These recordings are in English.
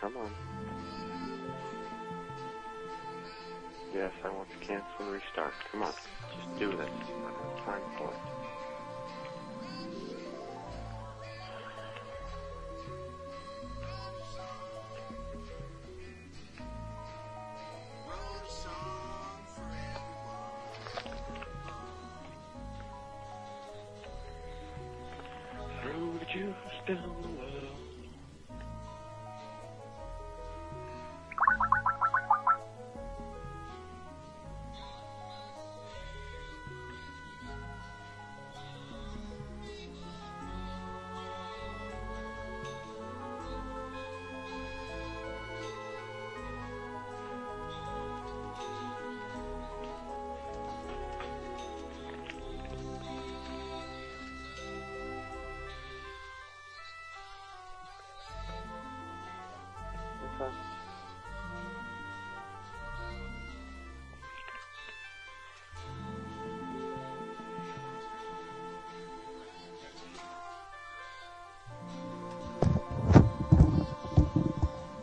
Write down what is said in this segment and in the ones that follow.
Come on. Yes, I want to cancel and restart. Come on. Just do this. I don't have time for it. Through the juice down the well.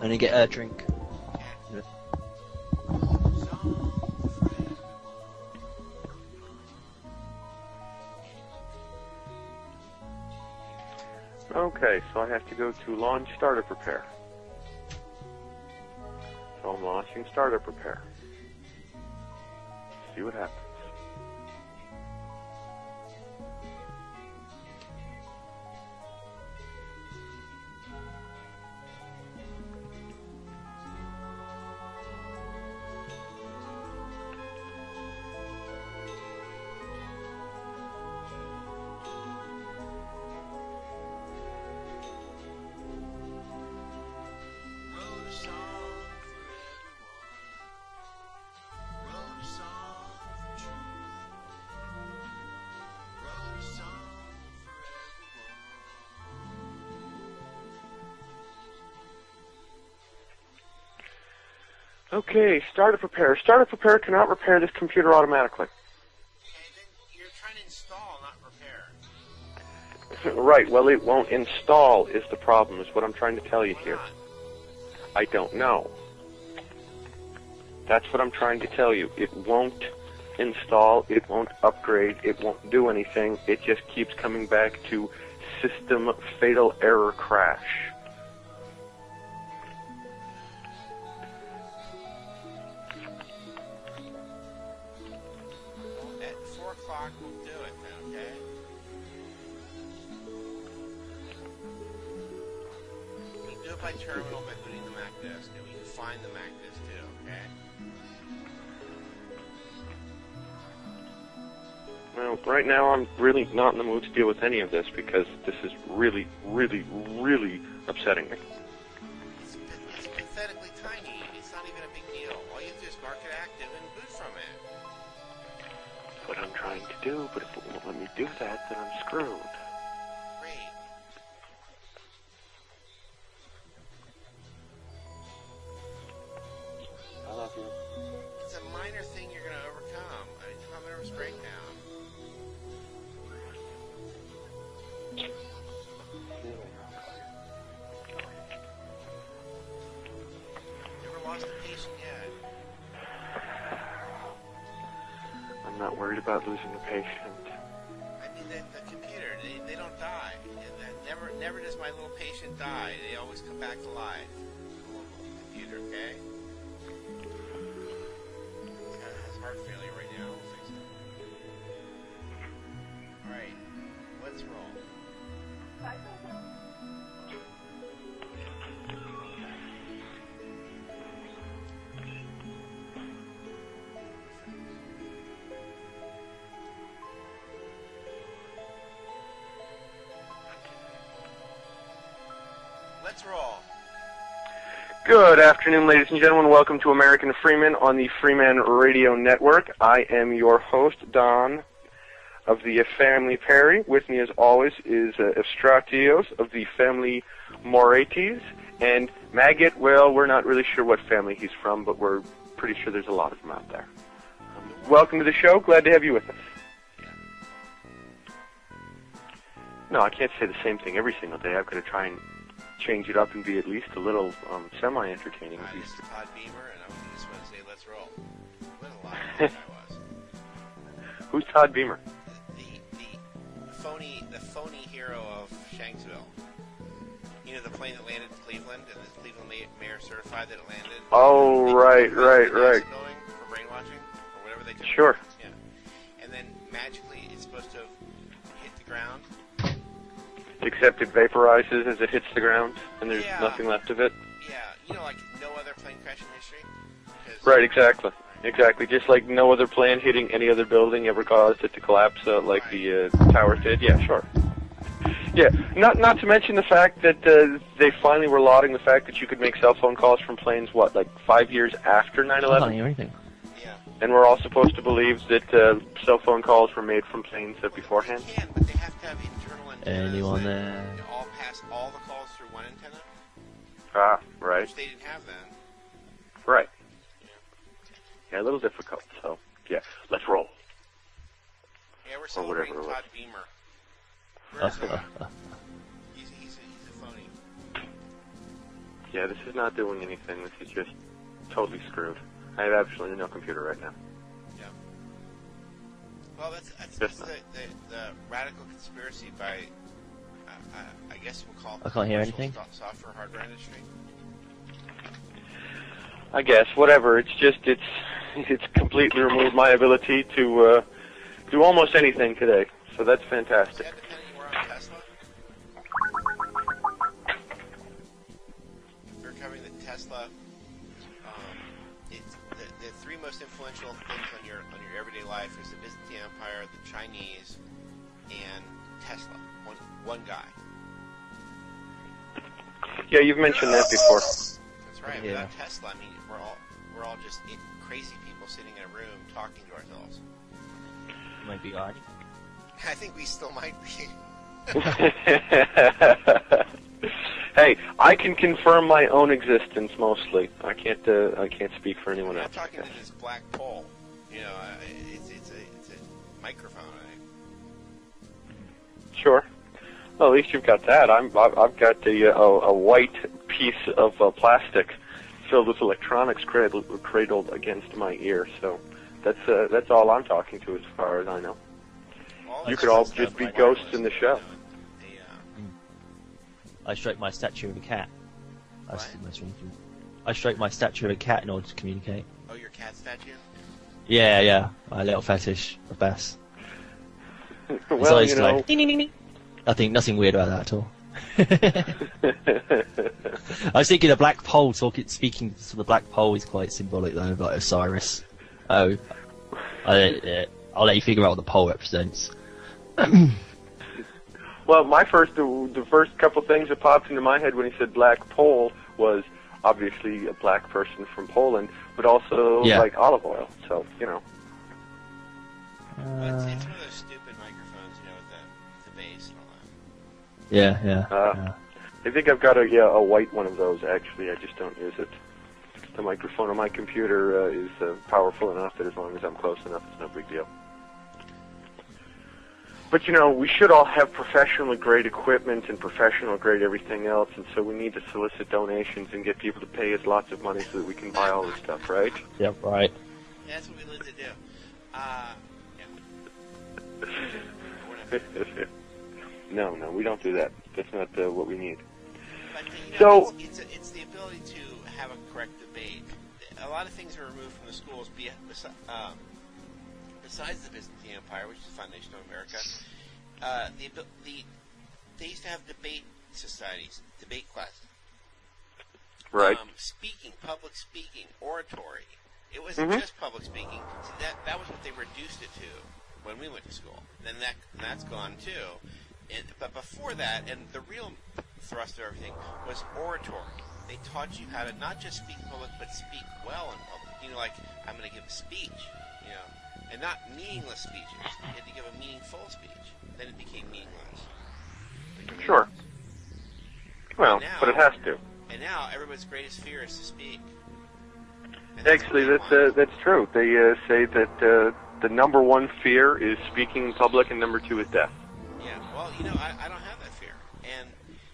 I'm gonna get a drink. Okay, so I have to go to launch startup repair. So I'm launching startup repair. See what happens. Okay, startup repair. Startup repair cannot repair this computer automatically. Okay, then you're trying to install, not repair. Right, well it won't install is the problem, is what I'm trying to tell you here. I don't know. That's what I'm trying to tell you. It won't install, it won't upgrade, it won't do anything. It just keeps coming back to system fatal error crash. We'll do it then, okay? We can do it by terminal by booting the Mac disk, and we can find the Mac disk too, okay? Well, right now I'm really not in the mood to deal with any of this because this is really, really, really upsetting me. It's pathetically tiny. It's not even a big deal. All you have to do is mark it active and boot from it. What I'm trying to do, but if it won't let me do that, then I'm screwed. Great. I love you. It's a minor thing you're going to overcome. I mean, have a nervous breakdown. Never lost a patient yet. I'm not worried about losing a patient. I mean, the computer, they don't die. Never does my little patient die. They always come back to life. The little computer, okay? It has heart failure right now. We'll fix it. Alright, let's roll. Let's roll. Good afternoon, ladies and gentlemen. Welcome to American Freeman on the Freeman Radio Network. I am your host, Don, of the family Perry. With me, as always, is Estratios of the family Moretis. And Maggot, well, we're not really sure what family he's from, but we're pretty sure there's a lot of them out there. Welcome to the show. Glad to have you with us. No, I can't say the same thing every single day. I've got to try and change it up and be at least a little semi-entertaining. Hi, this is Todd Beamer, and I just want to say let's roll. What a liar that guy was. Who's Todd Beamer? The phony hero of Shanksville. You know, the plane that landed in Cleveland, and the Cleveland mayor certified that it landed. Oh, right. Building for brainwashing, or whatever they did. Sure. Yeah. And then magically, it's supposed to have hit the ground. Except it vaporizes as it hits the ground, and there's nothing left of it. Yeah, you know, like no other plane crash in history. Right, exactly. Exactly. Just like no other plane hitting any other building ever caused it to collapse like the towers did. Yeah, sure. Yeah, not to mention the fact that they finally were lauding the fact that you could make cell phone calls from planes, what, like 5 years after 9/11? I can't hear anything. Yeah. And we're all supposed to believe that cell phone calls were made from planes beforehand? They can, but they have to have internal antennas. Anyone there? All pass all the calls through one antenna. Ah, right. Which they didn't have then. Right. Yeah, a little difficult, so, yeah, let's roll. Yeah, we're celebrating Todd Beamer. He's a phony. Yeah, this is not doing anything. This is just totally screwed. I have absolutely no computer right now. Yeah. Well, that's the radical conspiracy by, I guess we'll call it I can't hear anything. Software hardware industry. I guess, whatever. It's completely removed my ability to do almost anything today. So that's fantastic. Yeah, depending where on Tesla. We're covering the Tesla. It's the three most influential things on your everyday life is the Byzantine Empire, the Chinese, and Tesla. One guy. Yeah, you've mentioned that before. That's right. Yeah. Without Tesla, I mean, we're all just crazy people sitting in a room talking to ourselves. Might be odd. I think we still might be. Hey, I can confirm my own existence mostly. I can't speak for anyone I'm else. talking to this black pole. You know, it's a microphone. Sure. Well, at least you've got that. I've got a white piece of plastic filled with electronics cradled against my ear. So that's all I'm talking to as far as I know. You could all just be ghosts in the show. I stroke my statue of a cat. What? I stroke my statue of a cat in order to communicate. Oh, your cat statue? Yeah. My little fetish of bass. Well, you know. Like, ding, ding, ding, ding. Nothing weird about that at all. I was thinking a black pole speaking to the black pole is quite symbolic though, like Osiris. Oh, I'll let you figure out what the pole represents. Well, the first couple things that popped into my head when he said black pole was obviously a black person from Poland, but also like olive oil. So, you know. It's one of those stupid microphones, you know, with the bass and all that. Yeah. I think I've got a white one of those, actually. I just don't use it. The microphone on my computer is powerful enough that as long as I'm close enough, it's no big deal. But, you know, we should all have professionally grade equipment and professional grade everything else, and so we need to solicit donations and get people to pay us lots of money so that we can buy all this stuff, right? Yep, right. Yeah, that's what we live to do. No, we don't do that. That's not what we need. But, you So- know, it's the ability to have a correct debate. A lot of things are removed from the schools, besides the Byzantine Empire, which is the foundation of America. They used to have debate societies, debate classes. Right. Public speaking, oratory. It wasn't just public speaking. See, that was what they reduced it to when we went to school. Then that's gone too. But before that, and the real thrust of everything was oratory. They taught you how to not just speak in public, but speak well in public. You know, like, I'm going to give a speech, you know, and not meaningless speeches. You had to give a meaningful speech. Then it became meaningless. Sure. Well, now, but it has to. And now everybody's greatest fear is to speak. Actually, that's true. They say that the number one fear is speaking in public, and number two is death. Yeah, well, you know, I don't have that fear. And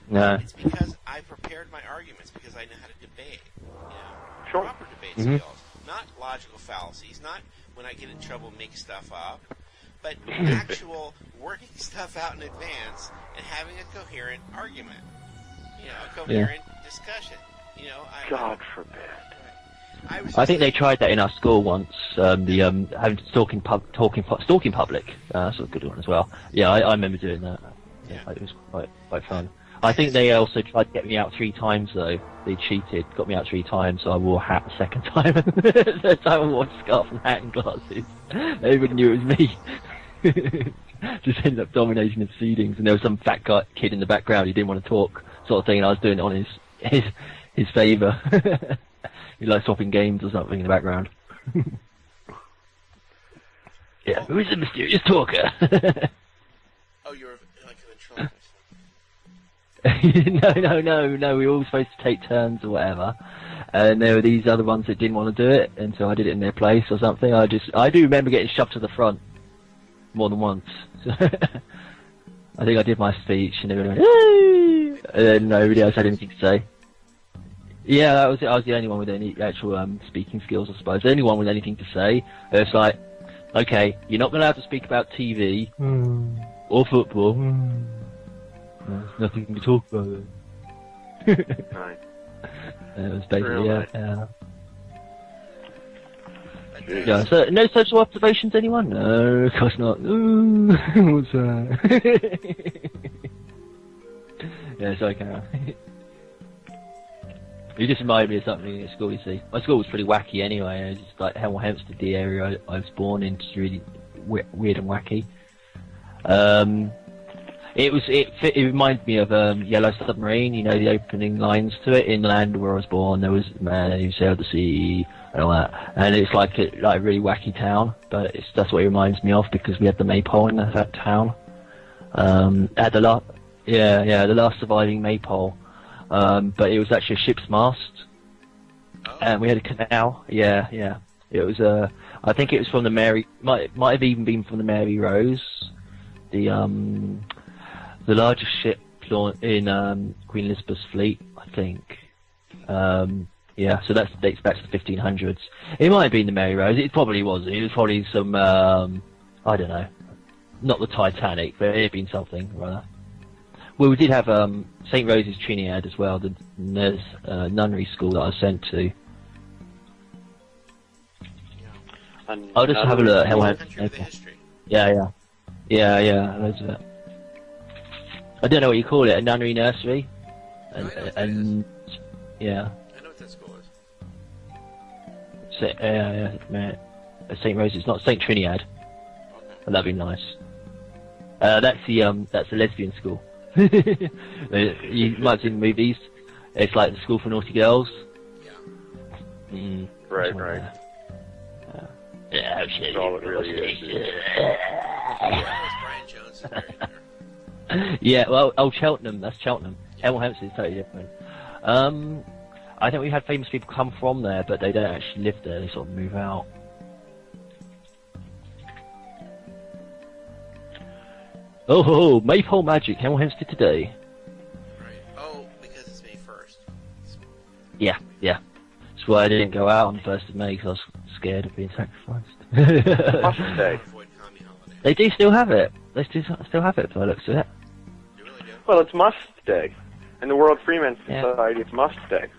No. it's because I I prepared my arguments because I know how to debate. Sure. Proper debate skills, not logical fallacies, not when I get in trouble make stuff up, but actual working stuff out in advance and having a coherent argument. A coherent discussion. God forbid. I think they tried that in our school once. Having stalking public. That's a good one as well. Yeah, I remember doing that. Yeah. It was quite fun. I think they also tried to get me out 3 times though. They cheated, got me out 3 times. So I wore a hat the second time. The third time I wore a scarf and hat and glasses. Everybody knew it was me. Just ended up dominating the proceedings, and there was some fat kid in the background. He didn't want to talk, sort of thing. And I was doing it on his favour. He likes swapping games or something in the background. Yeah, who is the mysterious talker? Oh, you're like a ventriloquist. No. We were all supposed to take turns or whatever. And there were these other ones that didn't want to do it, and so I did it in their place or something. I do remember getting shoved to the front more than once. I think I did my speech, and everyone went, "Hey!" And then nobody else had anything to say. Yeah, that was it. I was the only one with any actual speaking skills, I suppose. The only one with anything to say. It's like, okay, you're not going to have to speak about TV or football. There's nothing to talk about then. Right. It was basically, yeah. Yeah. So, no social observations, anyone? No, of course not. Ooh, what's that? Yeah, sorry, Karen. You just reminded me of something at school, you see. My school was pretty wacky anyway. It was just like Hemel Hempstead, the area I was born in, just really weird and wacky. It reminds me of Yellow Submarine, the opening lines to it. In the land where I was born, there was a man who sailed the sea and all that. And it's like a really wacky town, but that's what it reminds me of, because we had the maypole in that town. The last surviving maypole. But it was actually a ship's mast, and we had a canal. Yeah. It was I think it was from the Mary. Might have even been from the Mary Rose, the largest ship in Queen Elizabeth's fleet, I think. Yeah, so that dates back to the 1500s. It might have been the Mary Rose. It probably was. It was probably some I don't know, not the Titanic, but it had been something rather. Well, we did have St. Rose's Trinidad as well, the nunnery school that I was sent to. I'll just have a look at Yeah. Loads of it. I don't know what you call it, a nunnery nursery? And yeah. I know what that school is. St. Rose's, not St. Trinidad. Okay. But that'd be nice. That's the lesbian school. You might have seen the movies. It's like the school for naughty girls. Yeah. Right. Yeah, That's all it really is. Brian Jones is very there. Yeah, well, Cheltenham. That's Cheltenham. Hemel Hempstead is totally different. I think we've had famous people come from there, but they don't actually live there. They sort of move out. Oh, Maypole Magic, Hemel Hempstead today. Right. Oh, because it's May 1st. Yeah. That's why I didn't go out on the 1st of May, because I was scared of being sacrificed. Must Day. Avoid commie holiday. They do still have it. They still have it, by the looks of it. You really do? Well, it's Must Day. In the World Freeman Yeah. Society, it's Must Day.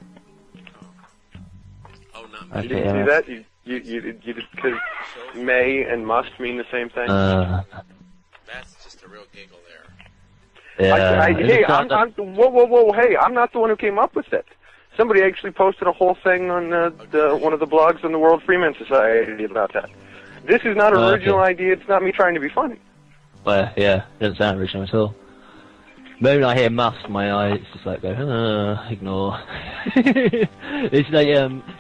Oh, not Okay, me. Did you see that? You because May and Must mean the same thing. That's just a real giggle there. Yeah. Whoa! Hey, I'm not the one who came up with it. Somebody actually posted a whole thing on one of the blogs on the World Freeman Society about that. This is not an original idea. It's not me trying to be funny. Well, yeah, it doesn't sound original at all. The moment I hear must, my eyes just like go, ignore. It's like,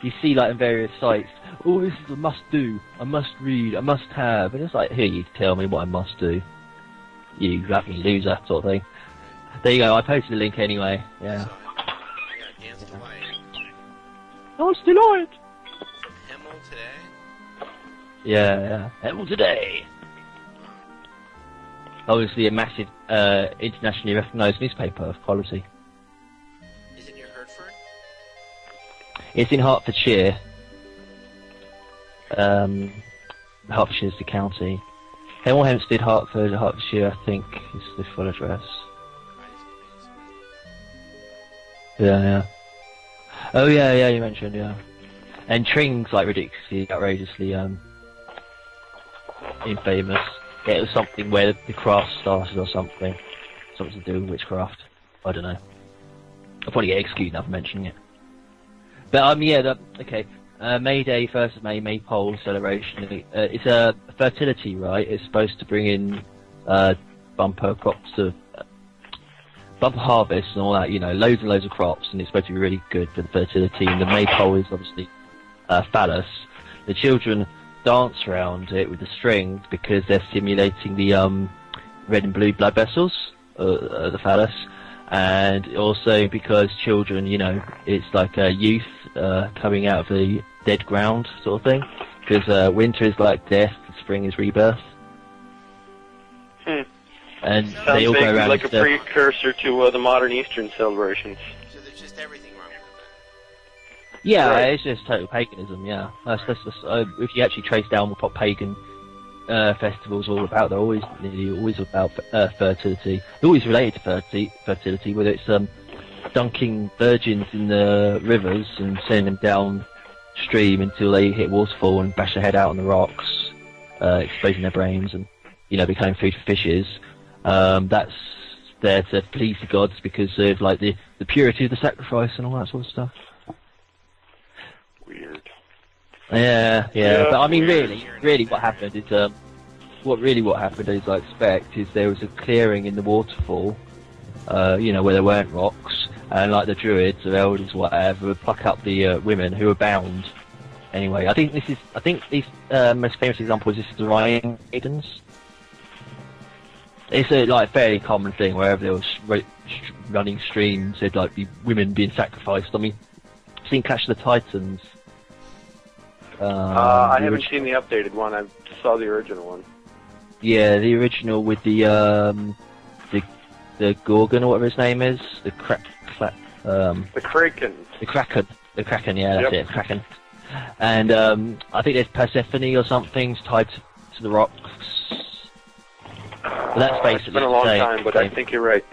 you see like in various sites, oh, this is a must do, I must read, I must have, and it's like, here, you tell me what I must do. You fucking loser, sort of thing. There you go, I posted the link anyway, yeah. So, I got Dance Delight. Dance Delight! From Hemel today? Yeah. Hemel today! Obviously a massive, internationally recognised newspaper of quality. It's in Hertfordshire. Hertfordshire is the county. Hemel Hempstead, Hertford, Hertfordshire, I think, is the full address. Yeah. Oh yeah, you mentioned, yeah. And Tring's like ridiculously, outrageously infamous. Yeah, it was something where the craft started or something. Something to do with witchcraft. I don't know. I'll probably get executed now for mentioning it. But okay. May Day, 1st of May, Maypole celebration. It's a fertility rite. It's supposed to bring in bumper crops of bumper harvest and all that. You know, loads and loads of crops, and it's supposed to be really good for the fertility. And the Maypole is obviously phallus. The children dance around it with the strings because they're simulating the red and blue blood vessels, the phallus. And also because children, you know, it's like youth coming out of the dead ground sort of thing. Because winter is like death, spring is rebirth. And Sounds they all go around like a precursor to the modern Eastern celebrations. So there's just everything wrong with it. Yeah, Right. it's just total paganism. Yeah, that's if you actually trace down what pagan festivals are all about, they're nearly always about fertility. They're always related to fertility, whether it's dunking virgins in the rivers and sending them downstream until they hit waterfall and bash their head out on the rocks, exposing their brains and, you know, becoming food for fishes. That's there to please the gods because of like the purity of the sacrifice and all that sort of stuff. Weird. Yeah. But I mean, Weird. really, what happened is what happened is I expect is there was a clearing in the waterfall, you know, where there weren't rocks, and like the druids or elders, whatever, would pluck up the women who were bound. Anyway, I think these most famous example is the Rhine Maidens. It's a like fairly common thing wherever there was running streams, there'd like be women being sacrificed. I mean, I've seen Clash of the Titans. I haven't seen the updated one. I saw the original one. Yeah, the original with the Gorgon or whatever his name is, the Kraken. The Kraken, yeah, that's it, Kraken. And I think there's Persephone or something's tied to the rocks. But that's basically It's been a long the same, time, but I think you're right.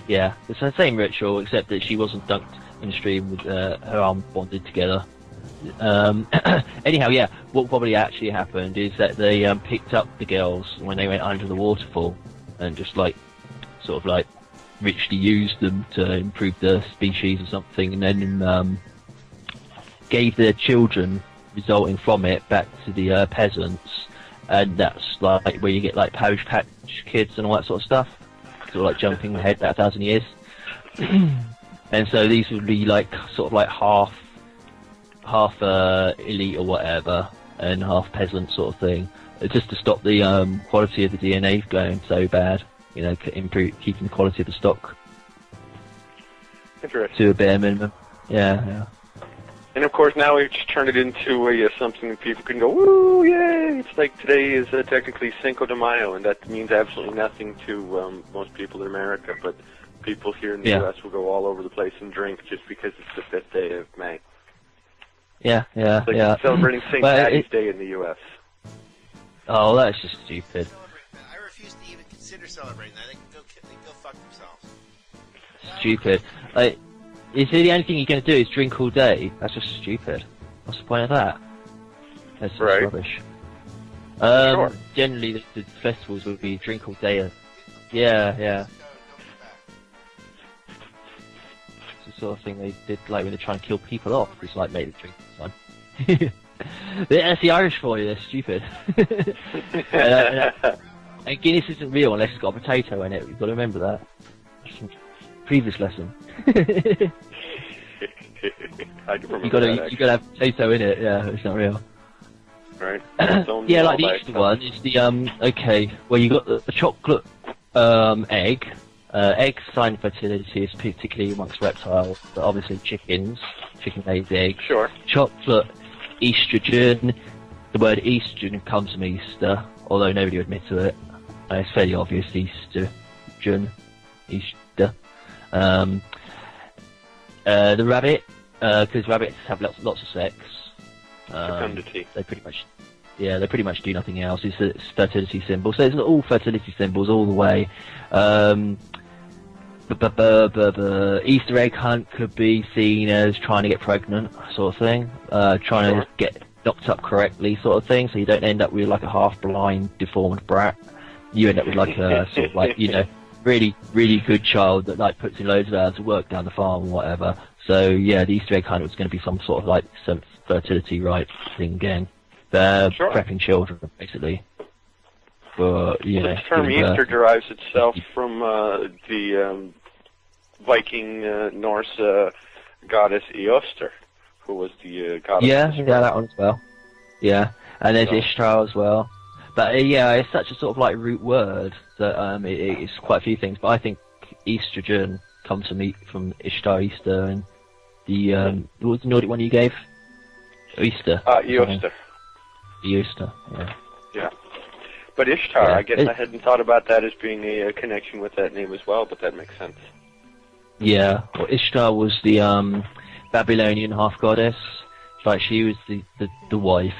Yeah, it's the same ritual, except that she wasn't dunked in the stream with her arms bonded together. Anyhow, yeah, what probably actually happened is that they picked up the girls when they went under the waterfall and just like, sort of like, richly used them to improve the species or something, and then gave their children resulting from it back to the peasants, and that's like where you get like Parish Patch Kids and all that sort of stuff, sort of like jumping ahead about 1,000 years. And so these would be like sort of like half elite or whatever, and half peasant sort of thing, just to stop the quality of the DNA going so bad. You know, keeping the quality of the stock to a bare minimum. Yeah. And of course, now we've just turned it into something that people can go, woo, yay! It's like today is technically Cinco de Mayo, and that means absolutely nothing to most people in America, but people here in the U.S. will go all over the place and drink just because it's the 5th day of May. Yeah. It's like celebrating St. Patty's Day in the U.S. Oh, that's just stupid. I refuse to even consider celebrating that. They can go fuck themselves. Stupid. Like, is the only thing you're going to do is drink all day? That's just stupid. What's the point of that? That's just Right. rubbish. Sure. Generally, the festivals would be drink all day. Yeah. It's the sort of thing they did, like when they try and kill people off. It's like make the drink time. That's the Irish for you. They're stupid. And Guinness isn't real unless it's got a potato in it. You've got to remember that. That's from previous lesson. I do remember You gotta that, have potato in it. Yeah, it's not real. right? Yeah, like the Easter one. It's the well, you got the chocolate egg. Egg sign fertility is particularly amongst reptiles, but obviously chicken lays eggs. Sure. Chocolate estrogen. The word estrogen comes from Easter, although nobody would admit to it. It's fairly obvious. Easter. The rabbit, because rabbits have lots of sex. Fecundity. They pretty much do nothing else. It's a fertility symbol. So it's all fertility symbols all the way. Easter egg hunt could be seen as trying to get pregnant, sort of thing. Trying to get knocked up correctly, sort of thing. So you don't end up with like a half-blind, deformed brat. You end up with like a sort of like, you know, really, really good child that like puts in loads of hours of work down the farm or whatever. So yeah, the Easter egg hunt was going to be some sort of like some fertility right thing again. They're prepping children, basically. But, you know, the term Easter derives itself from the Viking Norse goddess Eoster, who was the goddess. Yeah, that one as well. Yeah, and there's Ishtar as well. But yeah, it's such a sort of like root word that it's quite a few things. But I think estrogen comes from Ishtar, Easter, and the what was the Nordic one you gave? Easter. Eoster. Eoster, yeah. Yeah. But Ishtar, I guess I hadn't thought about that as being a connection with that name as well, but that makes sense. Yeah, well, Ishtar was the Babylonian half goddess. Like she was the wife.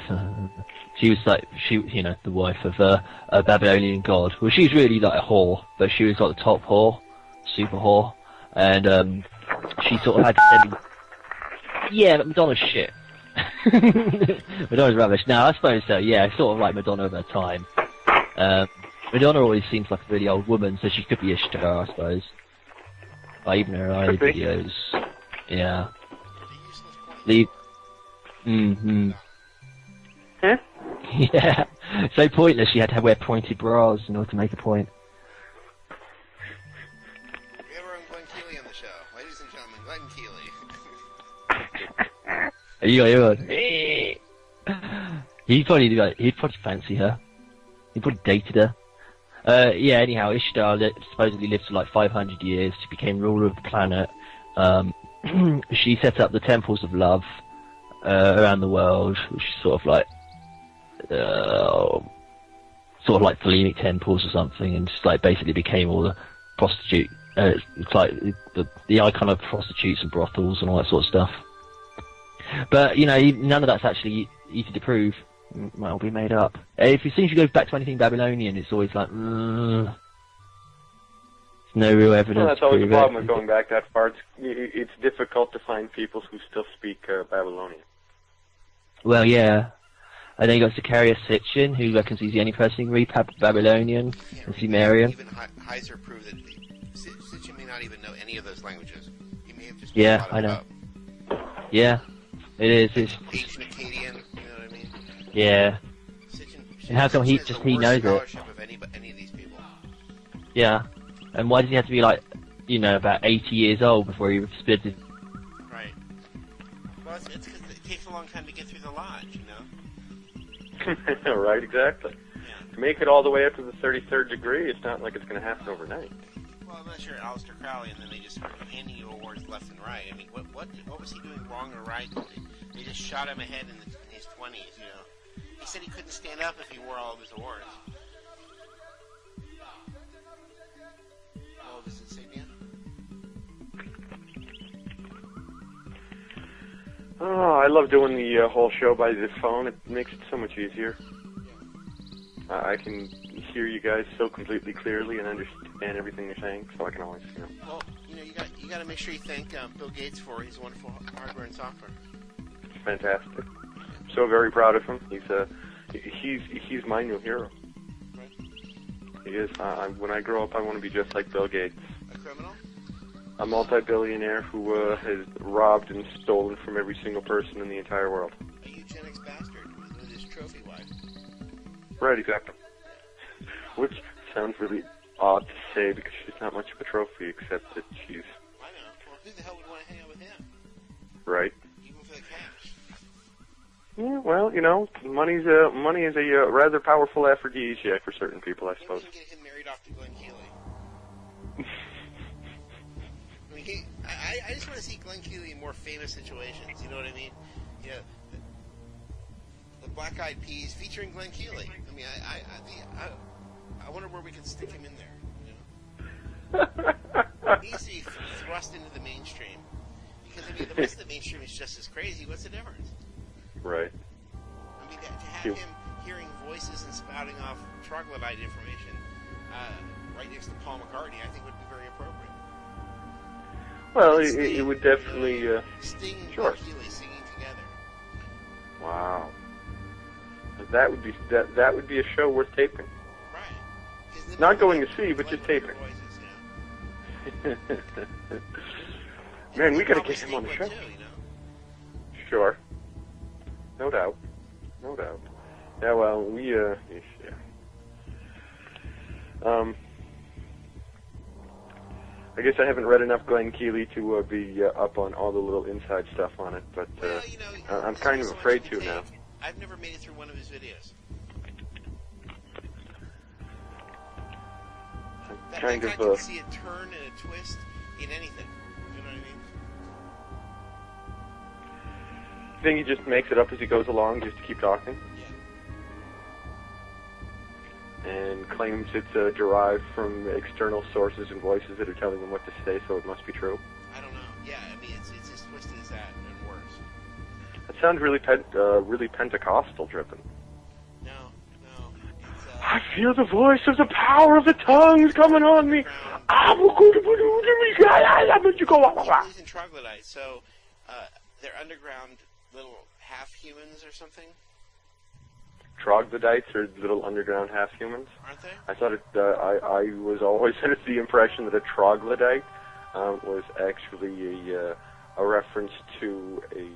She was like the wife of a Babylonian god. Well, she's really like a whore, but she was like the top whore, super whore, and she sort of had to. Yeah, but Madonna's shit. Madonna's rubbish. No, I suppose so. Yeah, sort of like Madonna of her time. Madonna always seems like a really old woman, so she could be Ishtar, I suppose. Like even her eye videos. Yeah. Huh? Yeah. So pointless. She had to wear pointed bras in order to make a point. We have our own Glenn Keely on the show. Ladies and gentlemen, Glenn Keely. He'd probably fancy her. He probably dated her. Yeah, anyhow, Ishtar supposedly lived for like 500 years. She became ruler of the planet. She set up the temples of love around the world, which is sort of like Thelemic temples or something, and just like basically became all the prostitute. It's like the icon of prostitutes and brothels and all that sort of stuff. But you know, none of that's actually easy to prove. It might all be made up. As soon as you go back to anything Babylonian, it's always like, there's no real evidence. Well, that's always the problem with going back that far. It's difficult to find people who still speak Babylonian. Well, yeah. And then you got Zacharias Sitchin, who reckons he's the only person who can read Babylonian and Sumerian. Even Heiser proved that Sitchin may not even know any of those languages. He may have just I know. Yeah, it is. It's ancient Akkadian, you know what I mean? Yeah. Sitchin, and how come he knows it? Of any of these people. Yeah. And why does he have to be like, about 80 years old before he spits his... Right. Well, it's because it takes a long time to get through the lodge, you know? Right, exactly. Yeah. To make it all the way up to the 33rd degree, it's not like it's going to happen overnight. Well, unless you're Aleister Crowley, and then they just start handing you awards left and right. I mean, what was he doing wrong or right? They just shot him ahead in his 20s, you know? He said he couldn't stand up if he wore all of his awards. All of his insignia? Oh, I love doing the whole show by the phone. It makes it so much easier. I can hear you guys so completely clearly and understand everything you're saying, so I can always, Well, you got to make sure you thank Bill Gates for his wonderful hardware and software. Fantastic. So very proud of him. He's my new hero. Right. He is. When I grow up, I want to be just like Bill Gates. A criminal? A multi-billionaire who has robbed and stolen from every single person in the entire world. A eugenics bastard with his trophy wife. Right, exactly. Which sounds really odd to say because she's not much of a trophy, except that she's... I know. Well, who the hell would want to hang out with him? Right. Even for the cash. Yeah, well, money is a rather powerful aphrodisiac for certain people, I suppose. We can get him married off to Glenn Keely. I just want to see Glenn Keely in more famous situations. You know what I mean? The Black Eyed Peas featuring Glenn Keely. I mean, I wonder where we could stick him in there. He needs to be thrust into the mainstream because I mean, the rest of the mainstream is just as crazy. What's the difference? Right. I mean, to have him hearing voices and spouting off troglodyte information right next to Paul McCartney, I think would be very appropriate. Well, it would definitely... Sting sure. and Keeley singing together. Wow. That would be a show worth taping. Right. Not going to see, but just taping. Voices, Man, we gotta get him on the show. Too, you know? Sure. No doubt. Yeah, well, we, yeah. I guess I haven't read enough Glenn Keeley to be up on all the little inside stuff on it, but well, you know, I'm kind of afraid to now. I've never made it through one of his videos. That guy can see a turn and a twist in anything. You know what I mean? You think he just makes it up as he goes along just to keep talking? Yeah. And claims it's derived from external sources and voices that are telling him what to say, so it must be true? I don't know. Yeah, I mean, it's as twisted as that and worse. That sounds really Pentecostal driven. No. I feel the voice of the power of the tongues coming on me. I'm going to Keeley's and troglodytes, so they're underground little half-humans or something? Troglodytes are little underground half-humans? Aren't they? I thought I was always under the impression that a troglodyte was actually a reference to a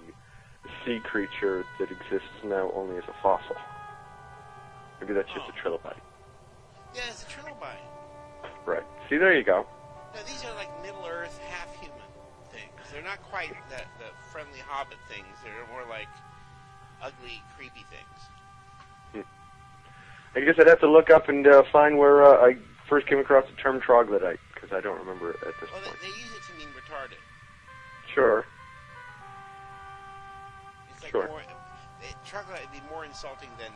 sea creature that exists now only as a fossil. Maybe that's just a trilobite. Yeah, it's a trilobite. Right. See, there you go. No, these are like Middle-earth half-human things. They're not quite the friendly hobbit things. They're more like ugly, creepy things. I guess I'd have to look up and find where I first came across the term troglodyte, because I don't remember it at this point. They use it to mean retarded. Sure. It's like sure. Troglodyte would be more insulting than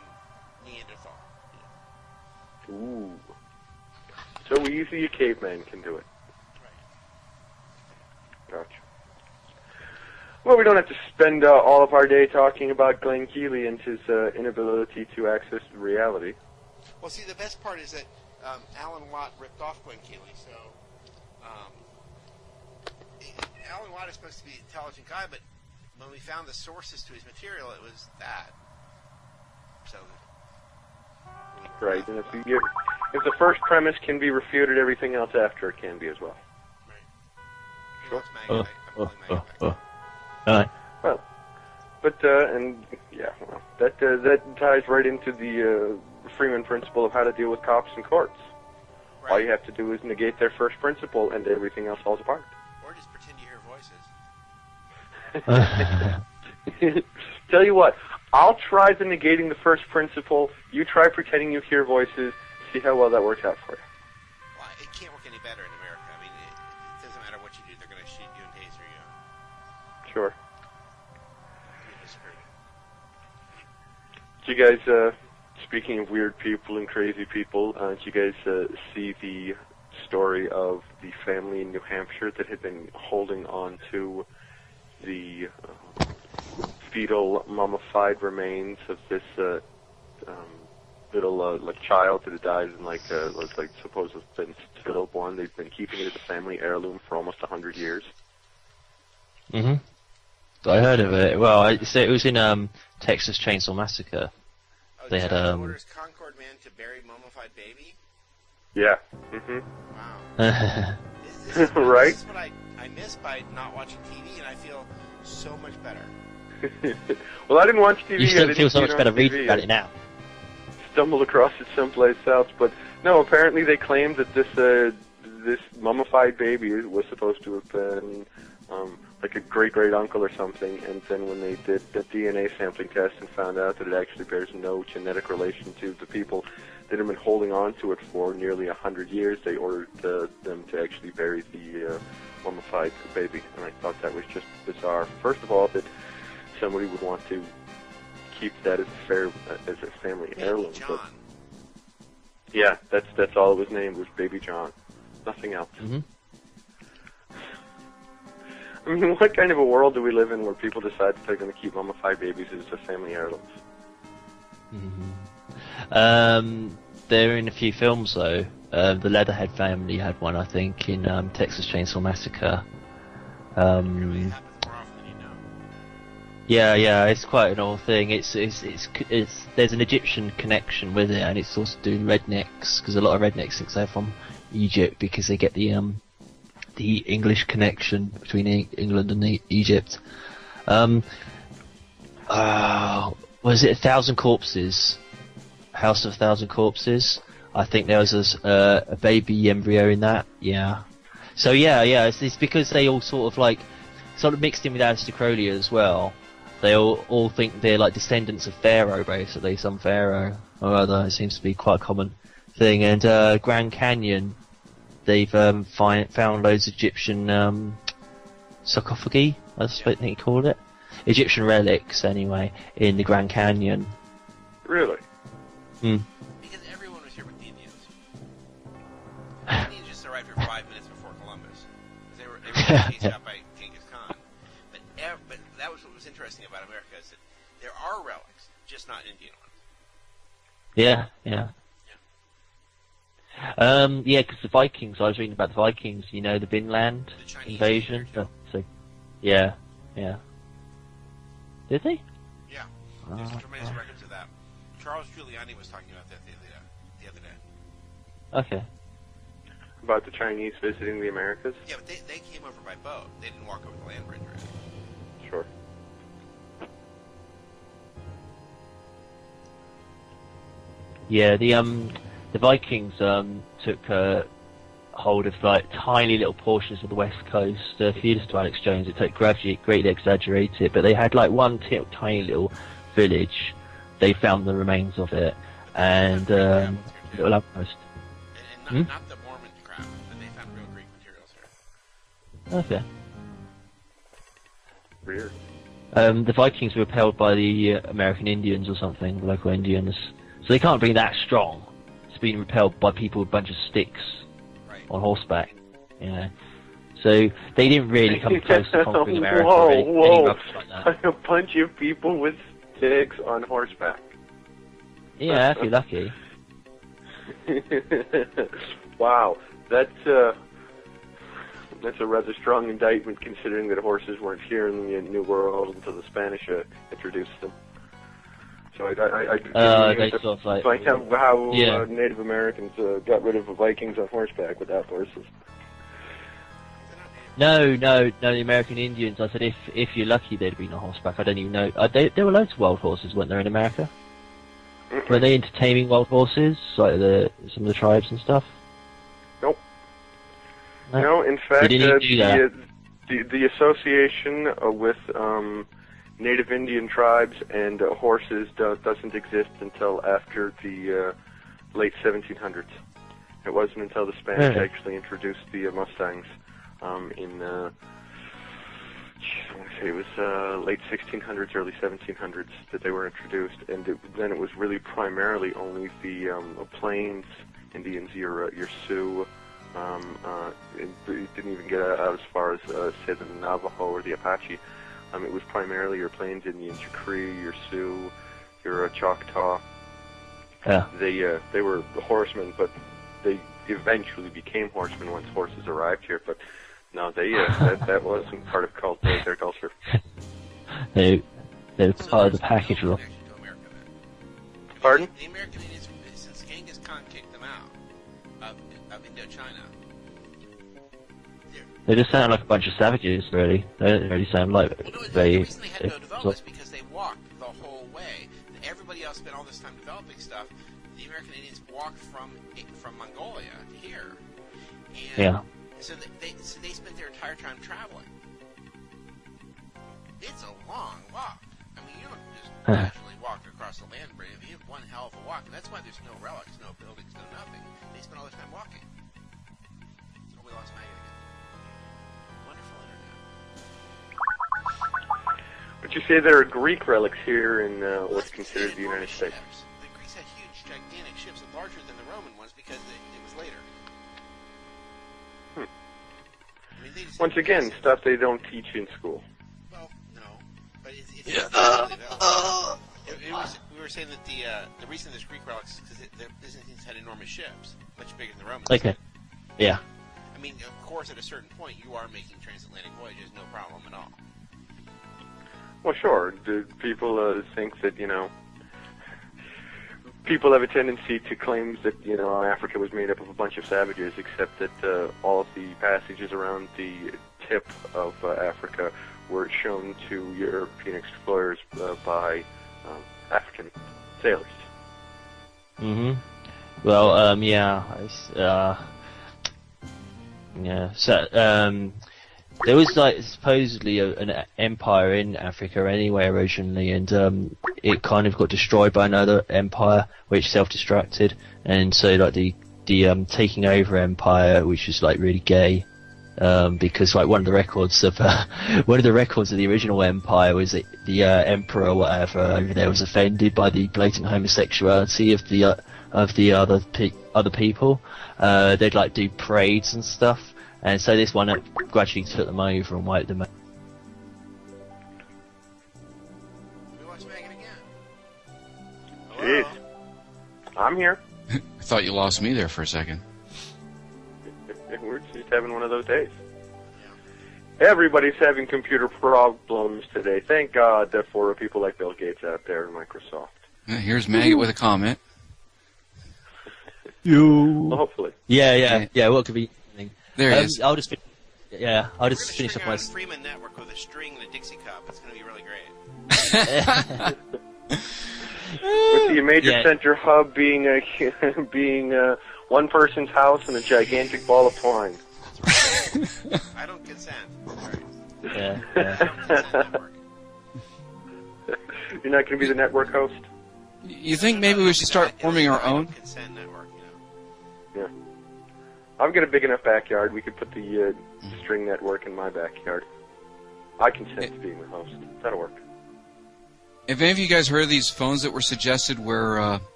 Neanderthal. Ooh. So easy a caveman can do it. Right. Gotcha. Well, we don't have to spend all of our day talking about Glenn Keeley and his inability to access reality. Well, see, the best part is that Alan Watt ripped off Glenn Keeley, so Alan Watt is supposed to be an intelligent guy, but when we found the sources to his material, it was that. So... Right, and if the first premise can be refuted, everything else after it can be as well. Right. Sure. Maggot. I'm calling Maggot. Alright. Well, but that ties right into the Freeman principle of how to deal with cops and courts. Right. All you have to do is negate their first principle, and everything else falls apart. Or just pretend you hear voices. Tell you what. I'll try the negating the first principle. You try pretending you hear voices. See how well that works out for you. Well, it can't work any better in America. I mean, it doesn't matter what you do. They're going to shoot you and taser you. Sure. You disagree. Did you guys, speaking of weird people and crazy people, did you guys see the story of the family in New Hampshire that had been holding on to the... fetal mummified remains of this little child that had died in was supposed to have been stillborn. They've been keeping it as a family heirloom for almost 100 years. Mhm. I heard of it. Well, it was in Texas Chainsaw Massacre. Oh, they had orders Concord man to bury mummified baby. Yeah. Mhm. Wow. This is right. This is what I miss by not watching TV, and I feel so much better. Well, I didn't watch TV. You still I feel so didn't much better TV. reading about it now. Stumbled across it someplace else, but no. Apparently, they claimed that this mummified baby was supposed to have been like a great uncle or something. And then when they did the DNA sampling test and found out that it actually bears no genetic relation to the people that had been holding on to it for nearly 100 years, they ordered them to actually bury the mummified baby. And I thought that was just bizarre. First of all, that somebody would want to keep that as a family heirloom. John. But yeah, that's all it was named, was Baby John. Nothing else. Mm-hmm. I mean, what kind of a world do we live in where people decide that they're going to keep mummified babies as a family heirlooms? They're in a few films though. The Leatherhead family had one, I think, in Texas Chainsaw Massacre. It really happens more often than you know. Yeah, it's quite an old thing. It's there's an Egyptian connection with it, and it's also doing rednecks because a lot of rednecks think they're from Egypt because they get the English connection between England and Egypt. Was it 1,000 Corpses? House of 1,000 Corpses. I think there was a baby embryo in that. Yeah. So yeah, it's because they all sort of mixed in with Aleister Crowley as well. They all think they're like descendants of Pharaoh, basically, some Pharaoh or other. It seems to be quite a common thing. And Grand Canyon, they've found loads of Egyptian sarcophagi, I think you called it. Egyptian relics, anyway, in the Grand Canyon. Really? Hmm. Because everyone was here with the Indians. The Indians just arrived here 5 minutes before Columbus. They were chased out by Genghis Khan. But that was what was interesting about America, is that there are relics, just not Indian ones. Yeah. Because the Vikings, I was reading about the Vikings, the Vinland invasion. Yeah. Did they? Yeah. There's tremendous records of that. Charles Giuliani was talking about that the other day. Okay. About the Chinese visiting the Americas? Yeah, but they came over by boat. They didn't walk over the land bridge or anything. Sure. Yeah, the Vikings took hold of tiny little portions of the west coast. If you listen to Alex Jones, it greatly exaggerated, but they had one tiny little village. They found the remains of it, and little outpost. And not the Mormon crap, but they found real Greek materials here. Okay. Weird. The Vikings were repelled by the American Indians or something, the local Indians. So they can't be that strong. It's been repelled by people with a bunch of sticks on horseback. So they didn't really come close to conquering America. Whoa. Like that. A bunch of people with sticks on horseback. Yeah, if you're lucky. Wow, that's a rather strong indictment, considering that horses weren't here in the New World until the Spanish introduced them. So I they sort of find out how Native Americans got rid of the Vikings on horseback without horses. No, the American Indians. I said if you're lucky, they'd been on horseback. I don't even know. There were loads of wild horses, weren't there, in America? Were they into taming wild horses, like some of the tribes and stuff? Nope. No, in fact, the association with Native Indian tribes and horses doesn't exist until after the late 1700s. It wasn't until the Spanish actually introduced the Mustangs in, I want to say it was late 1600s, early 1700s that they were introduced, and then it was really primarily only the Plains Indians, your Sioux. It didn't even get out as far as say the Navajo or the Apache. It was primarily your Plains Indians, your Cree, your Sioux, your Choctaw. Yeah. They were horsemen, but they eventually became horsemen once horses arrived here. But no, that wasn't part of their culture. They're part of the package. Pardon? The American Indians, since Genghis Khan kicked them out of Indochina. They just sound like a bunch of savages, really. They don't really sound like the reason they had no development is because they walked the whole way. Everybody else spent all this time developing stuff. The American Indians walked from Mongolia to here. And so they spent their entire time traveling. It's a long walk. I mean, you don't just casually walk across the land bridge. You have one hell of a walk, and that's why there's no relics, no buildings, no nothing. They spent all their time walking. Oh, we lost Maggot again. Wonderful internet. But you say there are Greek relics here in what's considered the United States. The Greeks had huge, gigantic ships, and larger than the Roman ones because it was later. I mean, Once again, stuff they don't teach in school. Well, no, but it's we were saying that the reason there's Greek relics is because the Byzantines had enormous ships, much bigger than the Romans. Okay. Yeah. I mean, of course, at a certain point, you are making transatlantic voyages, no problem at all. Well, sure. Do people think that, people have a tendency to claim that, Africa was made up of a bunch of savages, except that all of the passages around the tip of Africa were shown to European explorers by African sailors. Mm-hmm. Well, yeah. Yeah. So, there was supposedly an empire in Africa anyway originally, and it kind of got destroyed by another empire which self-destructed, and so the taking over empire, which was really gay, because one of the records of the original empire was that the emperor or whatever over there was offended by the blatant homosexuality of the other people. They'd do parades and stuff. And so this one gradually took them over and wiped them out. We watch Maggot again. Jeez. I'm here. I thought you lost me there for a second. We're just having one of those days. Yeah. Everybody's having computer problems today. Thank God for people like Bill Gates out there in Microsoft. Here's Maggot with a comment. Well, hopefully. Yeah. What could be... There he is. I'll just finish up my... Freeman network with a string and a Dixie cup. It's going to be really great. With the major center hub being one person's house and a gigantic ball of twine. That's right. I don't consent. Right. Yeah. You're not going to be the network host? You think maybe we should start forming our own? Consent network, Yeah. I've got a big enough backyard. We could put the string network in my backyard. I consent to being the host. That'll work. Have any of you guys heard of these phones that were suggested where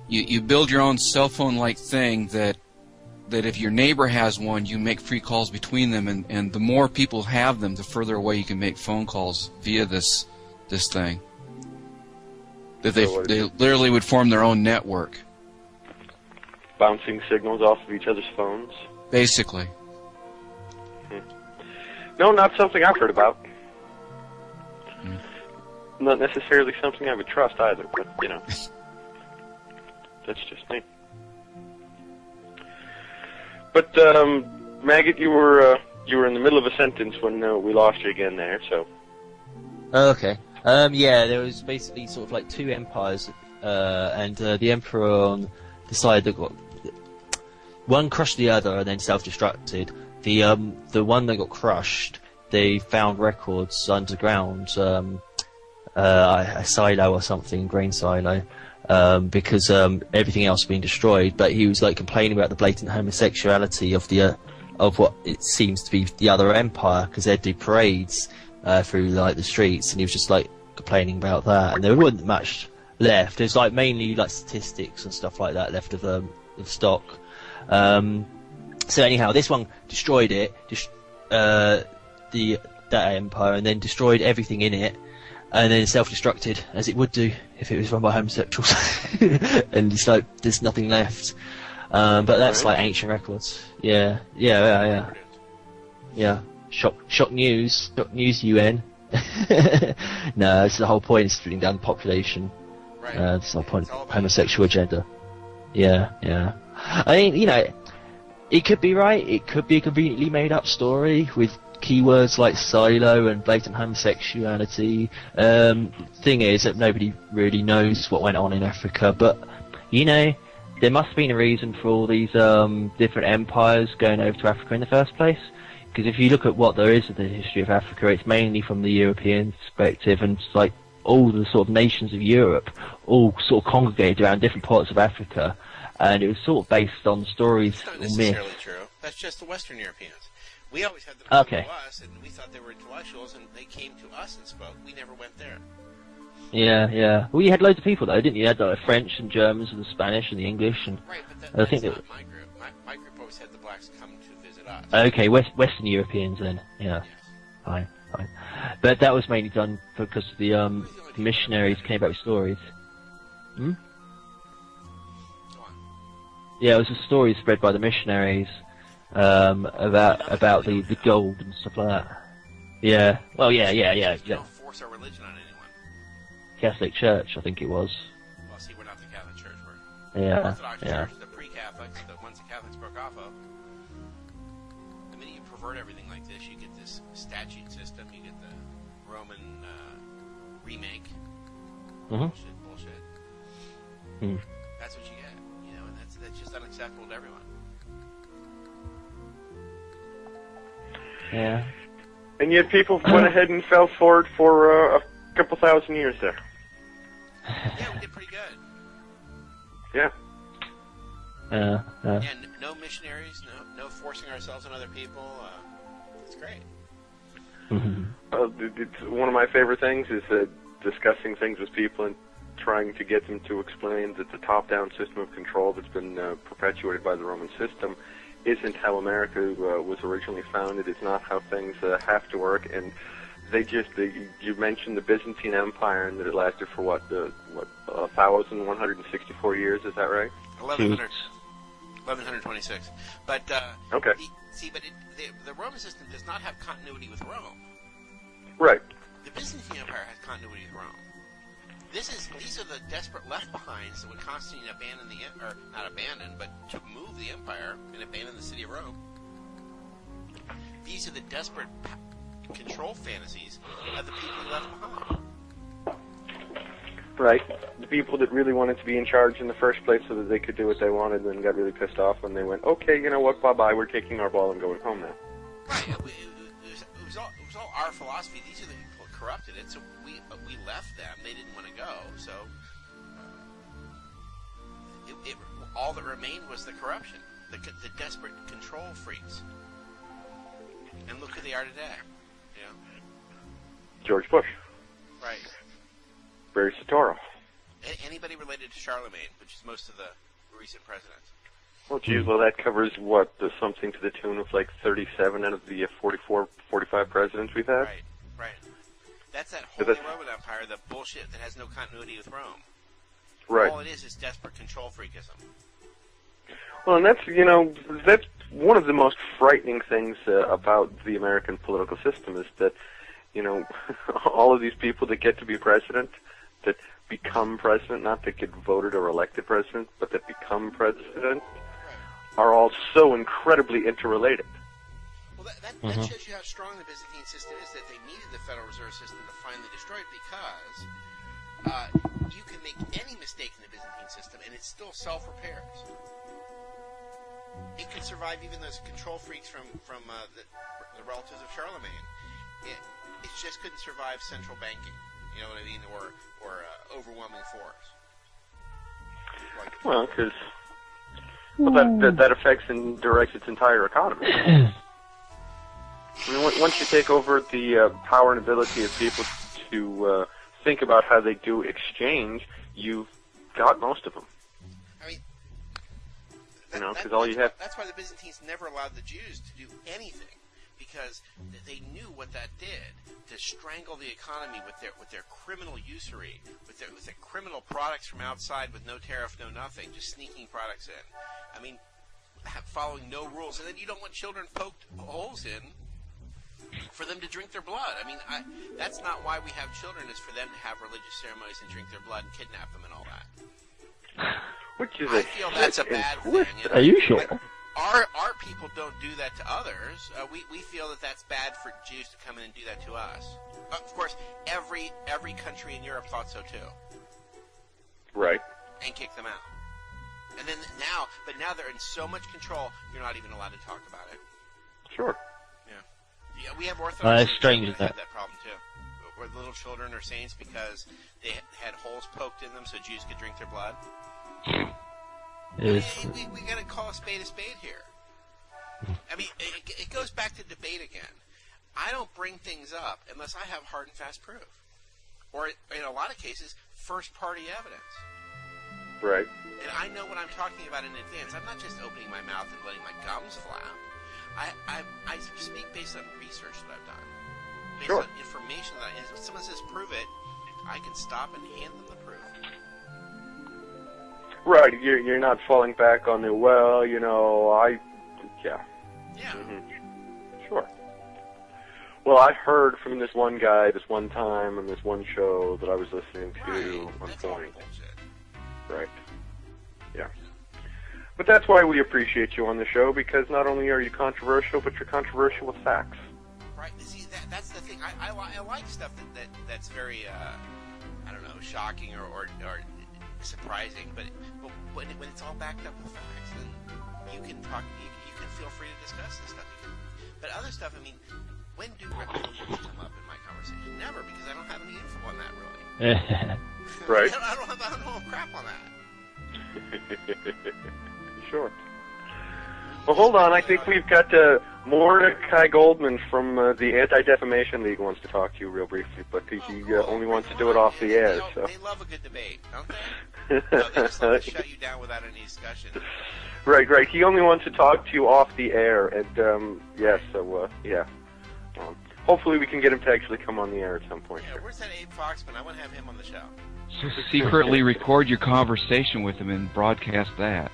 you build your own cell phone-like thing that if your neighbor has one, you make free calls between them, and the more people have them, the further away you can make phone calls via this thing. That they literally would form their own network. Bouncing signals off of each other's phones? Basically. No, not something I've heard about. Not necessarily something I would trust either, but, that's just me. But, Maggot, you were in the middle of a sentence when we lost you again there, so... Okay. There was basically sort of two empires, and the emperor on the side that got... One crushed the other and then self-destructed. The one that got crushed, they found records underground, a silo or something, grain silo, because everything else had been destroyed. But he was complaining about the blatant homosexuality of what it seems to be the other empire, because they'd do parades through the streets, and he was just complaining about that. And there wasn't much left. There's mainly statistics and stuff like that left of stock. So anyhow, this one destroyed it, that empire, and then destroyed everything in it, and then self-destructed, as it would do if it was run by homosexuals. And it's there's nothing left. But that's ancient records. Yeah. Shock news, UN. No, it's the whole point is splitting down the population. Right. That's the whole point of homosexual agenda. Yeah. I mean, it could be right. It could be a conveniently made-up story with keywords like silo and blatant homosexuality. Thing is that nobody really knows what went on in Africa, but there must have been a reason for all these different empires going over to Africa in the first place. Because if you look at what there is of the history of Africa, it's mainly from the European perspective, and it's all the sort of nations of Europe all sort of congregated around different parts of Africa, and it was sort of based on stories That's not or necessarily myths. true. That's just the Western Europeans. We always had them come Okay. to us, and we thought they were intellectuals, and they came to us and spoke. We never went there. Yeah. Well, you had loads of people though, didn't you? You had the French and Germans and the Spanish and the English, and Right, but I that's think not that- my group. My group always had the blacks come to visit us. Okay, Western Europeans then. Yeah, fine. But that was mainly done because the missionaries came back with stories. Hmm? Go on. Yeah, it was a story spread by the missionaries about the gold and stuff like that. Yeah. Well, yeah. We don't force our religion on anyone. Catholic Church, I think it was. Well, see, we're not the Catholic Church. We're Yeah. Orthodox Yeah. Church, the pre-Catholics, the ones the Catholics broke off of. The minute you pervert everything like this, you get this statute system, you get the Roman remake. Mhm. Bullshit. Mm. That's what you get, and that's just unacceptable to everyone. Yeah. And yet people went ahead and fell for it for a couple thousand years there. Yeah, we did pretty good. Yeah. Yeah, no missionaries, no forcing ourselves on other people. It's great. It's one of my favorite things is discussing things with people and trying to get them to explain that the top-down system of control that's been perpetuated by the Roman system isn't how America was originally founded. It's not how things have to work. And you mentioned the Byzantine Empire and that it lasted for 1,164 years. Is that right? 1126. But okay. The Roman system does not have continuity with Rome. Right. The Byzantine Empire has continuity with Rome. These are the desperate left-behinds that when Constantine abandoned not abandoned, but to move the empire and abandon the city of Rome. These are the desperate control fantasies of the people he left behind. Right. The people that really wanted to be in charge in the first place so that they could do what they wanted, then got really pissed off when they went, okay, you know what, bye-bye, we're taking our ball and going home now. Right. It was all our philosophy. These are the people that corrupted it, so we left them. They didn't want to go, so all that remained was the corruption, the desperate control freaks. And look who they are today. George Bush. Right. Barry Soetoro. Anybody related to Charlemagne, which is most of the recent presidents. Well, geez, that covers, something to the tune of like 37 out of the 44, 45 presidents we've had? Right. That's that Holy Roman Empire, the bullshit that has no continuity with Rome. Right. All it is desperate control freakism. Well, and that's one of the most frightening things about the American political system is that, all of these people that get to be president, that become president, not that get voted or elected president, but that become president, are all so incredibly interrelated. Well, that shows you how strong the Byzantine system is, that they needed the Federal Reserve System to finally destroy it because you can make any mistake in the Byzantine system and it still self-repairs. It could survive even those control freaks from the relatives of Charlemagne. It just couldn't survive central banking, you know what I mean, or overwhelming force. Because that affects and directs its entire economy. I mean, once you take over the power and ability of people to think about how they do exchange, you've got most of them. I mean, because all you have. That's why the Byzantines never allowed the Jews to do anything, because they knew what that did to strangle the economy with their criminal usury, with their criminal products from outside with no tariff, no nothing, just sneaking products in. I mean, following no rules, and then you don't want children poked holes in for them to drink their blood. I mean, that's not why we have children, is for them to have religious ceremonies and drink their blood and kidnap them and all that. I feel that's a bad thing. Are you sure? Like, our people don't do that to others. We feel that that's bad for Jews to come in and do that to us. Of course, every country in Europe thought so too. Right. And kicked them out. And then now they're in so much control, you're not even allowed to talk about it. Sure. Yeah, we have Orthodox it's strange that that had that problem too, where little children are saints because they had holes poked in them so Jews could drink their blood. We got to call a spade here. I mean, it goes back to debate again. I don't bring things up unless I have hard and fast proof, or in a lot of cases, first-party evidence. Right. And I know what I'm talking about in advance. I'm not just opening my mouth and letting my gums flap. I speak based on research that I've done. Based Sure. on information that if someone says prove it, I can stop and hand them the proof. Right, you're not falling back on the, well, yeah. Yeah. Sure. Well, I heard from this one guy this one time on this one show that I was listening to Right. on That's all point. bullshit. Right. Yeah. But that's why we appreciate you on the show, because not only are you controversial, but you're controversial with facts. Right. See, that's the thing. I like stuff that's very, I don't know, shocking or surprising. But when it's all backed up with facts, then you can talk. You can feel free to discuss this stuff. But other stuff, I mean, when do reptilians come up in my conversation? Never, because I don't have any info on that really. Right. I don't know crap on that. Sure. Well, hold on. I think we've got Mordecai Goldman from the Anti-Defamation League wants to talk to you real briefly, but he only wants to do it off the air. So. They love a good debate, don't they? No, they just love to shut you down without any discussion. Right. He only wants to talk to you off the air, and yeah. Hopefully we can get him to actually come on the air at some point. Yeah, where's that Abe Foxman? I want to have him on the show. So secretly record your conversation with him and broadcast that.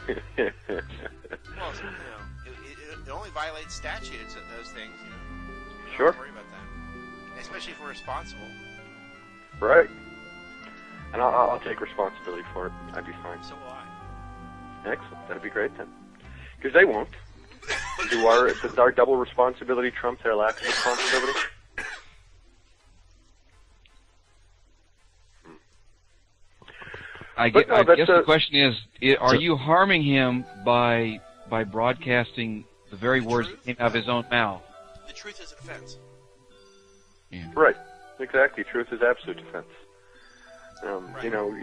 Well, it only violates statutes of those things. Sure. Don't worry about that. Especially if we're responsible. Right. And I'll take responsibility for it. I'd be fine. So will I. Excellent. That'd be great then. Because they won't. Does our double responsibility trump their lack of responsibility? I But guess, no, the question is, are you harming him by broadcasting the very words that came out of his own mouth? The truth is a defense. Yeah. Right. Exactly. Truth is absolute defense. Right. You know,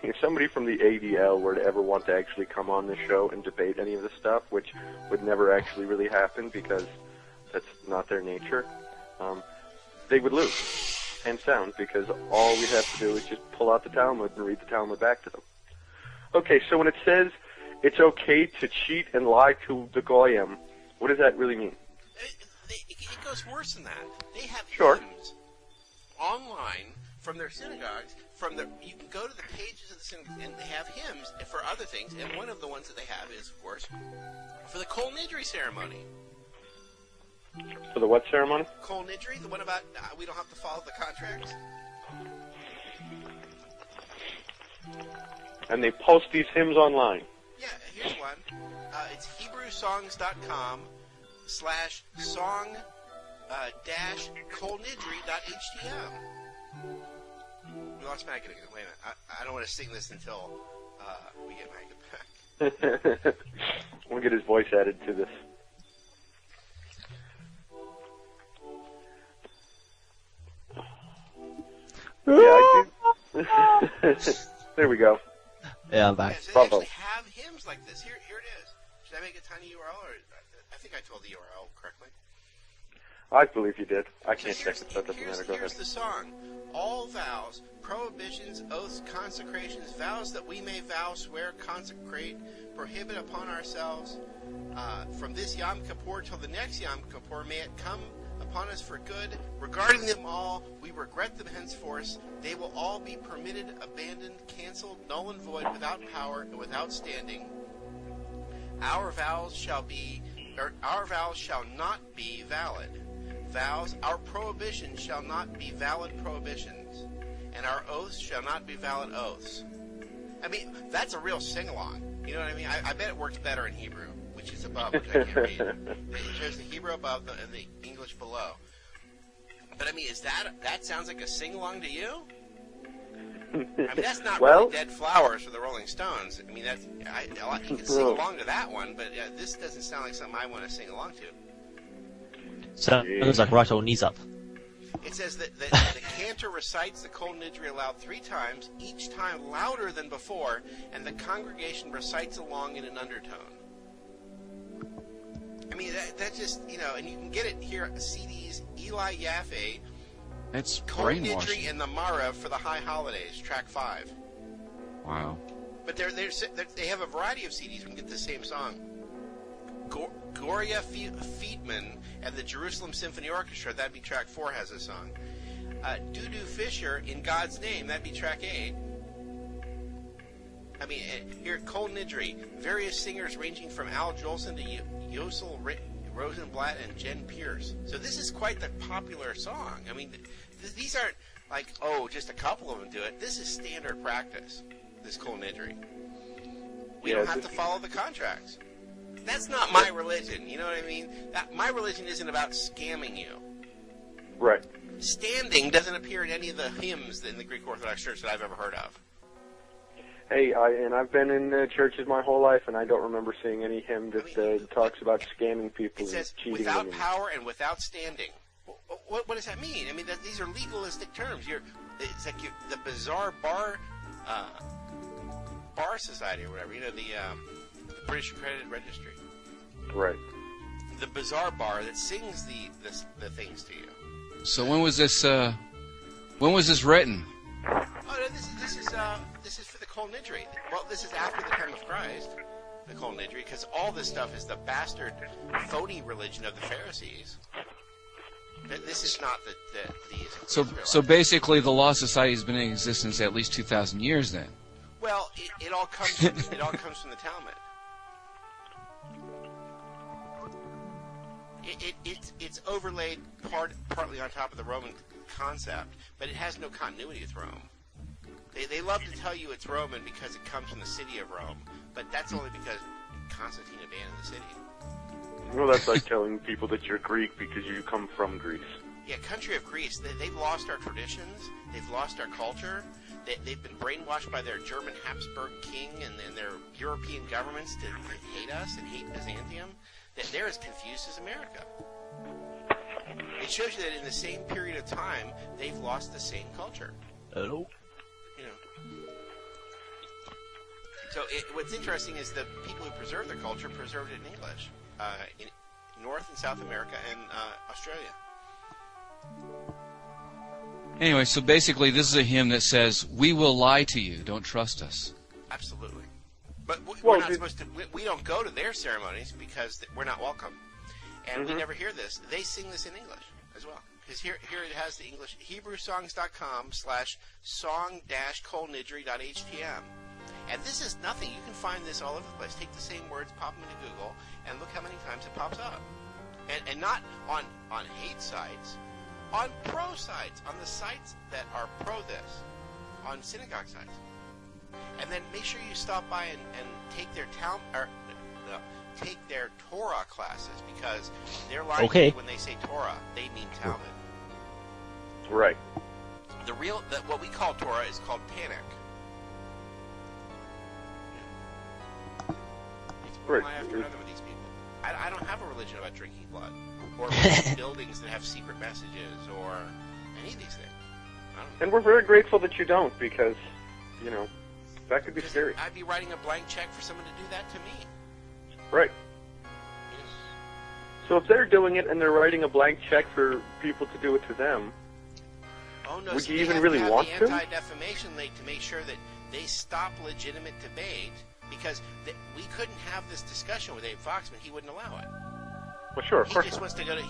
if somebody from the ADL were to ever want to actually come on the show and debate any of this stuff, which would never actually really happen because that's not their nature, they would lose, hands down, because all we have to do is just pull out the Talmud and read the Talmud back to them. Okay, so when it says it's okay to cheat and lie to the Goyim, what does that really mean? It goes worse than that. They have Sure. hymns online from their synagogues. You can go to the pages of the synagogue, and they have hymns for other things. And one of the ones that they have is, of course, for the Kol Nidri ceremony. For the what ceremony? Kol Nidri, the one about we don't have to follow the contracts. And they post these hymns online. Yeah, here's one. It's HebrewSongs.com/song-kolnidri.htm. We lost Maggot again. Wait a minute. I don't want to sing this until we get Maggot back. We'll get his voice added to this. Yeah, I do. There we go. Yeah, I'm back. Yeah, so they Bravo. actually have hymns like this. Here it is. Should I make a tiny URL? Or I think I told the URL correctly. I believe you did. I So can't check it, so it doesn't matter. Go ahead. here's the song. All vows, prohibitions, oaths, consecrations, vows that we may vow, swear, consecrate, prohibit upon ourselves, from this Yom Kippur till the next Yom Kippur, may it come upon us for good. Regarding them all, we regret them henceforth. They will all be permitted, abandoned, canceled, null and void, without power and without standing. Our vows shall not be valid. Vows, our prohibitions shall not be valid prohibitions, and our oaths shall not be valid oaths. I mean, that's a real sing-along. You know what I mean? I bet it works better in Hebrew, which is above, which I can't read. It shows the Hebrew above and the English below. But I mean, that sounds like a sing-along to you? I mean, that's not really Dead Flowers for the Rolling Stones. I mean, you can sing along to that one, but this doesn't sound like something I want to sing along to. Sounds like right on knees up. It says that the cantor recites the Kol Nidri aloud 3 times, each time louder than before, and the congregation recites along in an undertone. I mean, that just, and you can get it here at CDs, Eli Yaffe, That's Kol brainwashing. Nidri and the Mara for the High Holidays, track 5. Wow. But they have a variety of CDs we can get the same song. Gloria Feedman and the Jerusalem Symphony Orchestra, that'd be track 4, has a song. Doo-Doo Fisher, In God's Name, that'd be track 8. I mean, here, Cole Nidri, various singers ranging from Al Jolson to Yosel Rosenblatt and Jen Pierce. So this is quite the popular song. I mean, these aren't like, oh, just a couple of them do it. This is standard practice, this Cole Nidri. We don't have to follow the contracts. That's not my religion, you know what I mean? My religion isn't about scamming you. Right. Standing doesn't appear in any of the hymns in the Greek Orthodox Church that I've ever heard of. Hey, I've been in churches my whole life, and I don't remember seeing any hymn that talks about scamming people and cheating. It says, without power and without standing. What does that mean? I mean, these are legalistic terms. It's like the Bizarre Bar Society or whatever, you know, the British Accredited Registry. Right. The Bizarre Bar that sings the things to you. So when was this written? Oh, no, this is for the Kol Nidre. Well, this is after the time of Christ, the Kol Nidre, because all this stuff is the bastard, phony religion of the Pharisees. This is not the So basically, the Law Society has been in existence at least 2,000 years. Then. Well, it all comes from the Talmud. It's overlaid partly on top of the Roman concept, but it has no continuity with Rome. They love to tell you it's Roman because it comes from the city of Rome, but that's only because Constantine abandoned the city. Well, that's like telling people that you're Greek because you come from Greece. Yeah, country of Greece. They've lost our traditions. They've lost our culture. They've been brainwashed by their German Habsburg king and their European governments to hate us and hate Byzantium. They're as confused as America. It shows you that in the same period of time, they've lost the same culture. Hello? You know. So what's interesting is the people who preserve their culture preserved it in English. In North and South America and Australia. Anyway, so basically this is a hymn that says, we will lie to you, don't trust us. Absolutely. But we're not supposed to, we don't go to their ceremonies because we're not welcome. And we never hear this. They sing this in English as well. Because here it has the English, hebrewsongs.com/song-kolnidri.htm. And this is nothing. You can find this all over the place. Take the same words, pop them into Google, and look how many times it pops up. And not on hate sites, on pro sites, on the sites that are pro this, on synagogue sites. And then make sure you stop by and take their take their Torah classes, because they're lying to you when they say Torah, they mean Talmud. Right. What we call Torah is called Tanakh. What am I after another with these people? I don't have a religion about drinking blood, or buildings that have secret messages, or any of these things. And we're very grateful that you don't, because, you know, that could be scary. I'd be writing a blank check for someone to do that to me. Right. So if they're doing it and they're writing a blank check for people to do it to them, would you even really want to? Anti-Defamation League to make sure that they stop legitimate debate, because we couldn't have this discussion with Abe Foxman. He wouldn't allow it. Well, sure, of course. He wants to go to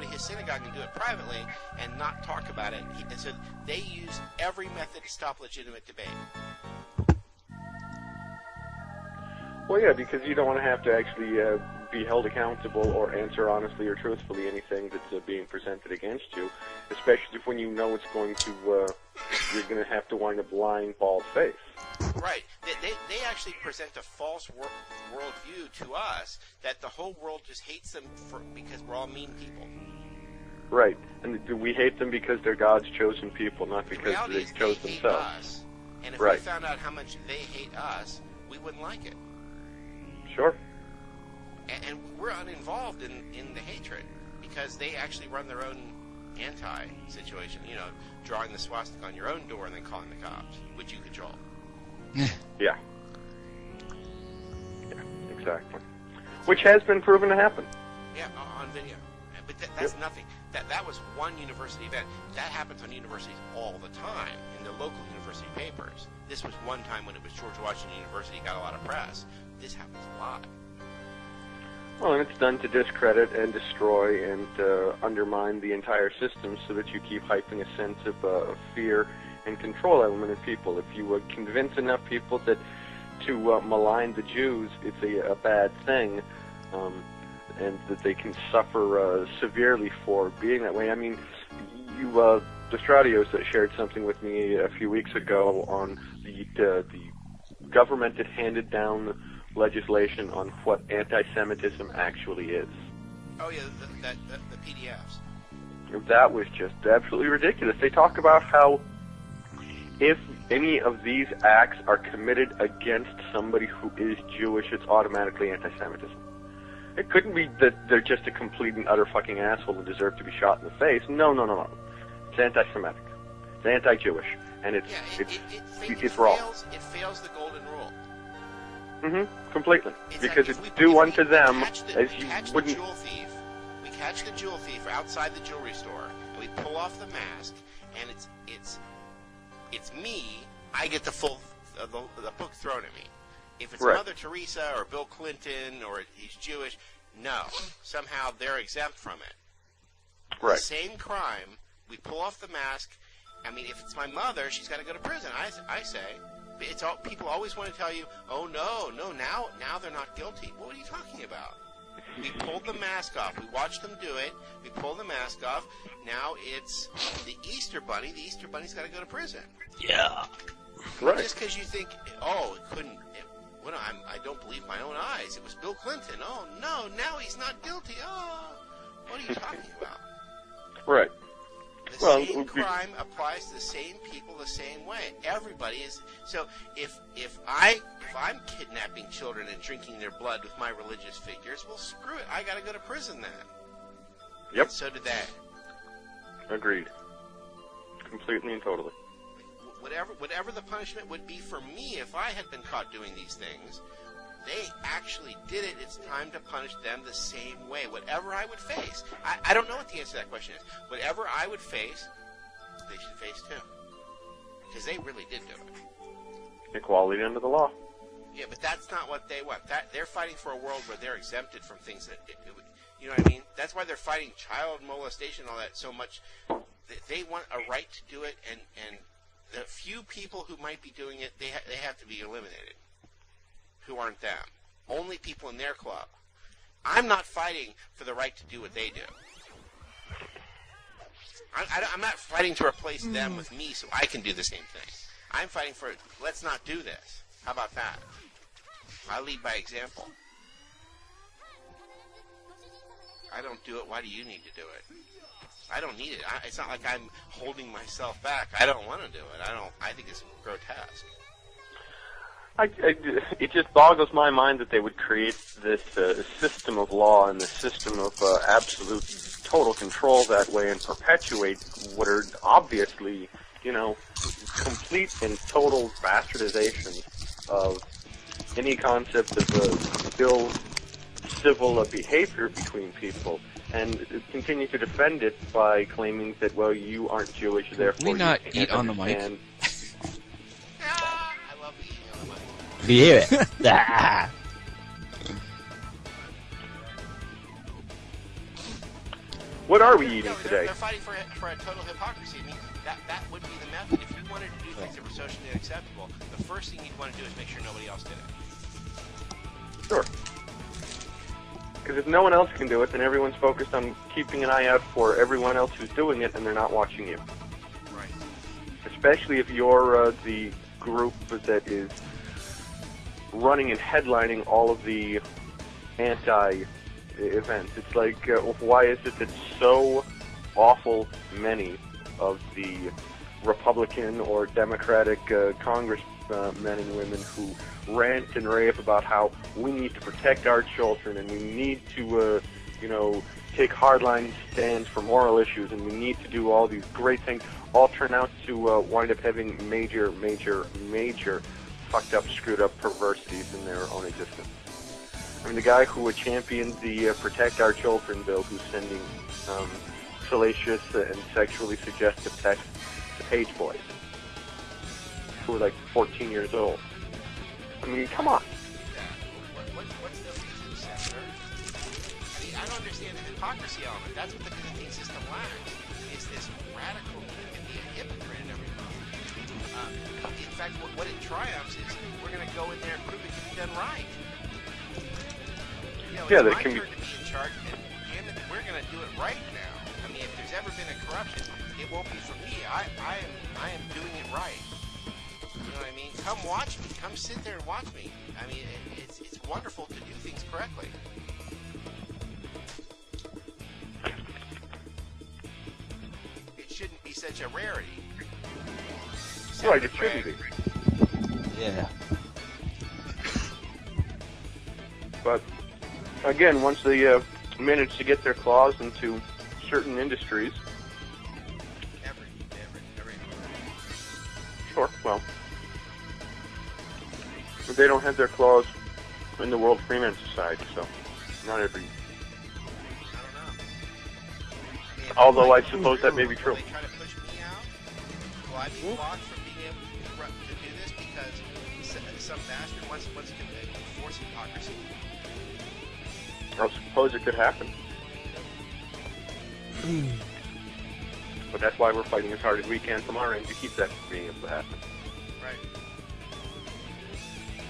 his synagogue and do it privately and not talk about it. And so they use every method to stop legitimate debate. Well, yeah, because you don't want to have to actually be held accountable or answer honestly or truthfully anything that's being presented against you, especially when you know it's going to, you're going to have to wind up lying bald face. Right. They actually present a false worldview to us that the whole world just hates them because we're all mean people. Right. And we hate them because they're God's chosen people, not because they chose hate themselves. Us, and if we found out how much they hate us, we wouldn't like it. Sure. And we're uninvolved in the hatred because they actually run their own anti-situation, you know, drawing the swastika on your own door and then calling the cops, which you control. Yeah, exactly. Which has been proven to happen. Yeah, on video. But that's nothing. That was one university event. That happens on universities all the time in the local university papers. This was one time when it was George Washington University, got a lot of press. This happens a lot. Well, and it's done to discredit and destroy and undermine the entire system so that you keep hyping a sense of fear and control element in people. If you convince enough people that to malign the Jews it's a bad thing, and that they can suffer severely for being that way. I mean, you, the Stradios shared something with me a few weeks ago on the government that handed down legislation on what anti-Semitism actually is. Oh yeah, the PDFs. That was just absolutely ridiculous. They talk about how if any of these acts are committed against somebody who is Jewish, it's automatically anti-Semitism. It couldn't be that they're just a complete and utter fucking asshole and deserve to be shot in the face. No. It's anti-Semitic. It's anti-Jewish. And it's wrong. It fails the golden rule. Mm-hmm. Completely. It's because like it's do unto them as you wouldn't... We catch the jewel thief outside the jewelry store, and we pull off the mask, and it's me. I get the full the book thrown at me. If it's Right. Mother Teresa or Bill Clinton or he's Jewish, no. Somehow they're exempt from it. Right. The same crime, we pull off the mask. I mean, if it's my mother, she's got to go to prison. I say, it's all, people always want to tell you, oh no, now they're not guilty. What are you talking about? We pulled the mask off. We watched them do it. We pulled the mask off. Now it's the Easter Bunny. The Easter Bunny's got to go to prison. Yeah. Right. Just because you think, oh, it couldn't. I don't believe my own eyes. It was Bill Clinton. Oh no, now he's not guilty. Oh, what are you talking about? Right. The same crime applies to the same people the same way. Everybody is. So if I'm kidnapping children and drinking their blood with my religious figures, well, screw it. I got to go to prison then. Yep. And so did they. Agreed. Completely and totally. Whatever the punishment would be for me if I had been caught doing these things, they actually did it. It's time to punish them the same way. Whatever I would face. I don't know what the answer to that question is. Whatever I would face, they should face too. Because they really did do it. Equality under the law. Yeah, but that's not what they want. They're fighting for a world where they're exempted from things that, you know what I mean? That's why they're fighting child molestation and all that so much. They want a right to do it, and the few people who might be doing it, they have to be eliminated. Who aren't them. Only people in their club. I'm not fighting for the right to do what they do. I'm not fighting to replace them with me so I can do the same thing. I'm fighting for, let's not do this. How about that? I lead by example. I don't do it. Why do you need to do it? I don't need it. It's not like I'm holding myself back. I don't want to do it. I think it's grotesque. It just boggles my mind that they would create this system of law and this system of absolute total control that way and perpetuate what are obviously, complete and total bastardization of any concept of still civil behavior between people, and continue to defend it by claiming that, well, you aren't Jewish, therefore we not you can't eat on the understand. mic? I love eating on the mic. Do you hear it? Ah. What are we eating today? They're fighting for a total hypocrisy. I mean, that would be the method. If you wanted to do things that were socially unacceptable, the first thing you'd want to do is make sure nobody else did it. Sure. Because if no one else can do it, then everyone's focused on keeping an eye out for everyone else who's doing it, and they're not watching you. Right. Especially if you're the group that is running and headlining all of the anti-events. It's like, why is it that so awful many of the Republican or Democratic congressmen and women who rant and rave about how we need to protect our children and we need to, take hardline stands for moral issues and we need to do all these great things, all turn out to wind up having major fucked up, screwed up perversities in their own existence. I mean, the guy who championed the Protect Our Children bill, who's sending salacious and sexually suggestive texts to page boys who are like 14 years old. I mean, come on. What's the reason, Senator? I don't understand the hypocrisy element. That's what the campaign system lacks, is this radical need to be a hypocrite and everything. In fact, what it triumphs is we're going to go in there and prove it can be done right. You know, Yeah, it's that my can be... turn to be in charge, and damn it, we're going to do it right now. I mean, if there's ever been a corruption, it won't be from me. I am doing it right. You know what I mean? Come watch me. Come sit there and watch me. I mean, it's wonderful to do things correctly. It shouldn't be such a rarity. Right, it shouldn't be. Yeah. But, again, once they manage to get their claws into certain industries... Every. Sure, well... They don't have their claws in the World Freeman Society, so not every... I don't know. I mean, Although I suppose that may be true. Will they try to push me out? Will I be blocked from being able to do this because some bastard wants to enforce hypocrisy? I suppose it could happen. But that's why we're fighting as hard as we can from our end to keep that from being able to happen. Right.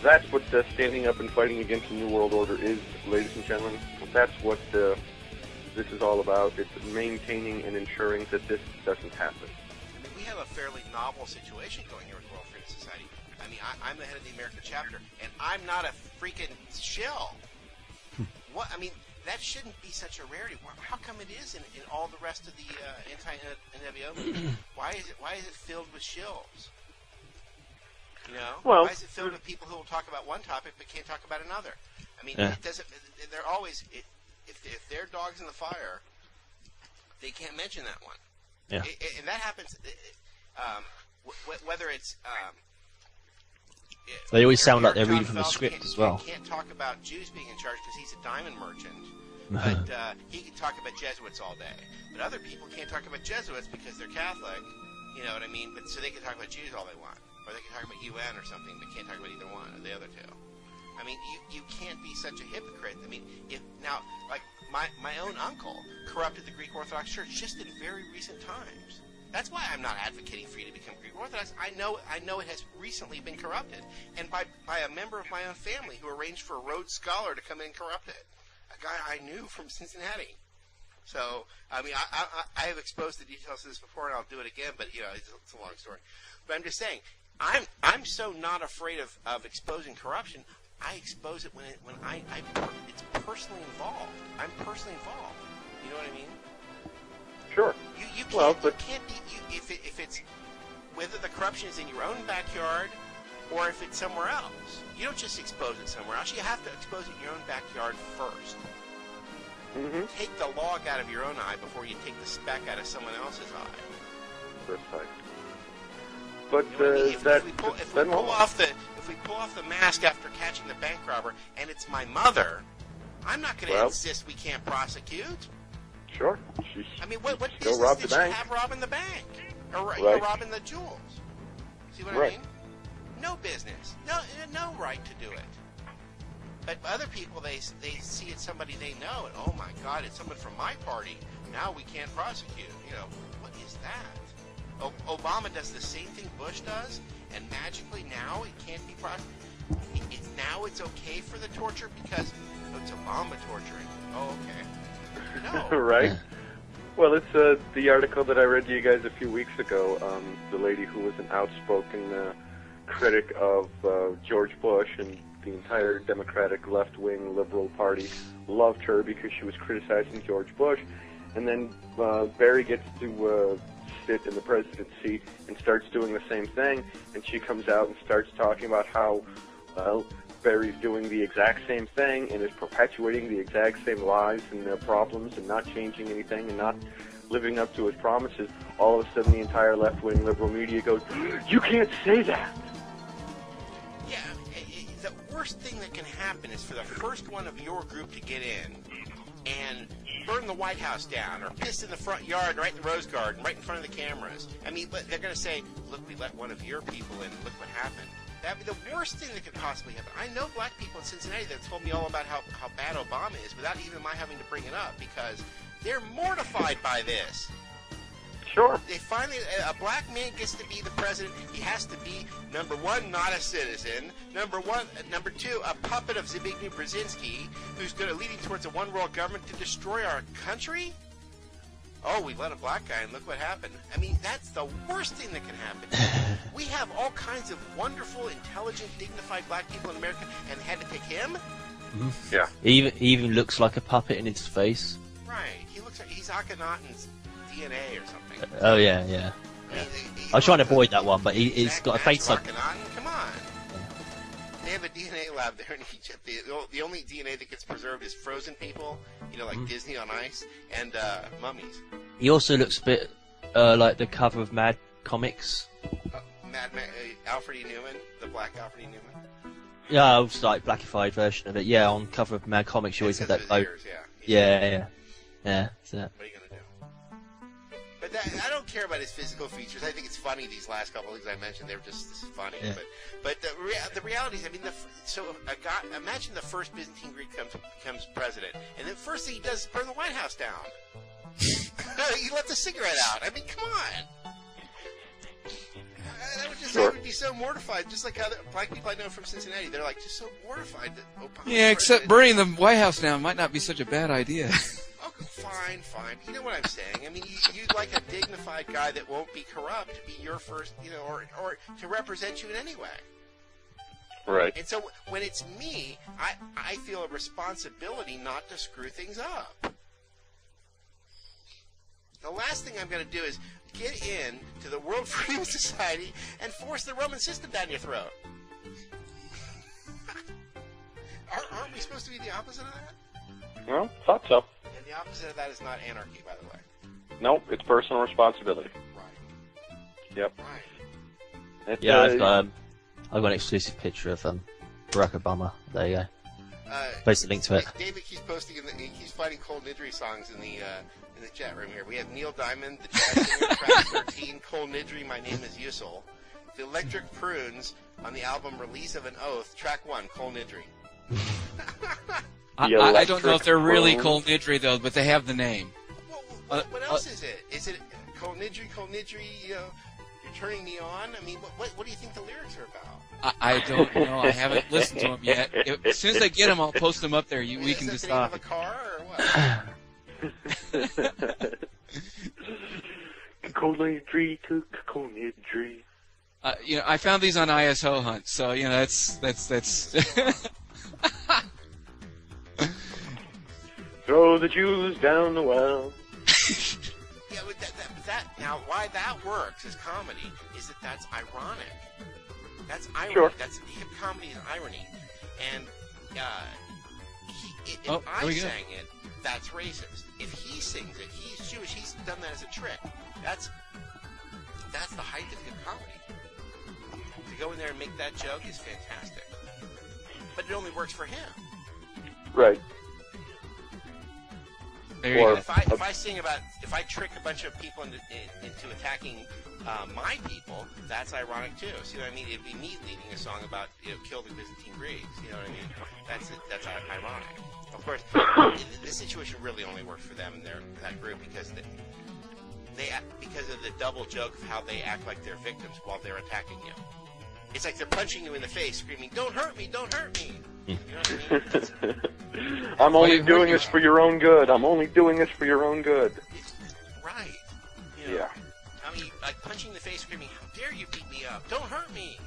That's what standing up and fighting against the New World Order is, ladies and gentlemen. That's what this is all about. It's maintaining and ensuring that this doesn't happen. I mean, we have a fairly novel situation going here with World Freedom Society. I mean, I'm the head of the American chapter, and I'm not a freaking shill. What? I mean, that shouldn't be such a rarity. How come it is in all the rest of the anti-NWO movement? Why is it filled with shills? You know, well, why is it filled with people who will talk about one topic but can't talk about another? I mean, it doesn't. They're always if their dog's in the fire, they can't mention that one. Yeah. And that happens. Whether it's they always sound like they're John reading from the Phelps script as well. Can't talk about Jews being in charge because he's a diamond merchant. But he can talk about Jesuits all day. But other people can't talk about Jesuits because they're Catholic. You know what I mean? But so they can talk about Jews all they want. Or they can talk about UN or something, but can't talk about either one or the other two. I mean, you can't be such a hypocrite. I mean, if now, like, my own uncle corrupted the Greek Orthodox Church just in very recent times. That's why I'm not advocating for you to become Greek Orthodox. I know it has recently been corrupted, and by a member of my own family who arranged for a Rhodes Scholar to come in and corrupt it, a guy I knew from Cincinnati. So, I mean, I have exposed the details of this before, and I'll do it again, but, you know, it's a long story. But I'm just saying, I'm so not afraid of exposing corruption. I expose it when it's personally involved. I'm personally involved. You know what I mean? Sure. You can't be if it's whether the corruption is in your own backyard or if it's somewhere else. You don't just expose it somewhere else. You have to expose it in your own backyard first. Mm-hmm. Take the log out of your own eye before you take the speck out of someone else's eye. Precisely. But you know what I mean? If we pull off the mask after catching the bank robber and it's my mother, I'm not going to insist we can't prosecute. Sure. I mean, what go business rob did the she bank. have robbing the bank or Right. robbing the jewels? See what Right. I mean? No business, no right to do it. But other people, they see it's somebody they know, and oh my God, it's someone from my party. Now we can't prosecute. You know, what is that? Obama does the same thing Bush does, and magically now it can't be prosecuted. Now it's okay for the torture because it's Obama torturing. Oh, okay. No. Right. Well, it's the article that I read to you guys a few weeks ago. The lady who was an outspoken critic of George Bush, and the entire Democratic left-wing liberal party loved her because she was criticizing George Bush. And then Barry gets to sit in the presidency seat and starts doing the same thing, and she comes out and starts talking about how, well, Barry's doing the exact same thing and is perpetuating the exact same lies and problems and not changing anything and not living up to his promises. All of a sudden, the entire left-wing liberal media goes, "You can't say that!" Yeah, the worst thing that can happen is for the first one of your group to get in and burn the White House down or piss in the front yard, right in the Rose Garden, right in front of the cameras. I mean, but they're going to say, look, we let one of your people in. Look what happened. That'd be the worst thing that could possibly happen. I know black people in Cincinnati that told me all about how bad Obama is without even my having to bring it up because they're mortified by this. Sure. They finally, a black man gets to be the president. He has to be, number one, not a citizen. Number two, a puppet of Zbigniew Brzezinski, who's leading towards a one-world government to destroy our country. Oh, we let a black guy, and look what happened. I mean, that's the worst thing that can happen. We have all kinds of wonderful, intelligent, dignified black people in America, and had to pick him? Yeah. He even looks like a puppet in his face. Right. He looks like he's Akhenaten's DNA or something. Oh, yeah. I was trying to avoid that one, but he's got a face like... Akhenaten? Come on. They have a DNA lab there in Egypt. The only DNA that gets preserved is frozen people, like Disney on Ice, and mummies. He also looks a bit like the cover of Mad Comics. Alfred E. Newman, the black Alfred E. Newman. Yeah, it was like blackified version of it. Yeah, on cover of Mad Comics, you always had that. Ears, yeah. So. What are you gonna do? But I don't care about his physical features. I think it's funny. These last couple of things I mentioned, they're just funny. Yeah. But the reality is, I mean, imagine the first Byzantine Greek becomes president, and the first thing he does is burn the White House down. He left the cigarette out. I mean, come on. I would be so mortified, just like how the black people I know from Cincinnati, they're like just so mortified that Obama. Yeah, except burning the White House down might not be such a bad idea. Oh, fine. You know what I'm saying? I mean, you'd like a dignified guy that won't be corrupt to be your first, or to represent you in any way. Right. And so when it's me, I feel a responsibility not to screw things up. The last thing I'm going to do is get in to the World Freedom Society and force the Roman system down your throat. Aren't we supposed to be the opposite of that? Well, thought so. And the opposite of that is not anarchy, by the way. Nope, it's personal responsibility. Right. Yep. Right. I've got an exclusive picture of Barack Obama. There you go. Post a link to it. David keeps posting, he's finding Cole Nidri songs in the chat room here. We have Neil Diamond, the jazz singer, track 13, Cole Nidri, My Name is Yusul. The Electric Prunes on the album Release of an Oath, track 1, Cole Nidri. I don't know if they're really Cole Nidri, though, but they have the name. What else is it? Is it Cole Nidri, you're turning me on? I mean, what do you think the lyrics are about? I don't know. I haven't listened to them yet. As soon as I get them, I'll post them up there. We can Is decide. that the name of a car, or what? Cole Nidri. I found these on ISO Hunt, so that's. Throw the Jews down the well. Yeah, but that now why that works as comedy is that's ironic. That's irony. Sure. That's hip comedy is irony, and if there I we go. sang it, that's racist. If he sings it, he's Jewish. He's done that as a trick. That's the height of hip comedy. To go in there and make that joke is fantastic, but it only works for him. Right. There you go. If I trick a bunch of people into attacking my people, that's ironic too. See what I mean? It'd be me leading a song about kill the Byzantine Greeks. You know what I mean? That's ironic. Of course, this situation really only worked for them and that group because because of the double joke of how they act like they're victims while they're attacking you. It's like they're punching you in the face, screaming, "Don't hurt me! Don't hurt me!" You know what I mean? I'm only doing this for your own good. I'm only doing this for your own good. Right. Yeah. I mean, like punching the face, screaming, "How dare you beat me up? Don't hurt me!"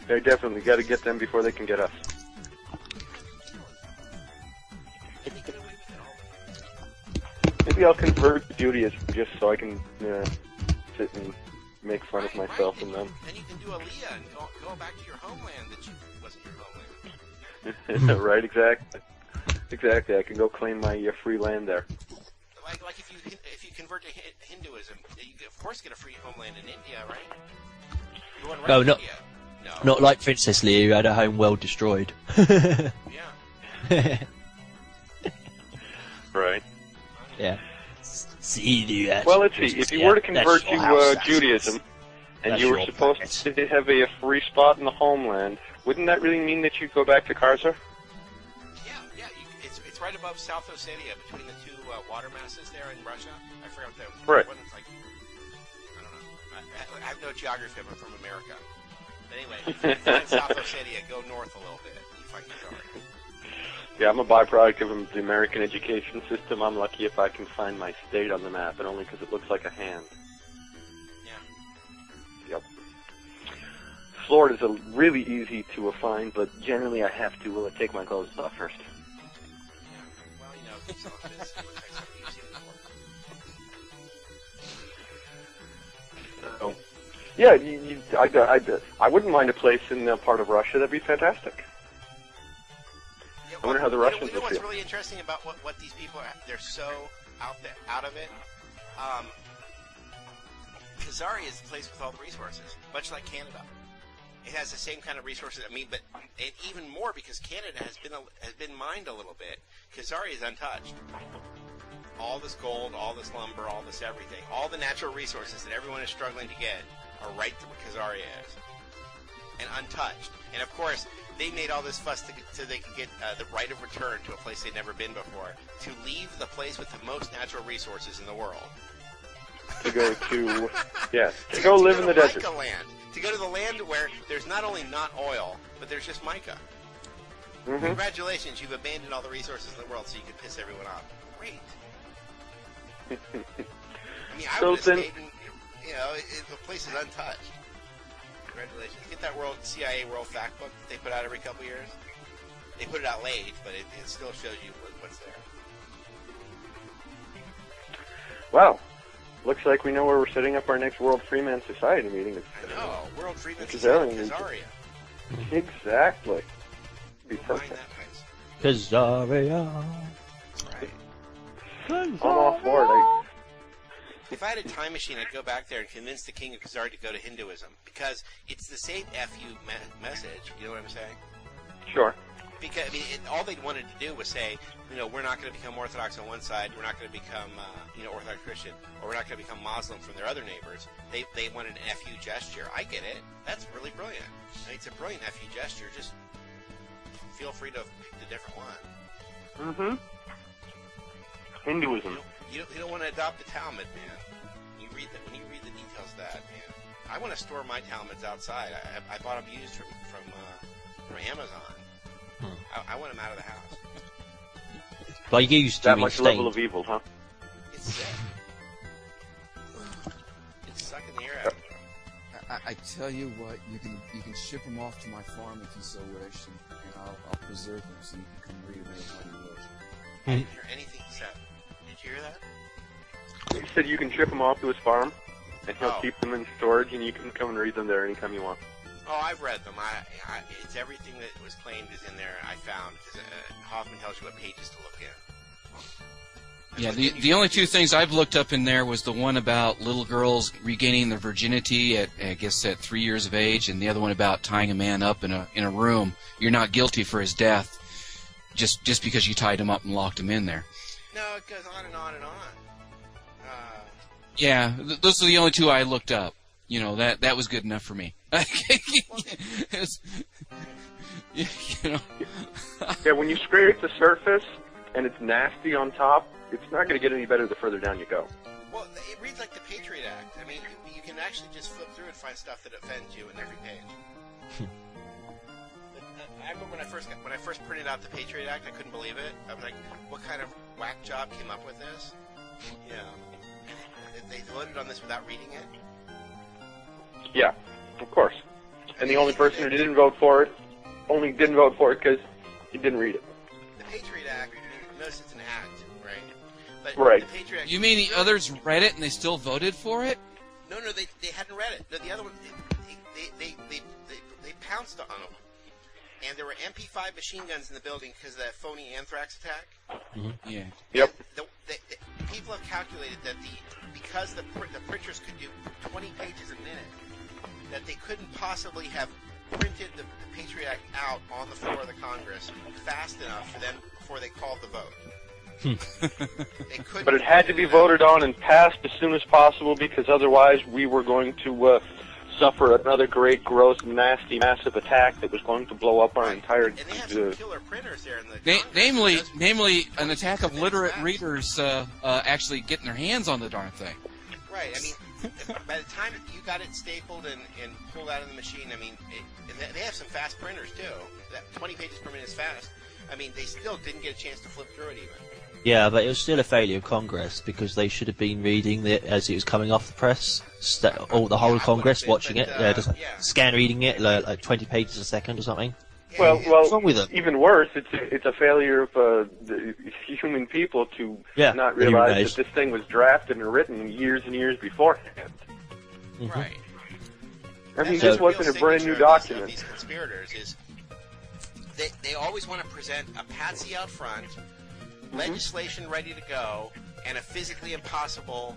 They definitely got to get them before they can get us. And they get away with it all the time. Maybe I'll convert to Judaism just so I can sit and make fun of myself and them. Then you can do Aliyah and go back to your homeland that wasn't your homeland. Right, exactly. Exactly. I can go claim my free land there. Like if you convert to Hinduism, you of course get a free homeland in India, right? You want No, to not- India. No. Not like Princess Leia, who had her home well destroyed. Yeah. Right. Yeah. See, Well, let's see. If you were to convert to Judaism, and you were supposed to have a free spot in the homeland. Wouldn't that really mean that you'd go back to Karza? Yeah. It's right above South Ossetia, between the two water masses there in Russia. I forgot what that right. One. It's like, I don't know. I have no geography. I'm from America. But anyway, if you find South Ossetia, go north a little bit. You find Kazari. Yeah, I'm a byproduct of the American education system. I'm lucky if I can find my state on the map, and only because it looks like a hand. Yeah. Yep. Florida's really easy to find, but generally I have to take my clothes off first. Yeah. Well, some of it is you've seen before. So, yeah, I wouldn't mind a place in part of Russia. That'd be fantastic. Yeah, I wonder how the Russians would feel. What's feel. really interesting about what these people are, they're so out of it. Kazari is the place with all the resources, much like Canada. It has the same kind of resources. I mean, but even more because Canada has been mined a little bit. Kazari is untouched. All this gold, all this lumber, all this everything, all the natural resources that everyone is struggling to get are right where Kazari is, and untouched. And of course, they made all this fuss so they could get the right of return to a place they'd never been before, to leave the place with the most natural resources in the world. To go to, yeah, to go live in the desert. Mica land. To go to the land where there's not only not oil, but there's just mica. Mm-hmm. Congratulations, you've abandoned all the resources in the world so you can piss everyone off. Great. I mean, I would have stayed in, the place is untouched. Congratulations. Get that CIA World Fact Book that they put out every couple years. They put it out late, but it still shows you what's there. Wow. Looks like we know where we're setting up our next World Freeman Society meeting. I know. World Freeman Society in Kazaria. Exactly. Be perfect. Kazaria. Right. I'm all for it. If I had a time machine, I'd go back there and convince the king of Khazar to go to Hinduism, because it's the same FU message. You know what I'm saying? Sure. Because all they wanted to do was say, we're not going to become Orthodox on one side, we're not going to become, Orthodox Christian, or we're not going to become Muslim from their other neighbors. They wanted an FU gesture. I get it. That's really brilliant. It's a brilliant FU gesture. Just feel free to pick the different one. Mm-hmm. Hinduism. You don't want to adopt the Talmud, man. When you read the details of that, man. I want to store my Talmuds outside. I bought them used from Amazon. I want them out of the house. By used to that much level of evil, huh? It's sick. It's sucking the air out of me. I tell you what, you can ship them off to my farm if you so wish, and I'll preserve them so you can come read them anytime you wish. I didn't hear anything he said. Did you hear that? He said you can ship them off to his farm, and he'll Oh. keep them in storage, and you can come and read them there anytime you want. Oh, I've read them. It's everything that was claimed is in there. I found. Hoffman tells you what pages to look in. Yeah, the only two things I've looked up in there was the one about little girls regaining their virginity at 3 years of age, and the other one about tying a man up in a room. You're not guilty for his death, just because you tied him up and locked him in there. No, it goes on and on and on. Yeah, those are the only two I looked up. That was good enough for me. Yeah, when you scrape the surface and it's nasty on top, it's not going to get any better the further down you go. Well, it reads like the Patriot Act. I mean, you can actually just flip through and find stuff that offends you in every page. I remember when I first printed out the Patriot Act, I couldn't believe it. I was like, what kind of whack job came up with this? They voted on this without reading it? Yeah, of course. And the only person who didn't vote for it only didn't vote for it because he didn't read it. The Patriot Act, notice it's an act, right? But Right. The Patriot Act, You mean the others read it and they still voted for it? No, they hadn't read it. No, the other one, they pounced on them. And there were MP5 machine guns in the building because of that phony anthrax attack. Mm-hmm. Yeah. Yep. The people have calculated that because the printers could do 20 pages a minute, that they couldn't possibly have printed the Patriot Act out on the floor of the Congress fast enough for them before they called the vote. They couldn't. But it had to be voted on and passed as soon as possible because otherwise we were going to suffer another great, gross, nasty, massive attack that was going to blow up our entire... And they have some killer printers there in the namely, an attack of literate readers actually getting their hands on the darn thing. Right. I mean, by the time you got it stapled and pulled out of the machine, I mean, they have some fast printers, too. That 20 pages per minute is fast. I mean, they still didn't get a chance to flip through it, even. Yeah, but it was still a failure of Congress because they should have been reading it as it was coming off the press. The whole Congress watching it, just scan reading it like 20 pages a second or something. Well, what's wrong with them? Even worse, it's a failure of the human people to not realize that this thing was drafted and written years and years beforehand. Mm-hmm. Right. I mean, this wasn't a brand new document. These conspirators is they always want to present a patsy out front, legislation ready to go, and a physically impossible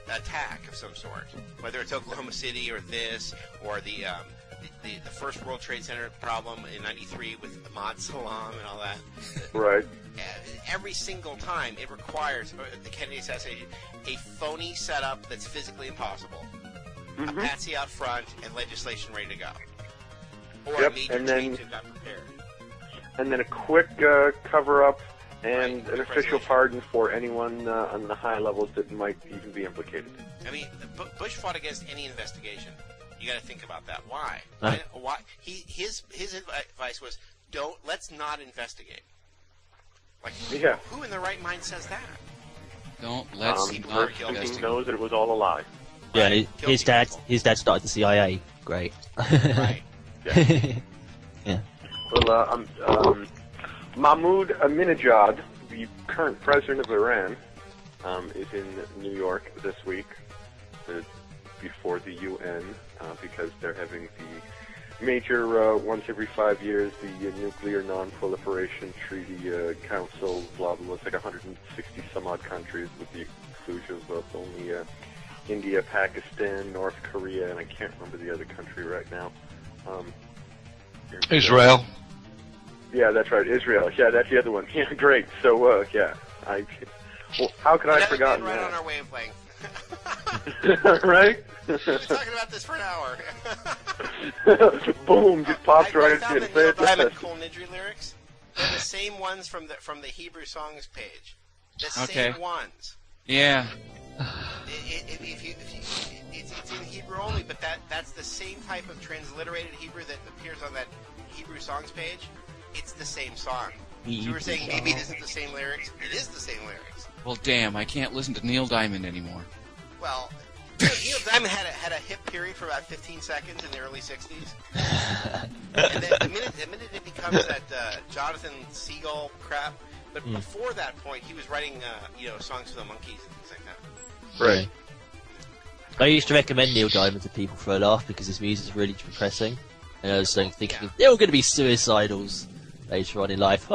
attack of some sort. Whether it's Oklahoma City or this, or the first World Trade Center problem in '93 with Ahmad Salam and all that. Right. Every single time it requires the Kennedy assassination a phony setup that's physically impossible, a patsy out front, and legislation ready to go. Or a major change that got prepared. And then a quick cover-up and an official pardon for anyone on the high levels that might even be implicated. I mean, Bush fought against any investigation. You got to think about that. Why? Right. Why? His advice was, let's not investigate. Like, who in their right mind says that? Let's he investigate. knows that it was all a lie. Yeah, his dad started the CIA. Great. Right. Yeah. Well, Mahmoud Ahmadinejad, the current president of Iran, is in New York this week before the UN because they're having the major once every 5 years the Nuclear Non-Proliferation Treaty Council. Blah blah. It's like 160 some odd countries with the exclusion of only India, Pakistan, North Korea, and I can't remember the other country right now. Israel. Yeah, that's right, Israel. Yeah, that's the other one. Yeah, great. So, well, how could I have forgotten right that? On our wavelength. Right? We've been talking about this for an hour. Boom! Just popped right into it. I found the Neil Diamond Cole Nidri lyrics. They're the same ones from the Hebrew songs page. The same ones. Yeah. It's in Hebrew only, but that's the same type of transliterated Hebrew that appears on that Hebrew songs page. It's the same song. So you were saying maybe it isn't the same lyrics. It is the same lyrics. Well, damn, I can't listen to Neil Diamond anymore. Well, Neil Diamond had a hit period for about 15 seconds in the early 60s. And then the minute it becomes that Jonathan Seagull crap, but before that point, he was writing songs for the Monkees and things like that. Right. I used to recommend Neil Diamond to people for a laugh because his music is really depressing. And I was thinking they're all going to be suicidals later on in life.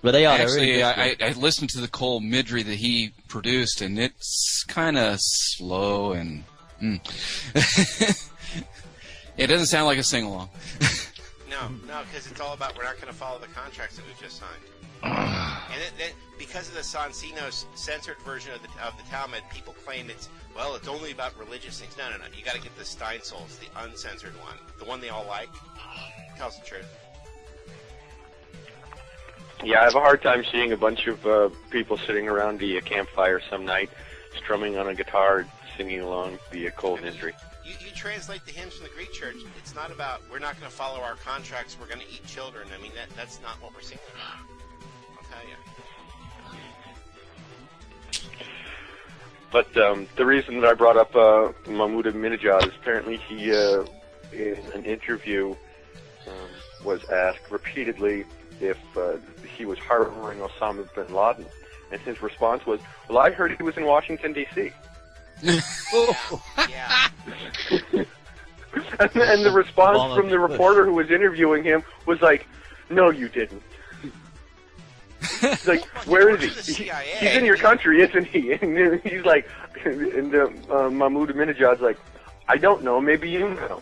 But they are. Actually, I listened to the Cole Midri that he produced, and it's kind of slow and it doesn't sound like a sing-along. No, because it's all about we're not going to follow the contracts that we just signed. And then because of the Sansino's censored version of the Talmud, people claim it's only about religious things. No. You got to get the Steinsaltz, the uncensored one, the one they all like. Tells the truth. Yeah, I have a hard time seeing a bunch of people sitting around the campfire some night, strumming on a guitar, singing along the Cole Nidri. You translate the hymns from the Greek church. It's not about we're not going to follow our contracts. We're going to eat children. I mean that's not what we're singing about. I'll tell you. But the reason that I brought up Mahmoud Ahmadinejad is apparently he, in an interview, was asked repeatedly if he was harboring Osama bin Laden, and his response was, "Well, I heard he was in Washington D.C." Yeah. and the response from the reporter who was interviewing him was like, "No, you didn't." He's like, "Where is he? He's in your country, isn't he?" And he's like, and Mahmoud Ahmadinejad's like, "I don't know. Maybe you know."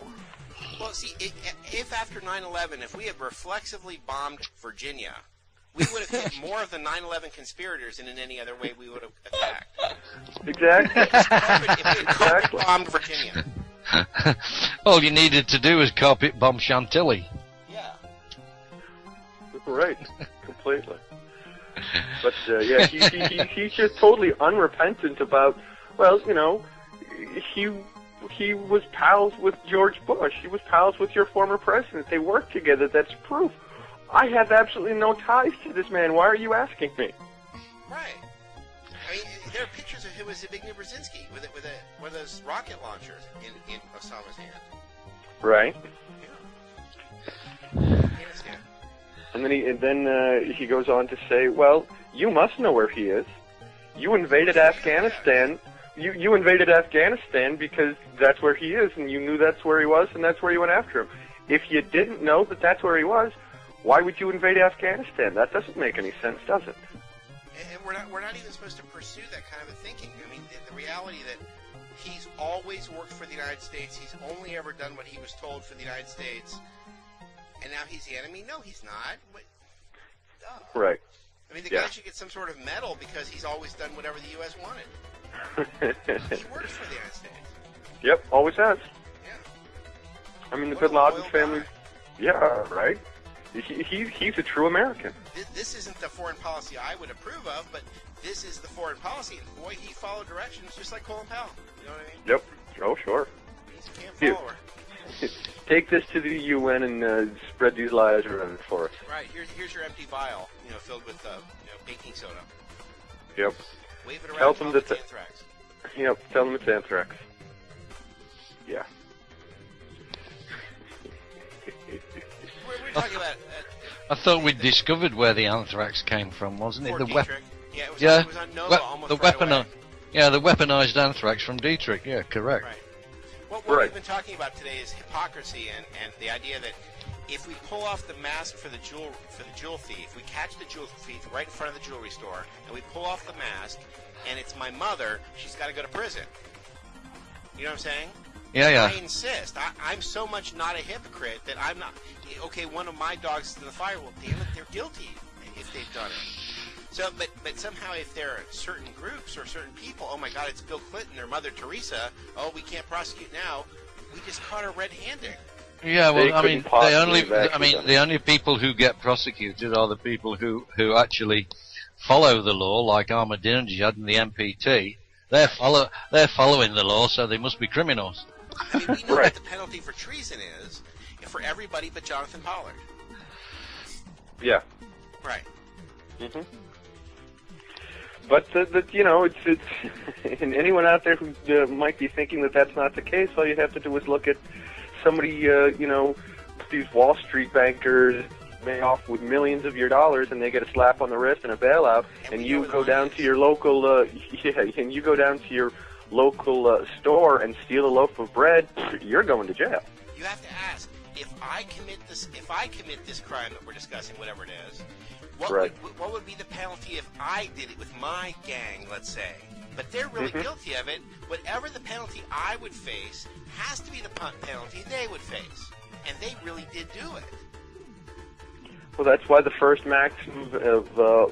Well, see, if after 9/11, if we had reflexively bombed Virginia, we would have hit more of the 9/11 conspirators than in any other way we would have attacked. Exactly. If we had carpet bombed Virginia. All you needed to do was carpet bomb Chantilly. Yeah. Right. Completely. But yeah, he's just totally unrepentant about. Well, you know, he was pals with George Bush. He was pals with your former president. They worked together. That's proof. I have absolutely no ties to this man. Why are you asking me? Right. I mean, there are pictures of him with Zbigniew Brzezinski with one of those rocket launchers in Osama's hand. Right. Yeah. Afghanistan. And then he goes on to say, well, you must know where he is. You invaded Afghanistan. You invaded Afghanistan because that's where he is, and you knew that's where he was, and that's where you went after him. If you didn't know that that's where he was, why would you invade Afghanistan? That doesn't make any sense, does it? And we're not even supposed to pursue that kind of a thinking. I mean, the reality that he's always worked for the United States. He's only ever done what he was told for the United States. And now he's the enemy? No, he's not. But, Right. I mean, the guy should get some sort of medal because he's always done whatever the U.S. wanted. He works for the United States. Yep, always has. Yeah. I mean, the What Bin a Laden loyal family. guy. Yeah, right. He's a true American. This isn't the foreign policy I would approve of, but this is the foreign policy. And boy, he followed directions just like Colin Powell. You know what I mean? Yep. Oh, sure. He's a camp Here. follower. Take this to the UN and spread these lies around for us. Right. Here's your empty vial, filled with baking soda. Yep. Wave it around. Tell them tell that it's anthrax. Yep. Tell them it's anthrax. Yeah. We're talking about. I thought we'd discovered where the anthrax came from, wasn't it? Fort The Detrick. Yeah, it was on Nova almost the right away. the weaponized anthrax from Dietrich. Yeah, correct. Right. What we've been talking about today is hypocrisy and the idea that if we pull off the mask for the jewel thief, we catch the jewel thief right in front of the jewelry store, and we pull off the mask, and it's my mother, she's got to go to prison. You know what I'm saying? Yeah. I insist. I'm so much not a hypocrite that I'm not. Okay, one of my dogs is in the fire. Well, damn it, they're guilty if they've done it. So, but somehow if there are certain groups or certain people, oh my God, it's Bill Clinton or Mother Teresa. Oh, we can't prosecute now. We just caught her red-handed. Yeah, well, I mean, the the only people who get prosecuted are the people who actually follow the law, like Ahmadinejad and the MPT. They're following the law, so they must be criminals. I mean, we know what the penalty for treason is for everybody but Jonathan Pollard. Yeah. Right. Mm-hmm. But it's and anyone out there who might be thinking that that's not the case, all you have to do is look at somebody, these Wall Street bankers made off with millions of your dollars, and they get a slap on the wrist and a bailout, and you go down to your local, and you go down to your local store and steal a loaf of bread, you're going to jail. You have to ask, if I commit this crime that we're discussing, whatever it is, what would be the penalty if I did it with my gang, let's say? But they're really guilty of it. Whatever the penalty I would face has to be the penalty they would face. And they really did do it. Well, that's why the first maxim of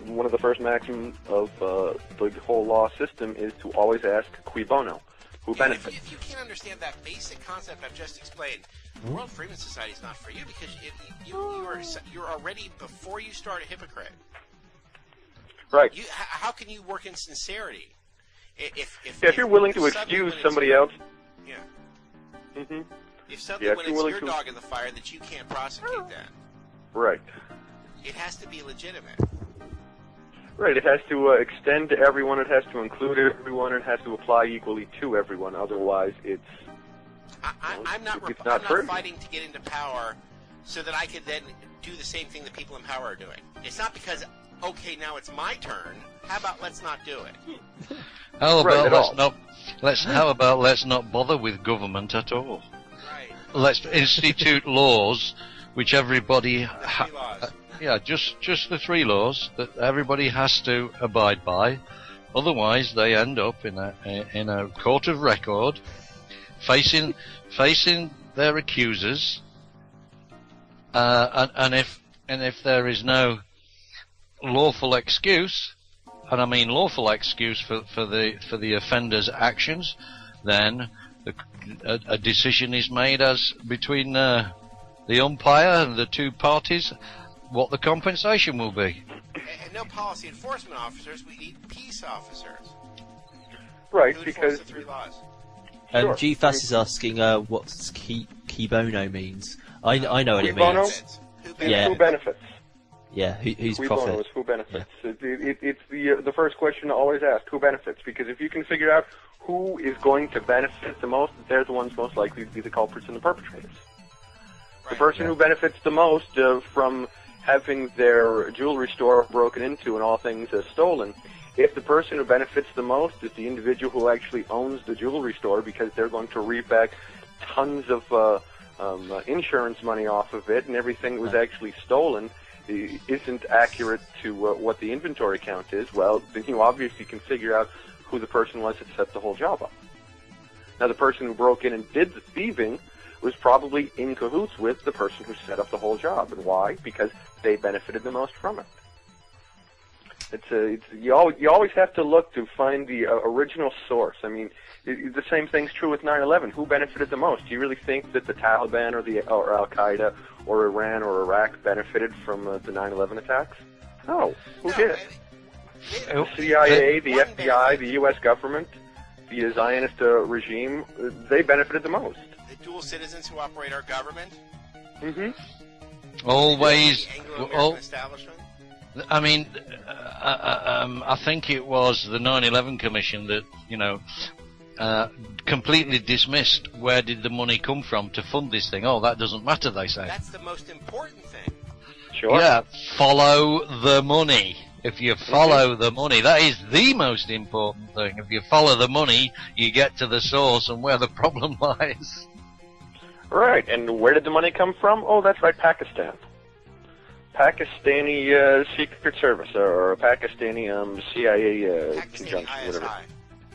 one of the first maxims of the whole law system is to always ask cui bono, who benefits. If you can't understand that basic concept I've just explained, the World Freeman Society is not for you because you're already, before you start, a hypocrite. Right. How can you work in sincerity? If you're willing to excuse somebody else. Yeah. Mm-hmm. If suddenly when it's your dog in the fire that you can't prosecute that. Right. It has to be legitimate. Right. It has to extend to everyone. It has to include everyone. It has to apply equally to everyone. Otherwise, it's. I'm not fighting to get into power so that I could then do the same thing that people in power are doing. It's not because, okay, now it's my turn. How about let's not do it? How about let's not bother with government at all? Right. Let's institute laws which everybody just the 3 laws that everybody has to abide by. Otherwise, they end up in a court of record, facing their accusers, and if there is no lawful excuse, and I mean lawful excuse for the offender's actions, then a decision is made as between the umpire and the two parties what the compensation will be. And no policy enforcement officers. We need peace officers. Right, Who because... enforce the 3 laws. Sure. GFAS is asking what key bono means. I know what Cui it bono? means. Who benefits? Yeah, who's Cui profit? bono is who benefits. It's the first question to always ask, who benefits? Because if you can figure out who is going to benefit the most, they're the ones most likely to be the culprits and the perpetrators. Right. The person who benefits the most from having their jewelry store broken into and all things stolen, if the person who benefits the most is the individual who actually owns the jewelry store because they're going to reap back tons of insurance money off of it, and everything that was actually stolen isn't accurate to what the inventory count is, well, then you obviously can figure out who the person was that set the whole job up. Now, the person who broke in and did the thieving was probably in cahoots with the person who set up the whole job. And why? Because they benefited the most from it. You always have to look to find the original source. I mean, the same thing's true with 9/11. Who benefited the most? Do you really think that the Taliban or Al-Qaeda or Iran or Iraq benefited from the 9/11 attacks? No. Who did? The CIA, the FBI, the U.S. government, the Zionist regime, they benefited the most. The dual citizens who operate our government. Mm-hmm. Always. The Anglo-American establishment. I mean, I think it was the 9/11 Commission that, completely dismissed where did the money come from to fund this thing. Oh, that doesn't matter, they say. That's the most important thing. Sure. Yeah, follow the money. If you follow the money, that is the most important thing. If you follow the money, you get to the source and where the problem lies. Right, and where did the money come from? Oh, that's right, Pakistan. Pakistani Secret Service, or Pakistani CIA Pakistani conjunction, ISI. whatever.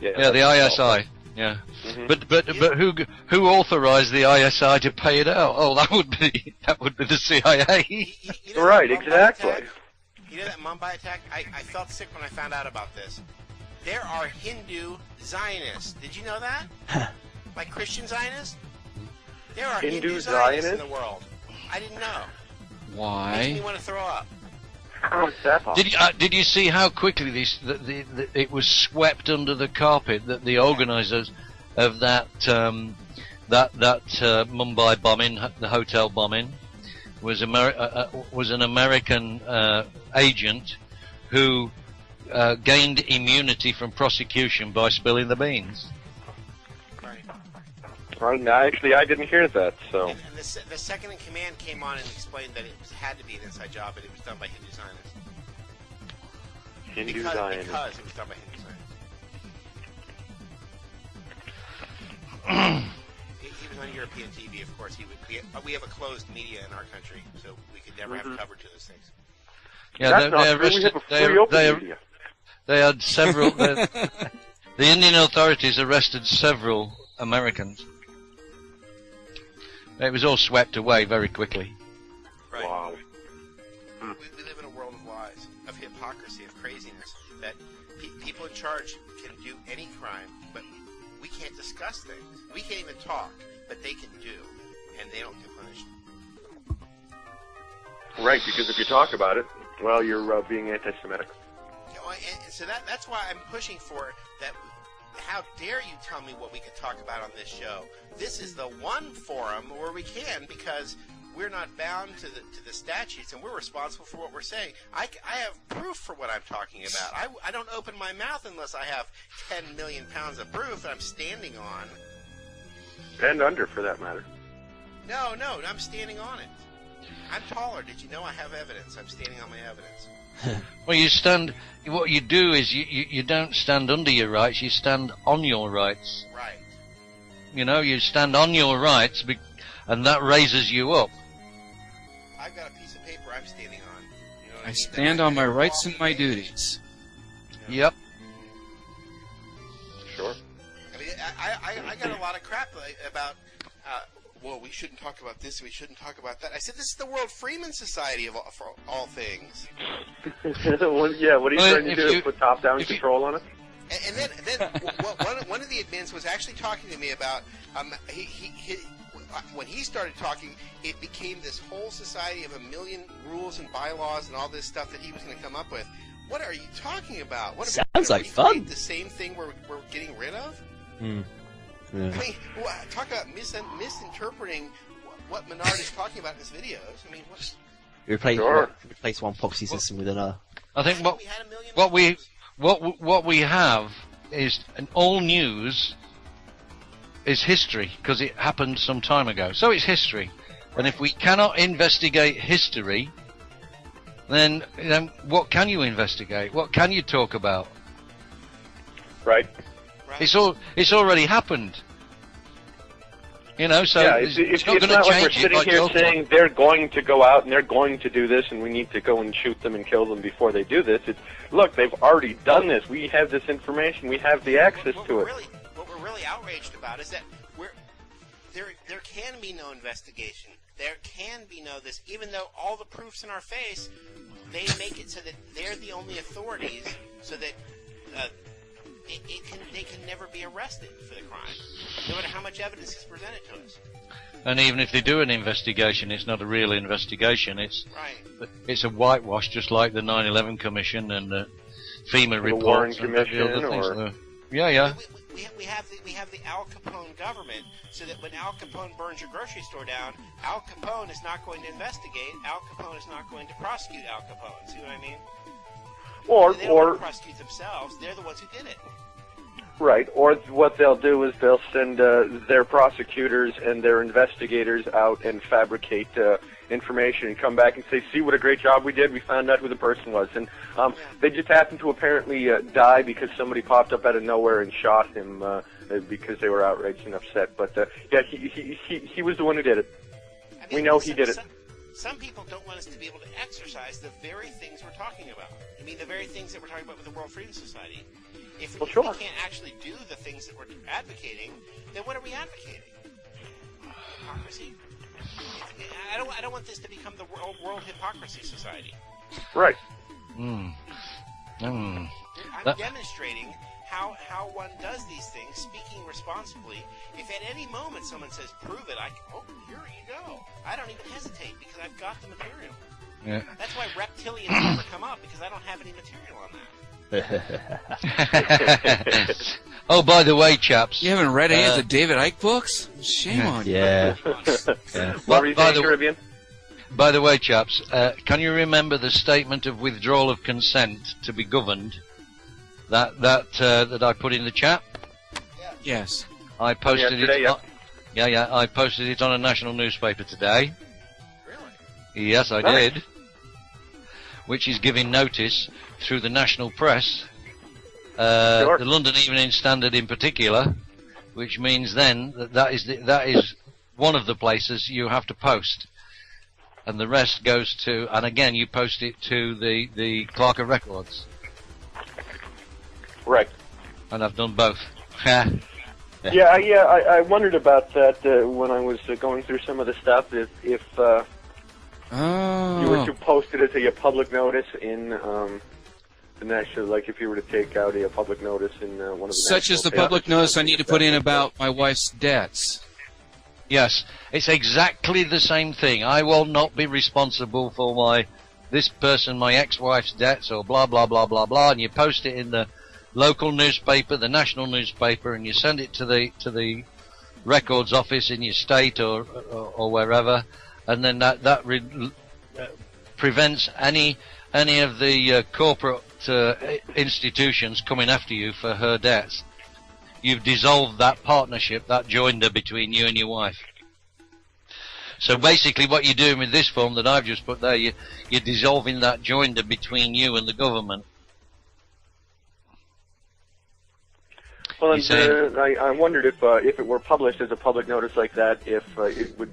Yeah, the ISI. Yeah, but who authorized the ISI to pay it out? Oh, that would be the CIA. You know Right, that Mumbai exactly. attack? You know that Mumbai attack? I felt sick when I found out about this. There are Hindu Zionists. Did you know that? Like Christian Zionists? There are Hindu Zionists in the world. I didn't know. Makes Why? me want to throw up. How is that possible? Did you see how quickly it was swept under the carpet that the organisers of that Mumbai bombing, the hotel bombing, was an American agent who gained immunity from prosecution by spilling the beans. Right. Well, no, actually, I didn't hear that, so... And the second in command came on and explained that it had to be an inside job, but it was done by Hindu Zionists. Hindu Because Zionists. it was done by Hindu Zionists. He was on European TV, of course. We have a closed media in our country, so we could never have coverage of those things. Yeah, That's not true. We have a free open media. They had several. The Indian authorities arrested several Americans. It was all swept away very quickly. Right. Wow. We live in a world of lies, of hypocrisy, of craziness, that people in charge can do any crime, but we can't discuss things. We can't even talk, but they can do, and they don't get punished. Right, because if you talk about it, well, you're being anti-Semitic. And so that's why I'm pushing for that. How dare you tell me what we could talk about on this show? This is the one forum where we can, because we're not bound to the statutes, and we're responsible for what we're saying. I have proof for what I'm talking about. I don't open my mouth unless I have 10 million pounds of proof that I'm standing on. And under, for that matter. No, I'm standing on it. I'm taller. Did you know I have evidence? I'm standing on my evidence. Well, you stand. What you do is you don't stand under your rights. You stand on your rights. Right. You stand on your rights, and that raises you up. I've got a piece of paper I'm standing on. You know what I I mean? stand That on my can rights walk and my away. duties. Yep. Sure. I mean, I got a lot of crap about well, we shouldn't talk about this, we shouldn't talk about that. I said, this is the World Freeman Society for all things. Well, yeah, what are you trying to do? Put top-down control on it? And then one of the admins was actually talking to me about when he started talking, it became this whole society of a million rules and bylaws and all this stuff that he was going to come up with. What are you talking about? What Sounds like fun. The same thing we're getting rid of? Mm. Yeah. I mean, talk about misinterpreting what Menard is talking about in his videos. I mean, what's... Replace one proxy system with another. I think what we have is an all news is history because it happened some time ago. So it's history, and if we cannot investigate history, then what can you investigate? What can you talk about? Right. It's already happened. You know, so yeah, it's not like we're sitting here saying they're going to go out and they're going to do this, and we need to go and shoot them and kill them before they do this. It's look, they've already done this. We have this information. We have the access to it. What we're really outraged about is that there can be no investigation. There can be no this, even though all the proof's in our face. They make it so that they're the only authorities, so that they can never be arrested for the crime, no matter how much evidence is presented to us. And even if they do an investigation, it's not a real investigation. It's a whitewash, just like the 9/11 Commission and the FEMA reports. The Warren Commission, We have the Al Capone government, so that when Al Capone burns your grocery store down, Al Capone is not going to investigate. Al Capone is not going to prosecute Al Capone. See what I mean? They don't want to prosecute themselves. They're the ones who did it. Right. Or what they'll do is they'll send their prosecutors and their investigators out and fabricate information and come back and say, see what a great job we did. We found out who the person was. And they just happened to apparently die because somebody popped up out of nowhere and shot him because they were outraged and upset. But, yeah, he was the one who did it. I mean, we know he did it. Some people don't want us to be able to exercise the very things we're talking about. I mean, the very things that we're talking about with the World Freedom Society. If we can't actually do the things that we're advocating, then what are we advocating? Hypocrisy? I don't want this to become the World Hypocrisy Society. Right. I'm demonstrating how one does these things, speaking responsibly. If at any moment someone says, prove it, here you go. I don't even hesitate because I've got the material. Yeah. That's why reptilians never come up, because I don't have any material on that. Oh, by the way, chaps. You haven't read any of the David Icke books? Shame on you. Yeah. What were you saying, Caribbean? By the way, chaps, can you remember the statement of withdrawal of consent to be governed that I put in the chat? Yes. I posted yesterday, it. I posted it on a national newspaper today. Really? Yes, I did. Which is giving notice through the national press, the London Evening Standard in particular, which means then that is one of the places you have to post, and the rest goes to, and again you post it to the Clerk of Records. Right. And I've done both. I wondered about that when I was going through some of the stuff. If you were to post it as a public notice in the national, like if you were to take out a public notice in one of the such as the public notice I need to put in about my wife's debts. Yes, it's exactly the same thing. I will not be responsible for my ex-wife's debts, or blah blah blah blah blah. And you post it in the local newspaper, the national newspaper, and you send it to the records office in your state or wherever, and then that prevents any of the corporate institutions coming after you for her debts. You've dissolved that partnership, that joinder between you and your wife. So basically what you're doing with this form that I've just put there, you're dissolving that joinder between you and the government. Well, I wondered if it were published as a public notice like that, if it would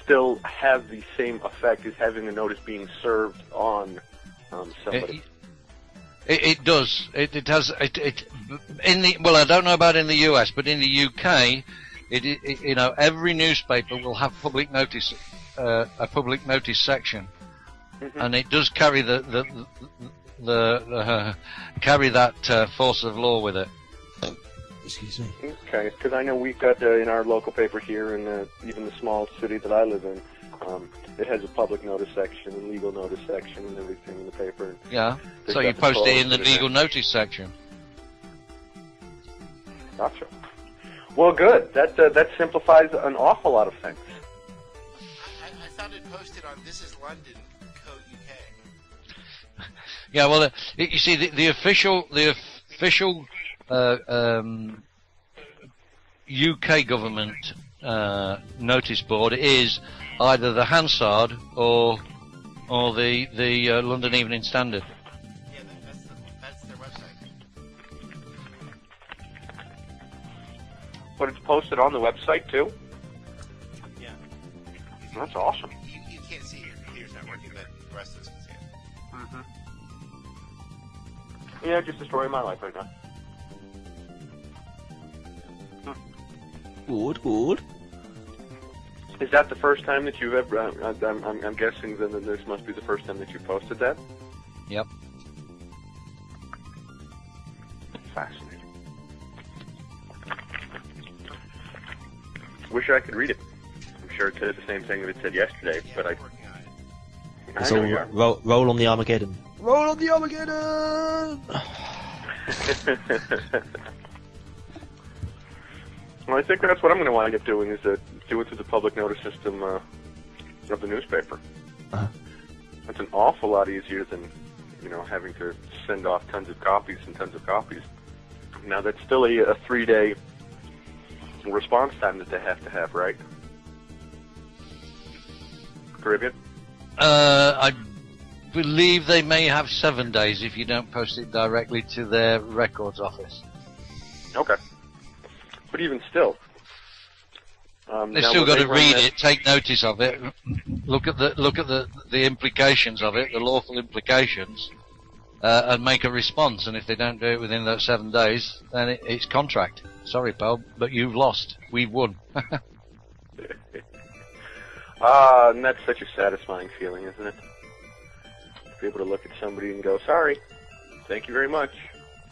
still have the same effect as having the notice being served on somebody. It does. It has. Well, I don't know about in the US, but in the UK, You know, every newspaper will have public notice, a public notice section, and it does carry carry that force of law with it. Excuse me. Okay, because I know we've got in our local paper here, and even the small city that I live in, it has a public notice section, a legal notice section, and everything in the paper. Yeah. So you post it in the legal notice section. Gotcha. Well, good. That simplifies an awful lot of things. I found it posted on thisisLondon.co.uk. Yeah. Well, you see, the official UK government notice board is either the Hansard or the London Evening Standard. Yeah, that's their website. But it's posted on the website too? Yeah. That's awesome. You can't see it. Your computer's not working, but the rest of us can see it. Yeah, just the story of my life right now. Good. Is that the first time that you've ever? I'm guessing then that this must be the first time that you posted that. Yep. Fascinating. Wish I could read it. I'm sure it said the same thing that it said yesterday, Yeah, but we're working on it. It's I know all you are. roll on the Armageddon. Roll on the Armageddon! Well, I think that's what I'm going to wind up doing, is do it through the public notice system of the newspaper. That's an awful lot easier than, having to send off tons of copies and tons of copies. Now, that's still a 3-day response time that they have to have, right? Caribbean? I believe they may have 7 days if you don't post it directly to their records office. Okay. But even still, they've still got to read it, take notice of it, look at the implications of it, the lawful implications, and make a response. And if they don't do it within those 7 days, then it's contract. Sorry, pal, but you've lost. We've won. And that's such a satisfying feeling, isn't it? To be able to look at somebody and go, "Sorry, thank you very much."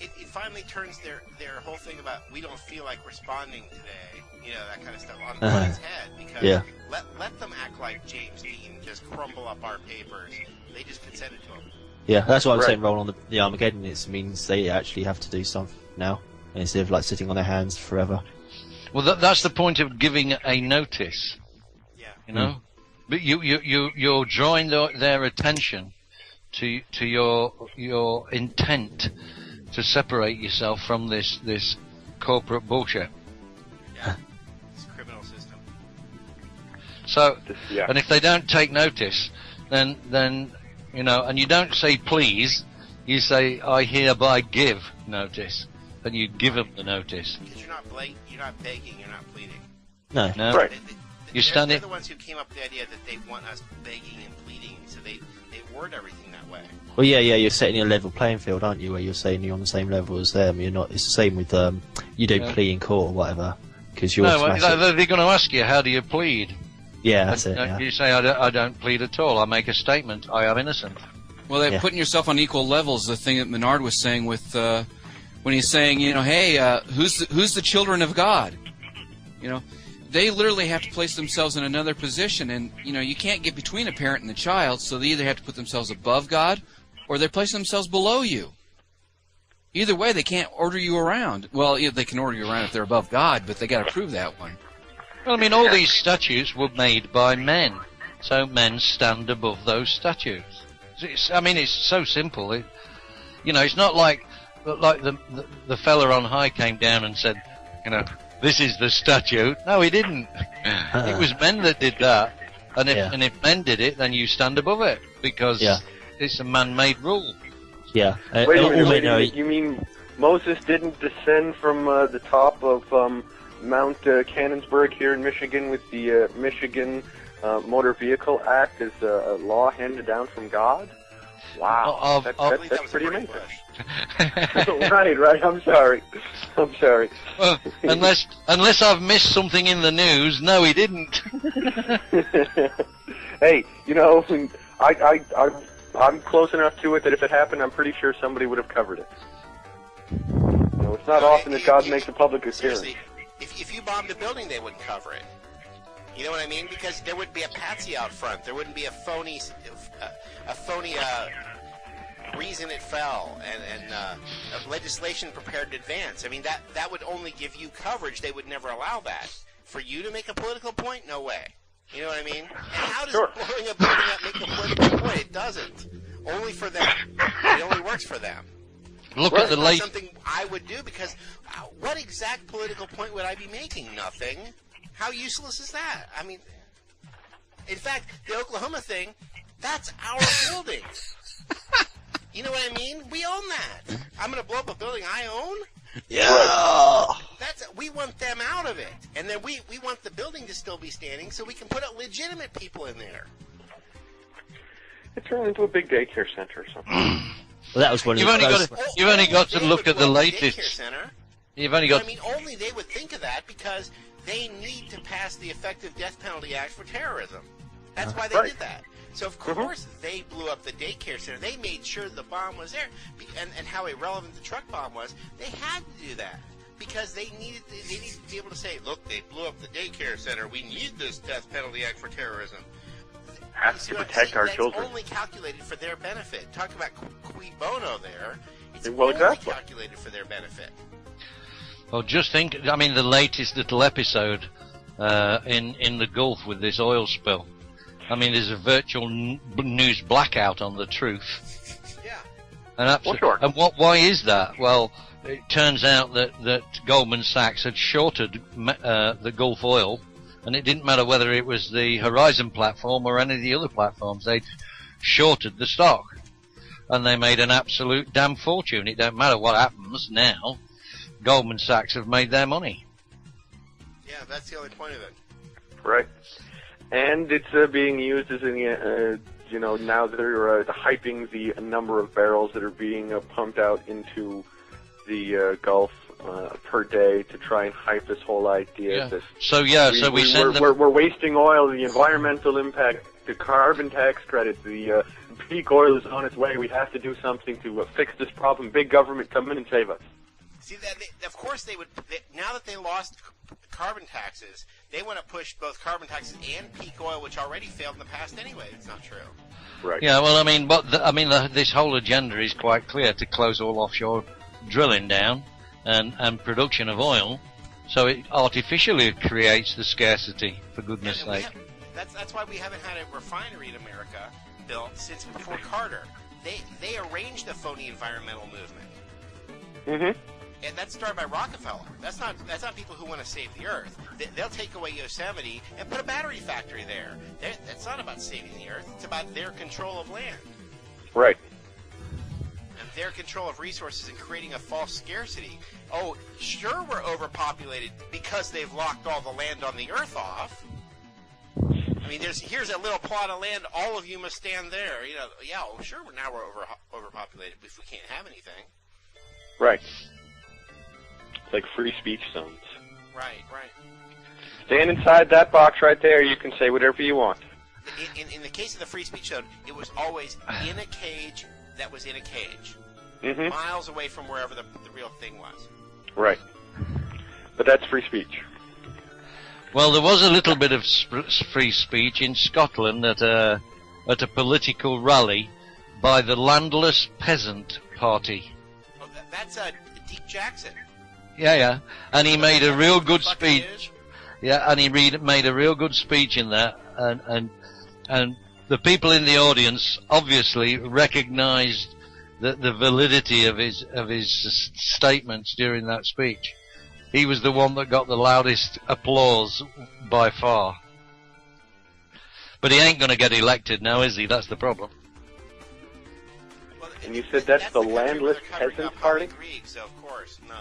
It finally turns their whole thing about we don't feel like responding today, that kind of stuff on its head, because let them act like James Dean, just crumble up our papers. They just consented to them. Yeah, that's what I'm saying. Roll on the Armageddon. It means they actually have to do stuff now, instead of sitting on their hands forever. Well, that's the point of giving a notice. Yeah. But you're drawing their attention to your intent to separate yourself from this corporate bullshit. Yeah. It's a criminal system. So, and if they don't take notice, then and you don't say please, you say I hereby give notice, and you give them the notice. Because you're not begging, you're not pleading. No. Right. They're the ones who came up with the idea that they want us begging and pleading, so they word everything that way. Well, yeah, you're setting a level playing field, aren't you? Where you're saying you're on the same level as them. You're not. It's the same with you don't plea in court or whatever, because you're. No, they're going to ask you, how do you plead? Yeah, that's it. Yeah. You say, I don't plead at all. I make a statement. I am innocent. Well, they're putting yourself on equal levels. The thing that Menard was saying with when he's saying, hey, who's the children of God? They literally have to place themselves in another position, and you can't get between a parent and the child, so they either have to put themselves above God, or they place themselves below you. Either way, they can't order you around. Well, they can order you around if they're above God, but they got to prove that one. Well, I mean, all these statues were made by men, so men stand above those statues. It's so simple. It's not like the fella on high came down and said, this is the statue. No, he didn't. It was men that did that. And if men did it, then you stand above it, because it's a man-made rule. Yeah. Wait a minute. You mean Moses didn't descend from the top of Mount Cannonsburg here in Michigan with the Michigan Motor Vehicle Act as a law handed down from God? Wow. That's pretty amazing. Right, I'm sorry. I'm sorry. Well, unless I've missed something in the news, no, he didn't. Hey, I'm close enough to it that if it happened, I'm pretty sure somebody would have covered it. It's not often that God makes a public appearance. Seriously, if you bombed a building, they wouldn't cover it. You know what I mean? Because there wouldn't be a patsy out front. There wouldn't be a phony reason it fell and legislation prepared in advance. I mean, that would only give you coverage. They would never allow that. For you to make a political point, no way. You know what I mean? And how does blowing a building up make a political point? It doesn't. Only for them. It only works for them. Look at the late. Something I would do, because what exact political point would I be making? Nothing. How useless is that? I mean, in fact, the Oklahoma thing, that's our building. You know what I mean? We own that. I'm going to blow up a building I own? Yeah. We want them out of it. And then we want the building to still be standing so we can put legitimate people in there. It turned into a big daycare center or something. Well, that was one of You've the only got to look at the latest. Center. You've only got. I mean, only they would think of that because they need to pass the Effective Death Penalty Act for terrorism. That's why they did that. So, of course, they blew up the daycare center. They made sure the bomb was there. And how irrelevant the truck bomb was, they had to do that. Because they needed to be able to say, look, they blew up the daycare center. We need this Death Penalty Act for terrorism. Has to protect our children. It's only calculated for their benefit. Talk about cui bono there. It's Well, only exactly. calculated for their benefit. Well, just think. I mean, the latest little episode in the Gulf with this oil spill. I mean, there's a virtual news blackout on the truth. Yeah. And sure. And why is that? Well, it turns out that Goldman Sachs had shorted the Gulf oil, and it didn't matter whether it was the Horizon platform or any of the other platforms. They'd shorted the stock, and they made an absolute damn fortune. It don't matter what happens now. Goldman Sachs have made their money. Yeah, that's the only point of it. Right. And it's being used as now they're hyping the number of barrels that are being pumped out into the Gulf per day to try and hype this whole idea. Yeah. That we're wasting oil, the environmental impact, the carbon tax credits, the peak oil is on its way. We have to do something to fix this problem. Big government, come in and save us. See, of course they would. Now that they lost carbon taxes, they want to push both carbon taxes and peak oil, which already failed in the past anyway. It's not true. Right. Yeah, well, I mean, this whole agenda is quite clear: to close all offshore drilling down and production of oil, so it artificially creates the scarcity. For goodness' sake. That's why we haven't had a refinery in America built since before Carter. They arranged a phony environmental movement. Mm-hmm. And that's started by Rockefeller. That's not people who want to save the Earth. They'll take away Yosemite and put a battery factory there. That's not about saving the Earth. It's about their control of land. Right. And their control of resources and creating a false scarcity. Oh, sure, we're overpopulated because they've locked all the land on the Earth off. I mean, here's a little plot of land. All of you must stand there. Sure, now we're overpopulated if we can't have anything. Right. Like free speech zones. Right. Stand inside that box right there. You can say whatever you want. In the case of the free speech zone, it was always in a cage that was in a cage. Mm-hmm. Miles away from wherever the real thing was. Right. But that's free speech. Well, there was a little bit of free speech in Scotland at a political rally by the Landless Peasant Party. Oh, that's Deke Jackson. Yeah, and he made a real good speech. Yeah, and he made a real good speech in that, and the people in the audience obviously recognised the validity of his statements during that speech. He was the one that got the loudest applause by far. But he ain't going to get elected now, is he? That's the problem. Well, And you said that's the Landless Peasant Party? Greek, so of course, no.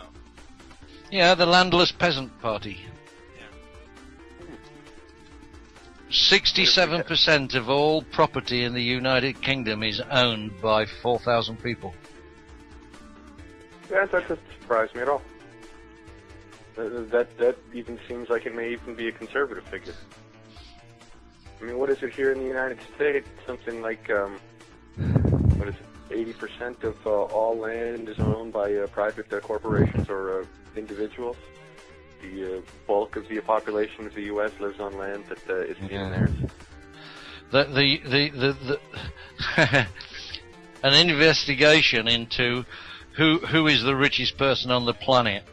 Yeah, the Landless Peasant Party. 67% of all property in the United Kingdom is owned by 4,000 people. Yeah, that doesn't surprise me at all. That even seems like it may even be a conservative figure. I mean, what is it here in the United States? Something like, what is it, 80% of all land is owned by private corporations or individuals. The bulk of the population of the U.S. lives on land that isn't even theirs. An investigation into who is the richest person on the planet,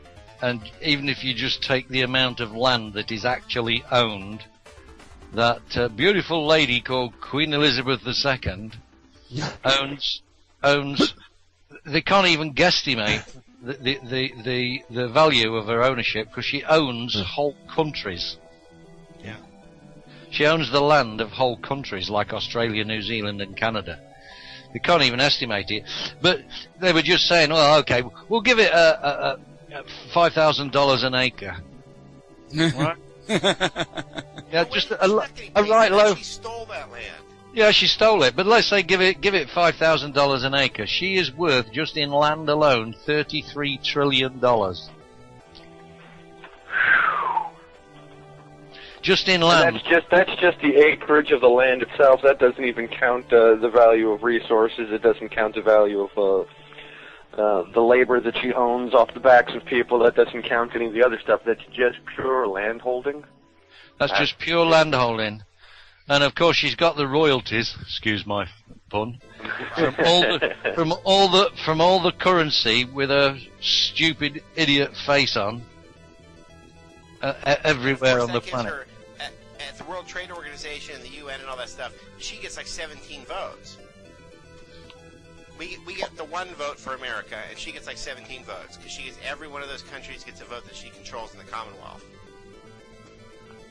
and even if you just take the amount of land that is actually owned, that beautiful lady called Queen Elizabeth II owns. They can't even guesstimate the value of her ownership, because she owns whole countries. Yeah. She owns the land of whole countries like Australia, New Zealand, and Canada. They can't even estimate it. But they were just saying, well, okay, we'll give it $5,000 an acre. Right? Yeah, just a right low. She stole that land. Yeah, she stole it, but let's say give it $5,000 an acre. She is worth, just in land alone, $33 trillion. Just in land. And that's just the acreage of the land itself. That doesn't even count the value of resources. It doesn't count the value of the labor that she owns off the backs of people. That doesn't count any of the other stuff. That's just pure land holding. That's just pure land holding. And of course, she's got the royalties. Excuse my pun. From all the currency with her stupid idiot face on, everywhere on the planet. Her, at the World Trade Organization, the UN, and all that stuff, she gets like 17 votes. We get the one vote for America, and she gets like 17 votes because she gets every one of those countries gets a vote that she controls in the Commonwealth.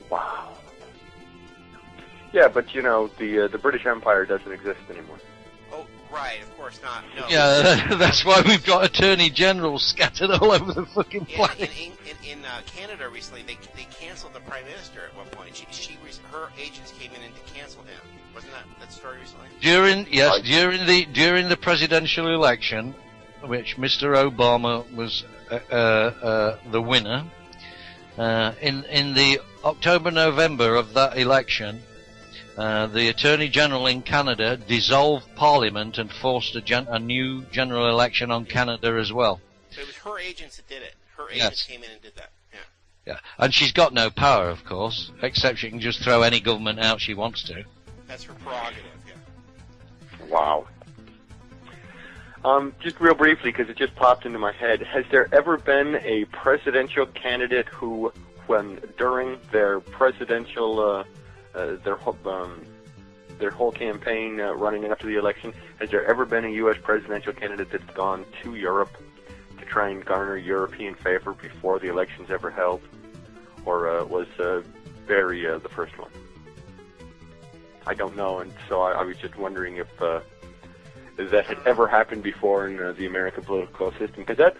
Wow. Yeah, but you know, the British Empire doesn't exist anymore. Oh, right, of course not. No. Yeah, that's why we've got attorney generals scattered all over the fucking planet. In Canada recently, they canceled the prime minister at one point. Her agents came in and canceled him. Wasn't that story recently? During the presidential election, which Mr. Obama was the winner, in the October-November of that election, the Attorney General in Canada dissolved Parliament and forced a new general election on Canada as well. So it was her agents that did it. Her agents came in and did that. Yeah. Yeah, and she's got no power, of course, except she can just throw any government out she wants to. That's her prerogative. Yeah. Wow. Just real briefly, because it just popped into my head, has there ever been a presidential candidate who, during their presidential their whole campaign running up to the election, has there ever been a U.S. presidential candidate that's gone to Europe to try and garner European favor before the election's ever held? Or was Barry the first one? I don't know, and so I was just wondering if that had ever happened before in the American political system, because that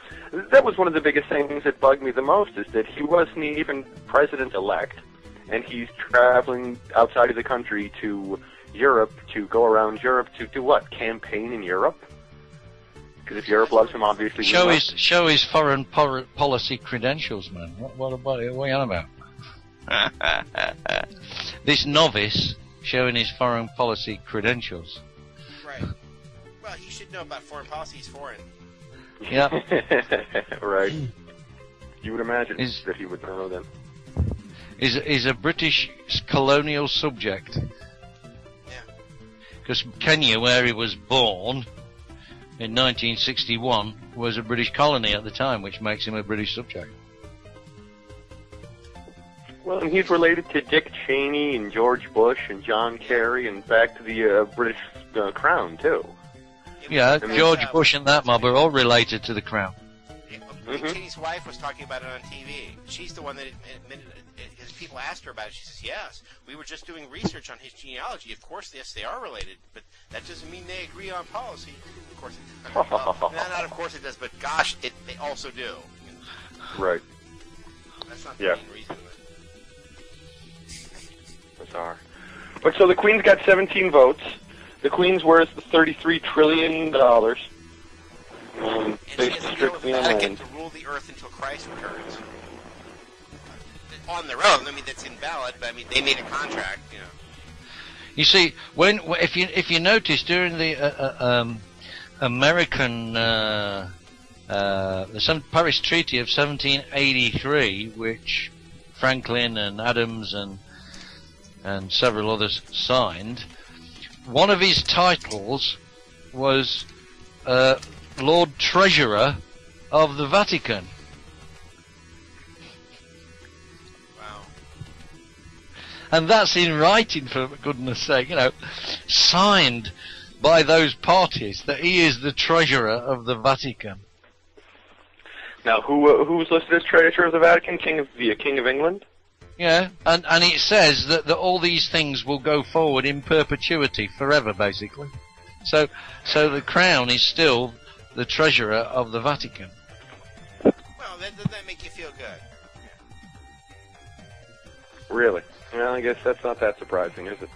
was one of the biggest things that bugged me the most, is that he wasn't even president-elect, and he's traveling outside of the country to Europe to go around Europe to do what? Campaign in Europe? Because if Europe loves him, obviously show his foreign policy credentials, man. What are you on about? This novice showing his foreign policy credentials. Right. Well, he should know about foreign policy. He's foreign. Yeah. Right. You would imagine that he would know them. Is a British colonial subject. Yeah. Because Kenya, where he was born in 1961, was a British colony at the time, which makes him a British subject. Well, and he's related to Dick Cheney and George Bush and John Kerry and back to the British Crown, too. Yeah, George Bush and that mob are all related to the Crown. Cheney's wife was talking about it on TV. She's the one that admitted it. Because people asked her about it, she says, yes, we were just doing research on his genealogy. Of course, yes, they are related, but that doesn't mean they agree on policy. Of course it does. Not of course it does, but gosh, they also do. Right. That's not the main reason. Bizarre. But so the Queen's got 17 votes. The Queen's worth $33 trillion. And she has to go to the Vatican to rule the earth until Christ returns. on their own. I mean, that's invalid, but I mean, they made a contract, you know. You see, if you notice during the American the Paris Treaty of 1783, which Franklin and Adams and several others signed, one of his titles was Lord Treasurer of the Vatican. Wow. And that's in writing, for goodness sake, you know, signed by those parties that he is the treasurer of the Vatican. Now, who was listed as treasurer of the Vatican? King of England? Yeah, and it says that all these things will go forward in perpetuity, forever, basically. So the Crown is still the treasurer of the Vatican. Well, doesn't that make you feel good? Really? Well, I guess that's not that surprising, is it?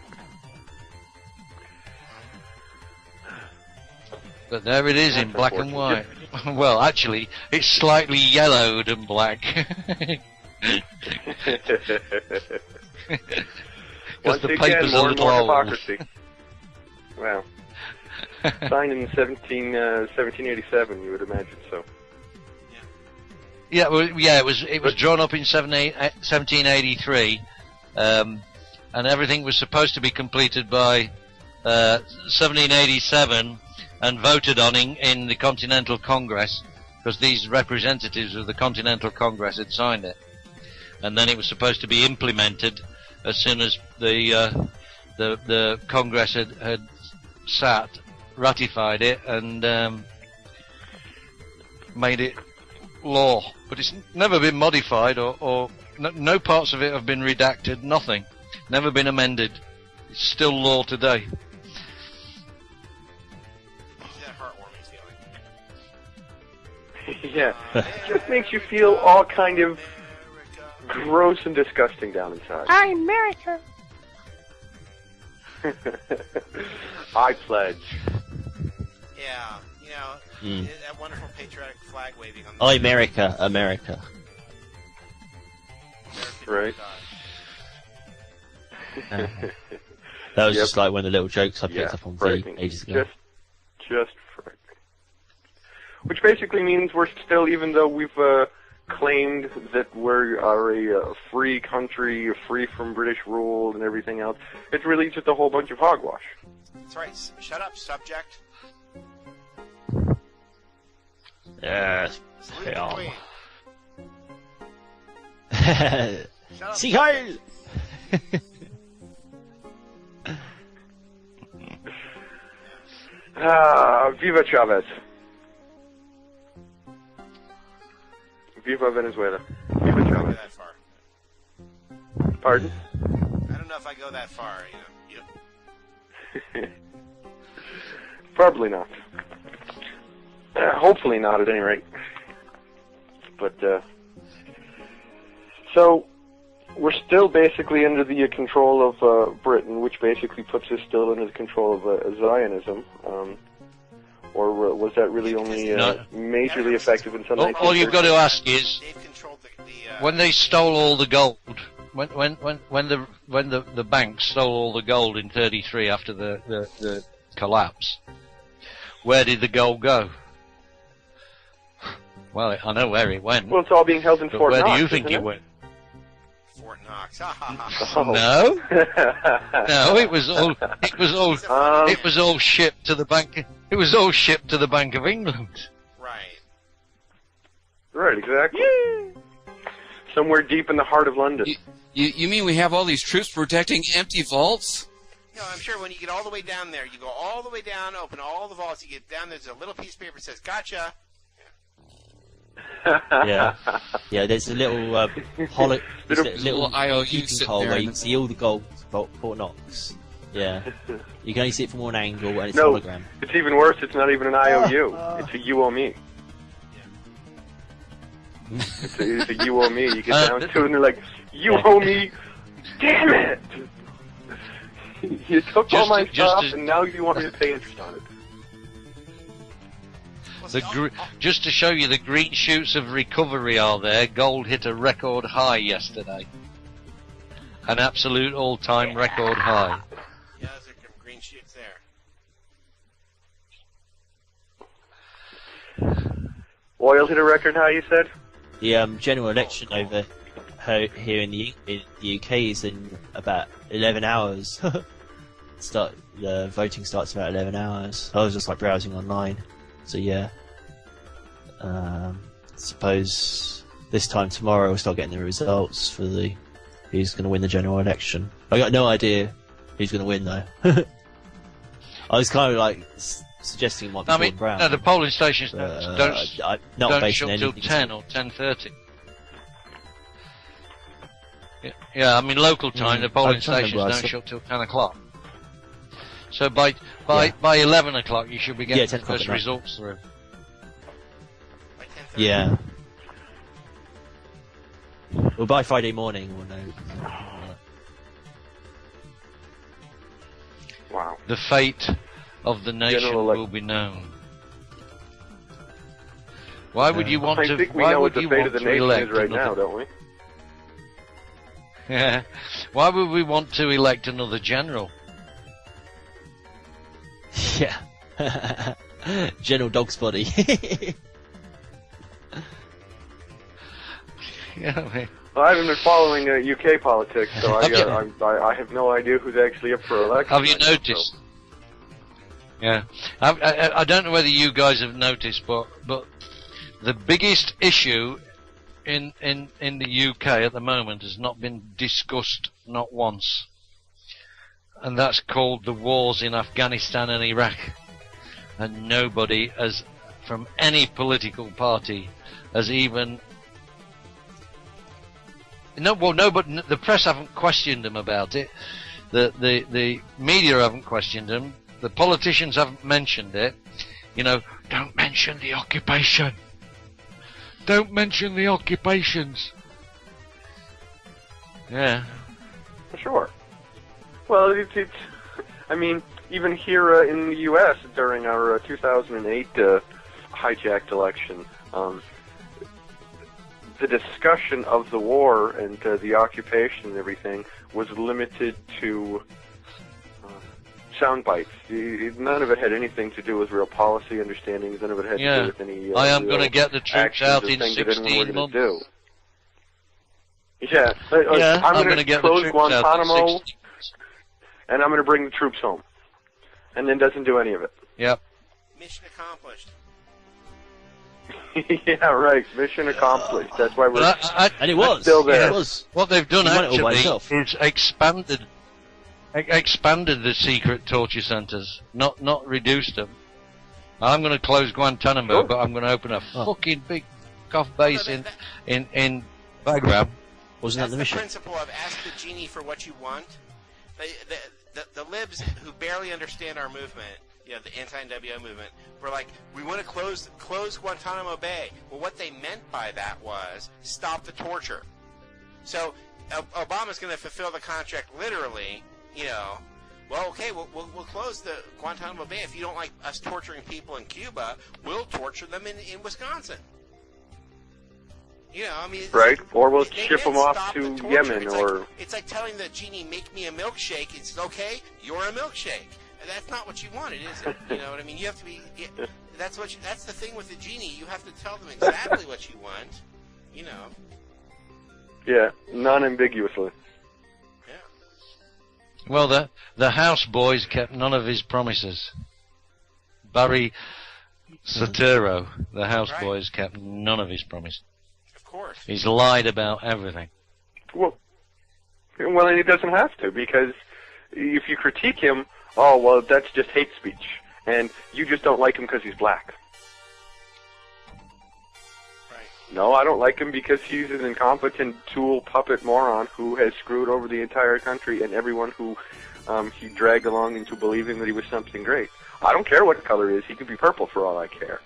But there it is in black and white. Well, actually, it's slightly yellowed and black. Once the again, paper's a more and little more old. hypocrisy. Wow. Signed in 1787, you would imagine so. Yeah, well, yeah, it was drawn up in 1783, and everything was supposed to be completed by 1787 and voted on in the Continental Congress, because these representatives of the Continental Congress had signed it, and then it was supposed to be implemented as soon as the Congress had ratified it and made it law. But it's never been modified, or no parts of it have been redacted, nothing. Never been amended. It's still law today. That heartwarming feeling. Yeah. Just makes you feel all kind of gross and disgusting down inside. I'm America. I pledge. Yeah, you know, that wonderful patriotic flag waving on the Oh, America, America. Right. That was Yep. just like one of the little jokes I picked Yeah, up on V frightening. ages ago. Just frightening. Which basically means we're still, even though we've claimed that we are a free country, free from British rule and everything else, it's really just a whole bunch of hogwash. That's right. Shut up, subject. Yes. Salute the Yeah. Queen. Shut up. See Heil! Viva Chavez. Viva Venezuela. Viva I don't go Chavez. that far. Pardon? I don't know if I go that far, you know. Probably not. Hopefully not, at any rate. But, so, we're still basically under the control of Britain, which basically puts us still under the control of Zionism. Or was that really only majorly effective in some All you've got to ask is, They've controlled the when they stole all the gold, when the banks stole all the gold in '33 after the collapse, where did the gold go? Well, I know where it went. Well, it's all being held in But Fort where Knox, do you think isn't it went? Fort Knox. Oh. No, no, it was all shipped to the bank. It was all shipped to the Bank of England. Right. Right, exactly. Somewhere deep in the heart of London. You mean we have all these troops protecting empty vaults? You know, I'm sure when you get all the way down there, you go all the way down, open all the vaults, you get down, there's a little piece of paper that says, "Gotcha." Yeah. Yeah, there's a little Little IOU peeking sitting hole there where in you the- can see all the gold Fort Knox. Yeah. You can only see it from one angle and it's No, hologram. it's even worse. It's not even an IOU. It's a you owe me. It's a you owe me. You get down to it and they're like, you owe me. Damn it! You took all my stuff and now you want me to pay interest on it. Just to show you the green shoots of recovery are there, gold hit a record high yesterday. An absolute all-time record high. Yeah, those are green shoots there. Oil hit a record high, you said? The general election over here in the UK is in about 11 hours. The voting starts about 11 hours. I was just like browsing online, so yeah. Suppose this time tomorrow we'll start getting the results for who's going to win the general election. I got no idea who's going to win though. I was kind of like suggesting it might be Gordon Brown. No, the polling stations don't shut till 10 or 10:30. Yeah, I mean local time. The polling stations don't shut till 10 o'clock. So by 11 o'clock you should be getting the first results through. Yeah. Well, by Friday morning we'll know. Wow. The fate of the nation will be known. Why would you want to? I think we know what the fate of the nation is right now, don't we? Yeah. Why would we want to elect another general? Yeah. General Dog's body. Yeah, well, I haven't been following UK politics, so I have no idea who's actually up for election. Have you noticed? So. Yeah, I don't know whether you guys have noticed, but the biggest issue in the UK at the moment has not been discussed not once, and that's called the wars in Afghanistan and Iraq, and nobody has, from any political party, has even. But the press haven't questioned them about it. The media haven't questioned them. The politicians haven't mentioned it. You know, don't mention the occupation. Don't mention the occupations. Yeah. Sure. Well, it's I mean, even here in the U.S. during our 2008 hijacked election, the discussion of the war and the occupation and everything was limited to sound bites. None of it had anything to do with real policy understandings. None of it had to do with any. I am going to get the troops out in 16 months. Do. Yeah, I'm going to close Guantanamo, and I'm going to bring the troops home, and then doesn't do any of it. Yep. Mission accomplished. Yeah, right. Mission accomplished. That's why we're and it was still there. Yeah, it was. What they've done actually is expanded the secret torture centres, not reduced them. I'm going to close Guantanamo, but I'm going to open a fucking big off base in Bagram. Wasn't that the mission? That's the principle of ask the genie for what you want. The libs who barely understand our movement, you know, the anti-NWO movement, were like, we want to close Guantanamo Bay. Well, what they meant by that was stop the torture. So Obama's going to fulfill the contract literally, you know. Well, okay, we'll close the Guantanamo Bay. If you don't like us torturing people in Cuba, we'll torture them in Wisconsin. You know, I mean, right? Or we'll ship them off to Yemen, it's like telling the genie, "Make me a milkshake." It's okay. You're a milkshake. That's not what you wanted, is it? You know what I mean? You have to be. That's the thing with the genie. You have to tell them exactly what you want. You know. Yeah, non-ambiguously. Yeah. Well, the house boys kept none of his promises. Barry Soetoro, the house boys kept none of his promises. Of course. He's lied about everything. Well, and he doesn't have to, because if you critique him, oh, well, that's just hate speech, and you just don't like him because he's black. Right. No, I don't like him because he's an incompetent tool puppet moron who has screwed over the entire country and everyone who he dragged along into believing that he was something great. I don't care what color he is. He could be purple for all I care.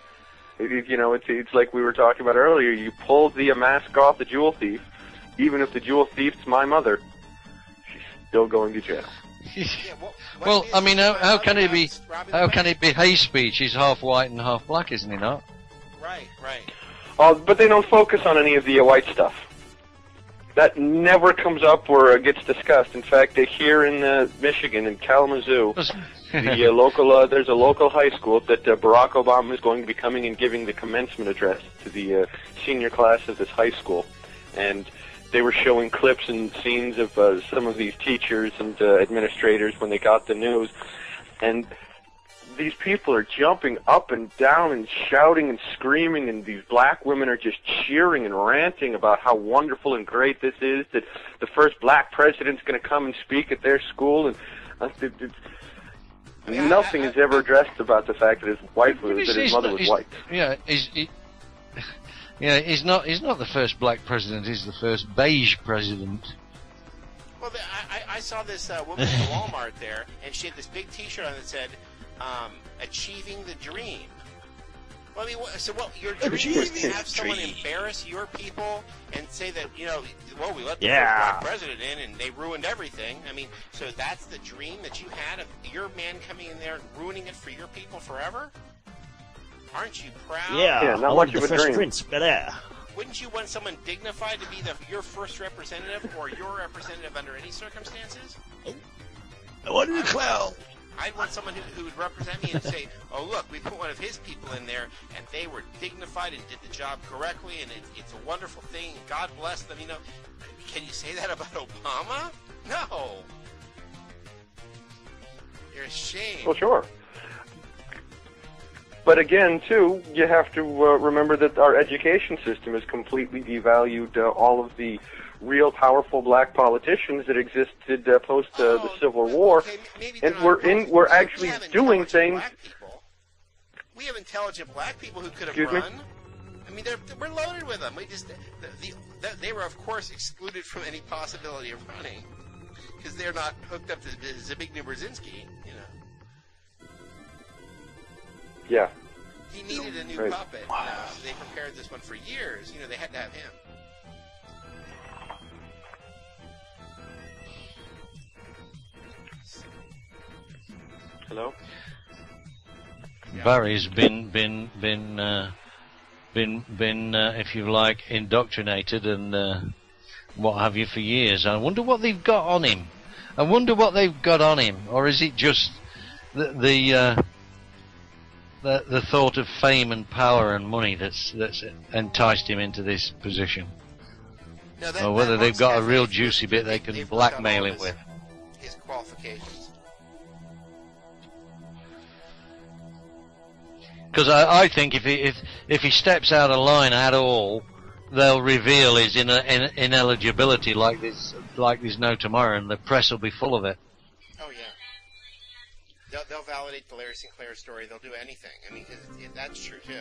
You know, it's like we were talking about earlier. You pull the mask off the jewel thief, even if the jewel thief's my mother, she's still going to jail. Well, I mean, how can it be hate speech? He's half white and half black, isn't he not? Right. But they don't focus on any of the white stuff. That never comes up or gets discussed. In fact, here in Michigan, in Kalamazoo, there's a local high school that Barack Obama is going to be coming and giving the commencement address to the senior class of this high school. And they were showing clips and scenes of some of these teachers and administrators when they got the news. And these people are jumping up and down and shouting and screaming, and these black women are just cheering and ranting about how wonderful and great this is, that the first black president's going to come and speak at their school. And nothing is ever addressed about the fact that his mother was white. Yeah, he's not the first black president. He's the first beige president. Well, I saw this woman at Walmart there, and she had this big T-shirt on that said, "Achieving the dream." Well, I mean, so what? Your dream is to have someone embarrass your people and say that, we let the first black president in and they ruined everything. I mean, so that's the dream that you had of your man coming in there and ruining it for your people forever? Aren't you proud? Yeah, not I much wanted of the a Fresh dream. Prince, but Wouldn't you want someone dignified to be your first representative or your representative under any circumstances? I wanted a clown. I'd want someone who would represent me and say, oh, look, we put one of his people in there, and they were dignified and did the job correctly, and it's a wonderful thing. God bless them. Can you say that about Obama? No. You're ashamed. Well, sure. But again, too, you have to remember that our education system has completely devalued all of the real powerful black politicians that existed post the Civil War, and we're actually doing things. We have intelligent black people who could have Excuse me? run. I mean, we're loaded with them. They were, of course, excluded from any possibility of running because they're not hooked up to Zbigniew Brzezinski. Yeah. He needed a new puppet. They prepared this one for years. They had to have him. Hello? Barry's been if you like, indoctrinated and what have you for years. I wonder what they've got on him. Or is it just the thought of fame and power and money that's enticed him into this position? No, or whether they've got a real juicy bit they can blackmail him with. His qualifications. Because I think if he steps out of line at all, they'll reveal his ineligibility like there's no tomorrow, and the press will be full of it. Oh yeah. They'll validate the Larry Sinclair story. They'll do anything. I mean, 'cause that's true too.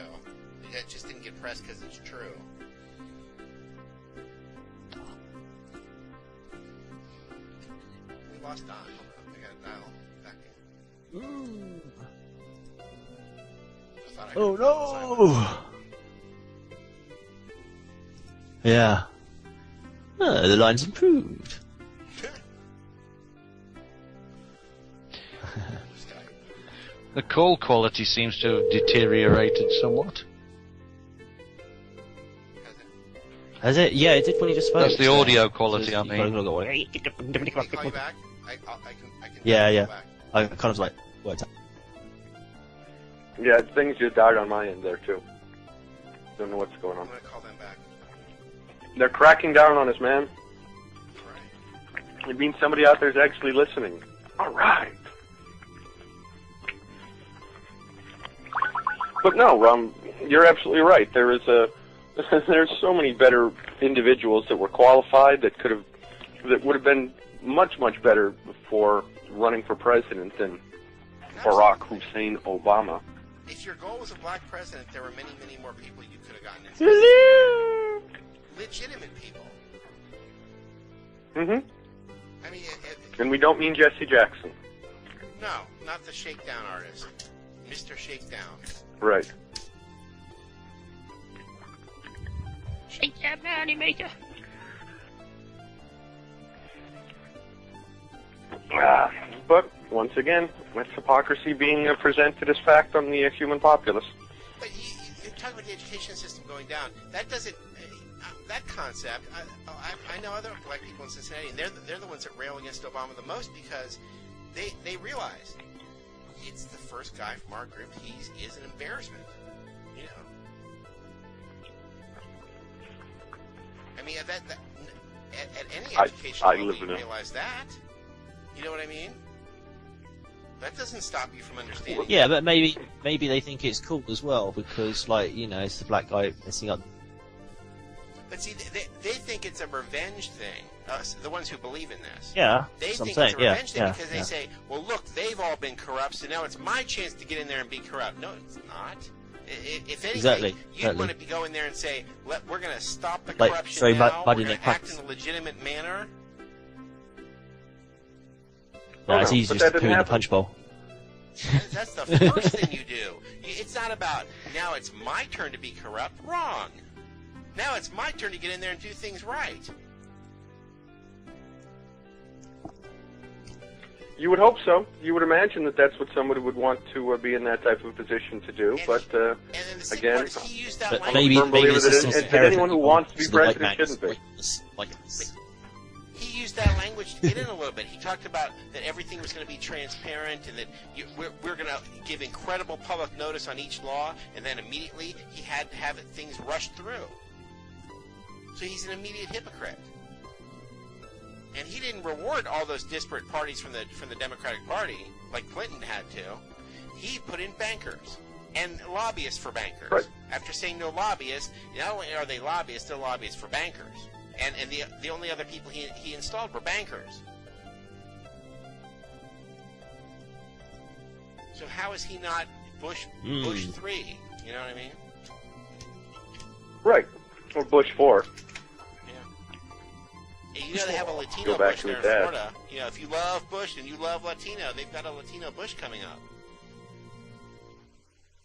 It just didn't get press because it's true. We lost Don. Hold on. I got to dial back in. Ooh. I thought I Oh heard no! Yeah. The line's improved. The call quality seems to have deteriorated somewhat. Has it? Yeah, it did when you just spoke. That's the audio quality, I mean. Can you call you back? I can Yeah. call back. I kind of like worked out. Yeah, things just died on my end there, too. Don't know what's going I'm on. going to call them back. They're cracking down on us, man. Right. It means somebody out there is actually listening. All right. But no, you're absolutely right. There's so many better individuals that were qualified that would have been much better for running for president than Barack Hussein Obama. If your goal was a black president, there were many more people you could have gotten into. Legitimate people. Mm-hmm. I mean, And we don't mean Jesse Jackson. no, not the shakedown artist, Mr. Shakedown. Right. Shake that money maker. But once again, that's hypocrisy being presented as fact on the human populace. But you're talking about the education system going down, that doesn't. That concept, I know other black people in Cincinnati, and they're the ones that rail against Obama the most because they realize it's the first guy from our group. He is an embarrassment, you know. I mean, at any education level, you realize that. You know what I mean? That doesn't stop you from understanding. Yeah, but maybe they think it's cool as well because, like, you know, it's the black guy messing up. But see, they think it's a revenge thing. The ones who believe in this. Yeah, they think saying. It's a revenge thing because they say, well, look, they've all been corrupt, so now it's my chance to get in there and be corrupt. No, it's not. If anything, you'd want to go in there and say, we're going to stop the corruption now, we're going to act in a legitimate manner. No, it's easy just to poo in the punch bowl. That's the first thing you do. It's not about, now it's my turn to be corrupt. Wrong. Now it's my turn to get in there and do things right. You would hope so. You would imagine that that's what somebody would want to be in that type of position to do. But again, maybe anyone who wants to be president shouldn't be. He used that language to get in a little bit. He talked about that everything was going to be transparent and that we're going to give incredible public notice on each law, and then immediately he had to have things rushed through. So he's an immediate hypocrite. And he didn't reward all those disparate parties from the Democratic Party like Clinton had to. He put in bankers and lobbyists for bankers. Right. After saying no lobbyists, not only are they lobbyists, they're lobbyists for bankers. And the only other people he installed were bankers. So how is he not Bush 3? You know what I mean? Right. Or Bush 4. You know they have a Latino Bush there in Florida. You know, if you love Bush and you love Latino, they've got a Latino Bush coming up.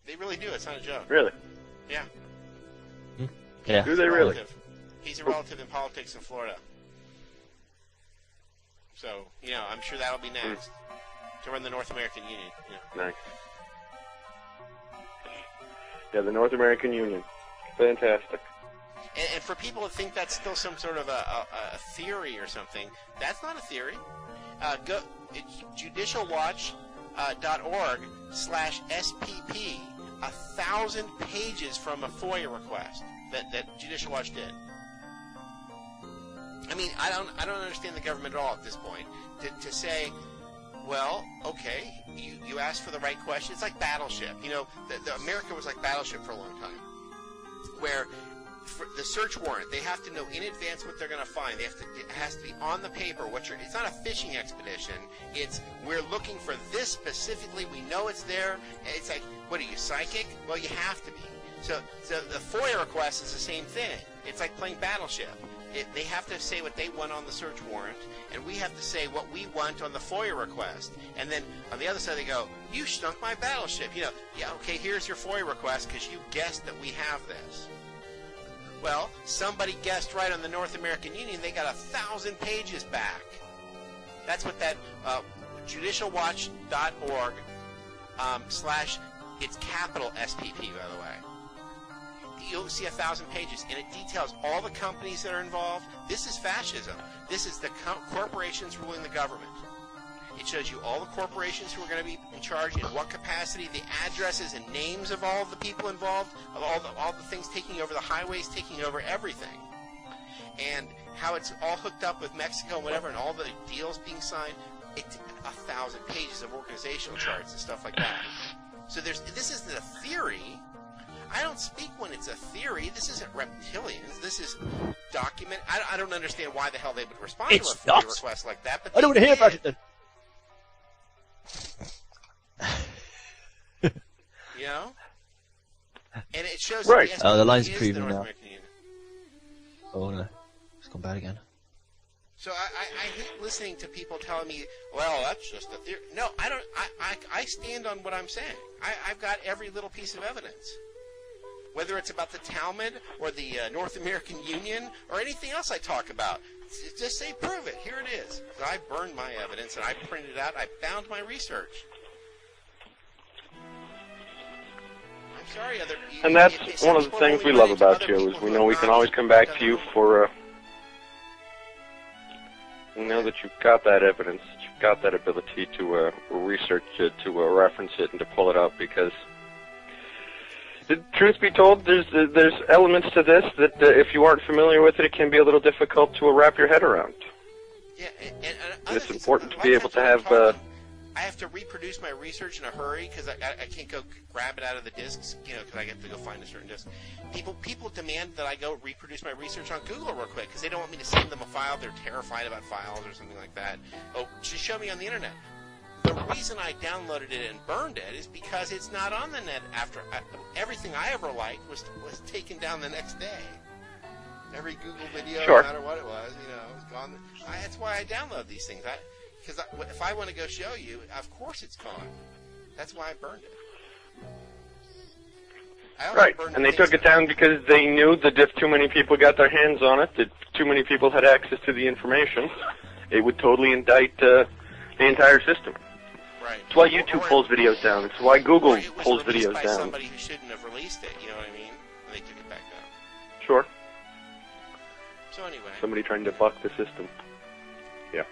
They really do. It's not a joke. Really? Yeah. Yeah. Do they really? He's a relative in politics in Florida. So, you know, I'm sure that'll be next to run the North American Union. Yeah. Nice. Yeah, the North American Union. Fantastic. And for people who think that's still some sort of a theory or something, that's not a theory. Go judicialwatch.org/SPP. 1,000 pages from a FOIA request that Judicial Watch did. I mean, I don't understand the government at all at this point. To say, well, okay, you asked for the right question. It's like Battleship. You know, the America was like Battleship for a long time, where for the search warrant, they have to know in advance what they're going to find. It has to be on the paper. It's not a fishing expedition. It's, we're looking for this specifically. We know it's there. It's like, what are you, psychic? Well, you have to be. So the FOIA request is the same thing. It's like playing Battleship. They have to say what they want on the search warrant, and we have to say what we want on the FOIA request. And then on the other side, they go, you stunk my Battleship. You know, yeah, okay, here's your FOIA request because you guessed that we have this. Well, somebody guessed right on the North American Union. They got 1,000 pages back. That's what that judicialwatch.org / it's capital SPP, by the way. You'll see 1,000 pages, and it details all the companies that are involved. This is fascism. This is the corporations ruling the government. It shows you all the corporations who are going to be in charge, in what capacity, the addresses and names of all of the people involved, of all the things taking over the highways, taking over everything, and how it's all hooked up with Mexico and whatever, and all the deals being signed. It's 1,000 pages of organizational charts and stuff like that. So this isn't a theory. I don't speak when it's a theory. This isn't reptilians. This is document. I don't understand why the hell they would respond to a FOIA request like that. But I don't want to hear about it then. You know? And it shows right. that the line's is improving the now. Union. Oh no, it's gone bad again. So I hate listening to people telling me, well, that's just a theory. No, I don't. I stand on what I'm saying. I've got every little piece of evidence. Whether it's about the Talmud or the North American Union or anything else I talk about, just say, prove it. Here it is. I burned my evidence and I printed it out. I found my research. sorry, And that's one of the things we love about you, is we know we can always come back to you for, we know that you've got that evidence, that you've got that ability to research it, to reference it, and to pull it up, because, the truth be told, there's elements to this that if you aren't familiar with it, it can be a little difficult to wrap your head around. Yeah, and it's important to be able to have... I have to reproduce my research in a hurry because I can't go grab it out of the discs, because I have to go find a certain disc. People demand that I go reproduce my research on Google real quick because they don't want me to send them a file. They're terrified about files or something like that. Oh, just show me on the internet. The reason I downloaded it and burned it is because it's not on the net after everything I ever liked was taken down the next day. Every Google video, sure. No matter what it was, was gone. That's why I download these things. Because if I want to go show you, of course it's gone. That's why I burned it. Right, and they took it down because they knew that if too many people got their hands on it, that too many people had access to the information, it would totally indict the entire system. Right. It's why YouTube pulls videos down. It's why Google pulls videos by down. Somebody who shouldn't have released it, you know what I mean? And they took it back down. Sure. So anyway. Somebody trying to buck the system. Yeah.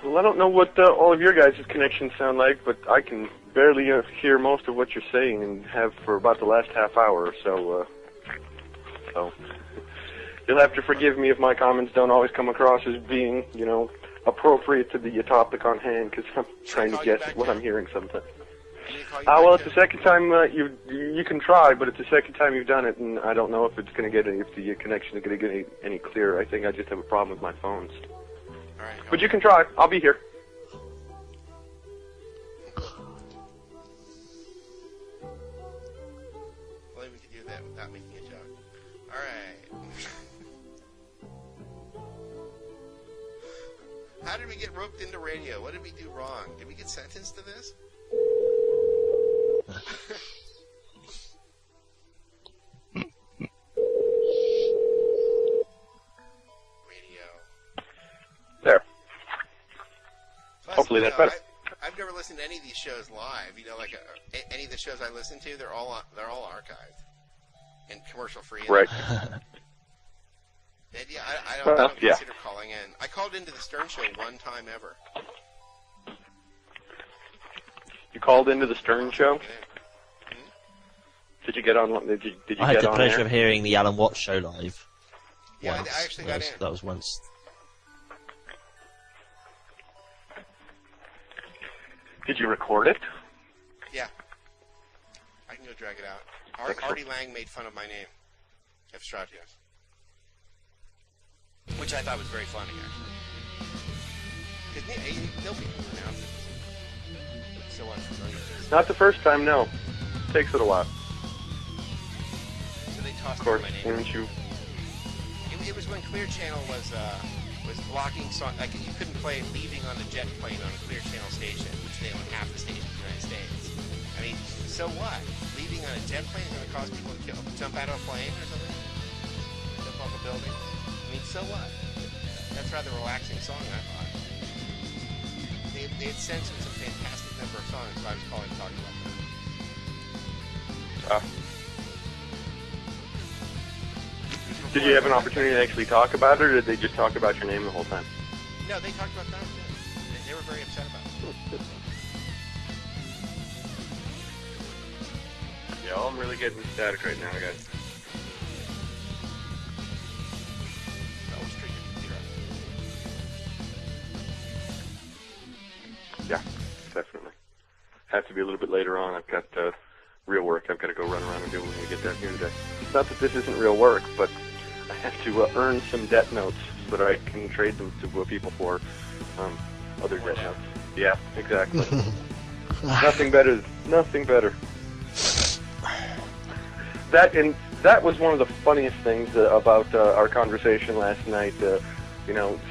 Well, I don't know what all of your guys' connections sound like, but I can barely hear most of what you're saying and have for about the last half hour or so. So you'll have to forgive me if my comments don't always come across as being, appropriate to the topic on hand, because I'm trying to guess what I'm hearing sometimes. Well, it's the second time you can try, but it's the second time you've done it, and I don't know if it's going to get if the connection is going to get any clearer. I think I just have a problem with my phones. All right, but you can try. I'll be here. Well, we could do that without making a joke. All right. How did we get roped into radio? What did we do wrong? Did we get sentenced to this? There. Plus, hopefully that's better. I've never listened to any of these shows live. Any of the shows I listen to, they're all archived and commercial free. Right. And yeah, I don't consider calling in. I called into the Stern Show one time ever. You called into the Stern Show? Hmm? Did you get on? Did you get on I had the pleasure there? of hearing the Alan Watts show live. Yeah, once. I actually got in. That was once. Did you record it? Yeah. I can go drag it out. Artie Lang made fun of my name, of Stratios. Which I thought was very funny, actually. Because nobody can pronounce it. It's so unfamiliar. Not the first time, no. Takes it a while. So they tossed Of course, my name. wouldn't you? It was when Clear Channel was blocking song. Like you couldn't play "Leaving on a Jet Plane" on a Clear Channel station, which they own half the stations in the United States. I mean, so what? Leaving on a jet plane is going to cause people to jump out of a plane or something? Jump off a building? I mean, so what? That's a rather relaxing song, I thought. They had censored some fantastic number of songs, so I was calling to talk about them. Did you have an opportunity to actually talk about it, or did they just talk about your name the whole time? No, they talked about that. They were very upset about it. Yeah, I'm really getting static right now, guys. Yeah, definitely. Have to be a little bit later on. I've got real work I've got to go run around and do when we get down here today. It's not that this isn't real work, but I have to earn some debt notes so that I can trade them to people for other debt notes. Yeah, exactly. Nothing better. Nothing better. That was one of the funniest things about our conversation last night.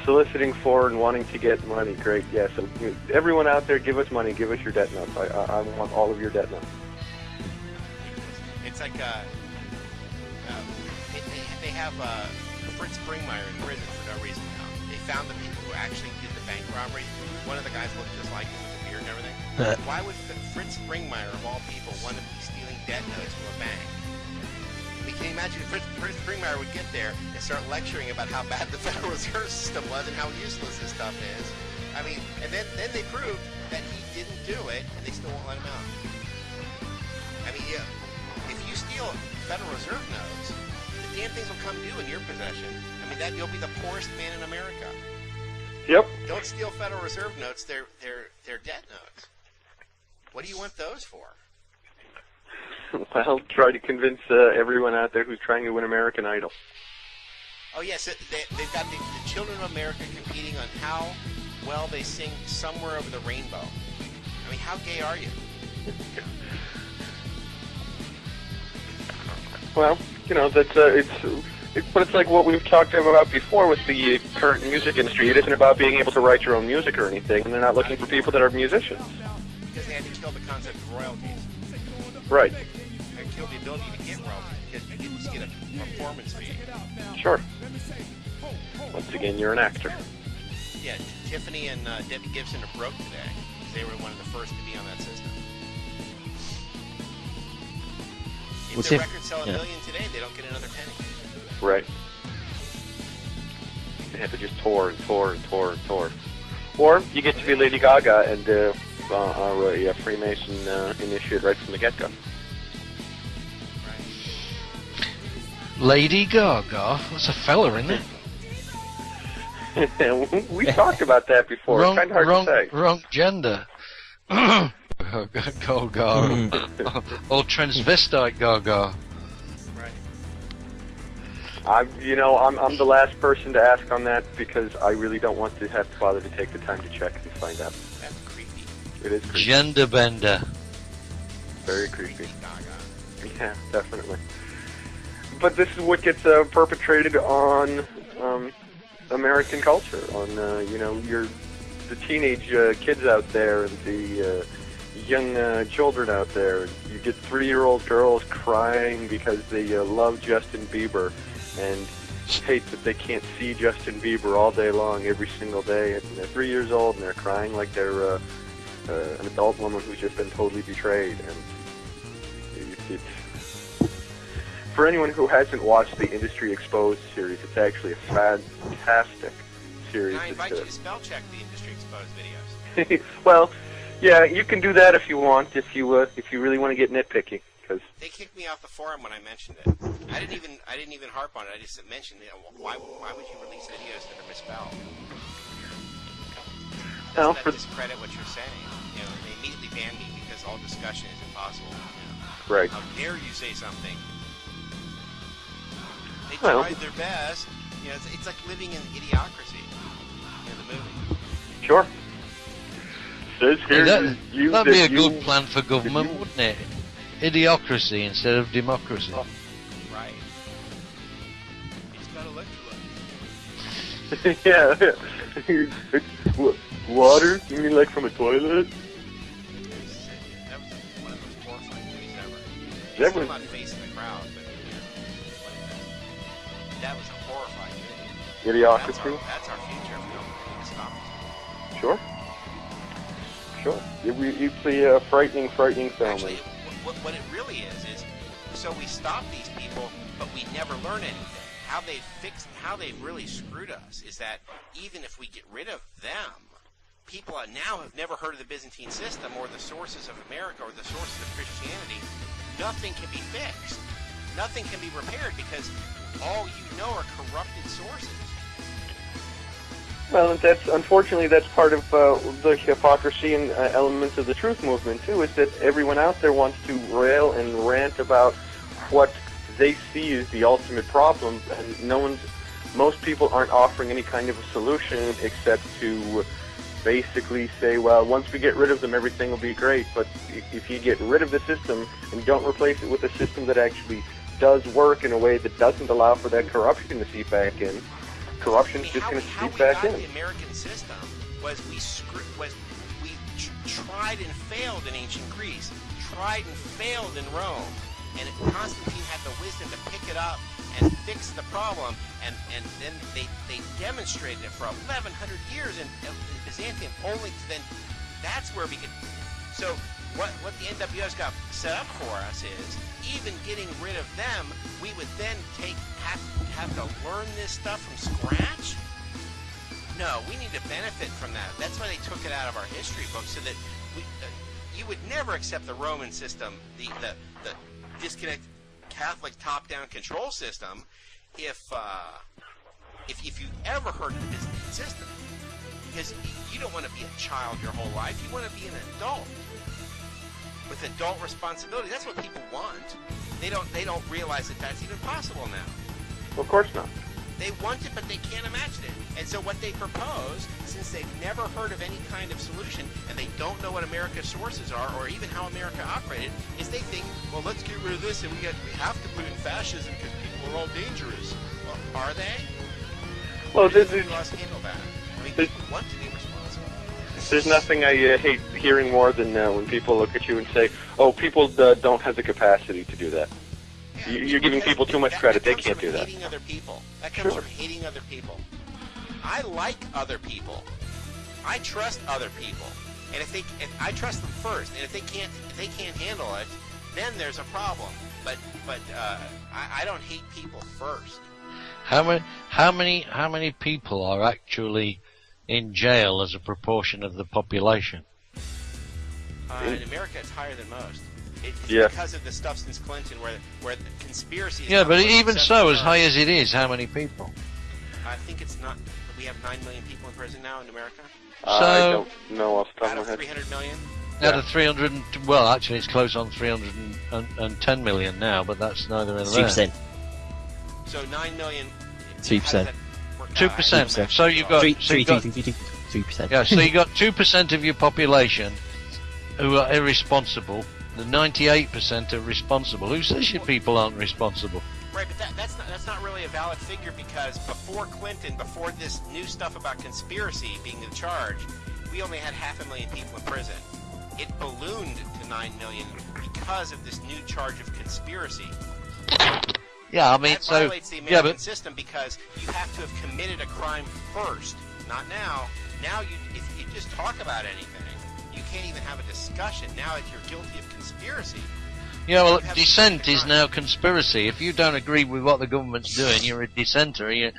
Soliciting for and wanting to get money. Great, yeah. So everyone out there, give us money. Give us your debt notes. I want all of your debt notes. It's like they have Fritz Springmeier in prison for no reason now. They found the people who actually did the bank robbery. One of the guys looked just like him with a weird and everything. Why would Fritz Springmeier, of all people, want to be stealing debt notes from a bank? I mean, can you imagine if Fritz Springmeier would get there and start lecturing about how bad the Federal Reserve System was and how useless this stuff is? I mean, and then they proved that he didn't do it, and they still won't let him out. I mean, yeah, if you steal Federal Reserve notes, the damn things will come due in your possession. I mean, you'll be the poorest man in America. Yep. Don't steal Federal Reserve notes; they're debt notes. What do you want those for? Well, try to convince everyone out there who's trying to win American Idol. Oh yes, they've got the children of America competing on how well they sing "Somewhere Over the Rainbow." I mean, how gay are you? Well, you know, that's but it's like what we've talked about before with the current music industry. It isn't about being able to write your own music or anything, and they're not looking for people that are musicians. Because they had to kill the concept of royalties. Right. They killed the ability to get royalties because you didn't just get a performance fee. Sure. Once again, you're an actor. Yeah, Tiffany and Debbie Gibson are broke today because they were one of the first to be on that system. If the records sell a million today, they don't get another penny. Right. They have to just tour and tour and tour and tour. Or you get to be Lady Gaga and a Freemason initiate right from the get-go. Lady Gaga? That's a fella, isn't it? We talked about that before. It's kind of hard to say. Wrong gender. Gaga. Or transvestite Gaga. I'm the last person to ask on that because I really don't want to have to bother to take the time to check and find out. That's creepy. It is creepy. Gender bender. Very creepy. Yeah, definitely. But this is what gets perpetrated on American culture, on the teenage kids out there and the young children out there. You get 3-year-old girls crying because they love Justin Bieber and hate that they can't see Justin Bieber all day long, every single day. And they're 3 years old and they're crying like they're an adult woman who's just been totally betrayed. And it's for anyone who hasn't watched the Industry Exposed series, it's actually a fantastic series. And I invite you to spell check the Industry Exposed videos. Well, yeah, you can do that if you want, if you really want to get nitpicky. Cause they kicked me off the forum when I mentioned it. I didn't even harp on it. I just mentioned it. Why would you release videos that are misspelled? No, doesn't that discredit what you're saying? You know, they immediately banned me because all discussion is impossible. You know? Right. How dare you say something? They tried their best. You know, it's like living in Idiocracy. You know, the movie. Sure. Says here that'd be a good plan for government, wouldn't it? Idiocracy instead of democracy. Oh. Right. It's gotta look Yeah. Water? You mean like from a toilet? That was one of those horrifying movies ever. That Still was not facing the crowd, but that was a horrifying movie. Idiocracy? That's our future. We need to stop it. Sure. Sure. It's a frightening film. Actually, what it really is so we stop these people, but we never learn anything. How they've really screwed us is that even if we get rid of them, people now have never heard of the Byzantine system or the sources of America or the sources of Christianity. Nothing can be fixed. Nothing can be repaired because all you know are corrupted sources. Well, unfortunately that's part of the hypocrisy and elements of the truth movement too. Is that everyone out there wants to rail and rant about what they see as the ultimate problem, and most people aren't offering any kind of a solution except to basically say, well, once we get rid of them, everything will be great. But if you get rid of the system and don't replace it with a system that actually does work in a way that doesn't allow for that corruption to seep back in, corruption's just going to seep back in. How we got the American system was we tried and failed in ancient Greece, tried and failed in Rome, and Constantine had the wisdom to pick it up and fix the problem, and then they demonstrated it for 1,100 years in Byzantium, only to then That's where we can. So what the NWO's got set up for us is, even getting rid of them, we would then have to learn this stuff from scratch. No, we need to benefit from that. That's why they took it out of our history books, so that you would never accept the Roman system, the disconnect Catholic top-down control system, if you ever heard of the Byzantine system. Because you don't want to be a child your whole life. You want to be an adult with adult responsibility. That's what people want. They don't realize that that's even possible now. Well, of course not. They want it, but they can't imagine it. And so what they propose, since they've never heard of any kind of solution, and they don't know what America's sources are, or even how America operated, is they think, well, let's get rid of this, and we have to put in fascism because people are all dangerous. Well, are they? Well, handle that. I mean, people want to be responsible. There's nothing I hate hearing more than when people look at you and say, "Oh, people don't have the capacity to do that." Yeah, You're giving people too much credit. They can't do that. Hating other people. That comes from hating other people. I like other people. I trust other people, and if I trust them first, and if they can't handle it, then there's a problem. But I don't hate people first. How many people are actually in jail as a proportion of the population? In America, it's higher than most. It's because of the stuff since Clinton, where the conspiracy. Yeah, but even so, as high as it is, how many people? I think it's not. We have 9 million people in prison now in America. I don't know off the top Out of my of head. 300 million. Out of 300, well, actually, it's close on 310 million now, but that's neither in there. 2%. So 9 million. 2%. 2%. So you've got 3%. Yeah, so you got 2% of your population who are irresponsible. The 98% are responsible. Who says your people aren't responsible? Right, but that's not really a valid figure, because before Clinton, before this new stuff about conspiracy being the charge, we only had 500,000 people in prison. It ballooned to 9 million because of this new charge of conspiracy. Yeah, I mean, that violates the American system, because you have to have committed a crime first, not now. Now, if you just talk about anything, you can't even have a discussion. Now, if you're guilty of conspiracy. Yeah, well, dissent is now conspiracy. If you don't agree with what the government's doing, you're a dissenter. You're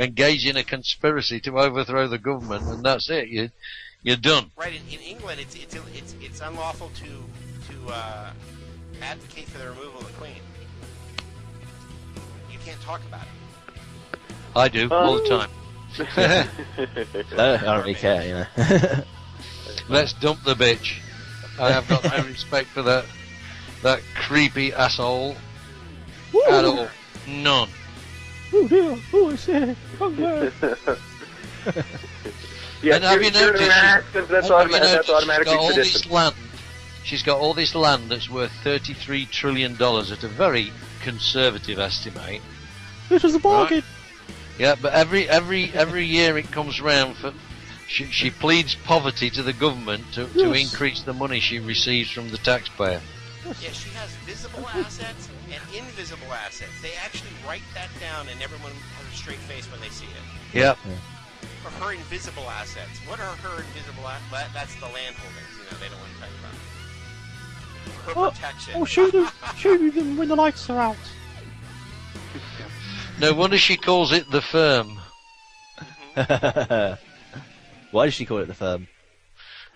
engaged in a conspiracy to overthrow the government, and that's it. You're done. Right. In England, it's unlawful to advocate for the removal of the Queen. You can't talk about it. I do all the time. I don't really care, you know. Let's dump the bitch. I have got no respect for that creepy asshole at all. None. Oh dear, oh I say, Yeah, And have you noticed that's automatically tradition. She's got all this land that's worth $33 trillion at a very conservative estimate. This is a bargain. Right? Yeah, but every year it comes round for. She pleads poverty to the government to increase the money she receives from the taxpayer. Yeah, she has visible assets and invisible assets. They actually write that down, and everyone has a straight face when they see it. Yep. For her invisible assets. What are her invisible assets? That's the land holdings, they don't want to talk about. Her protection. Oh, shoot them when the lights are out. No wonder she calls it the firm. Why does she call it the firm?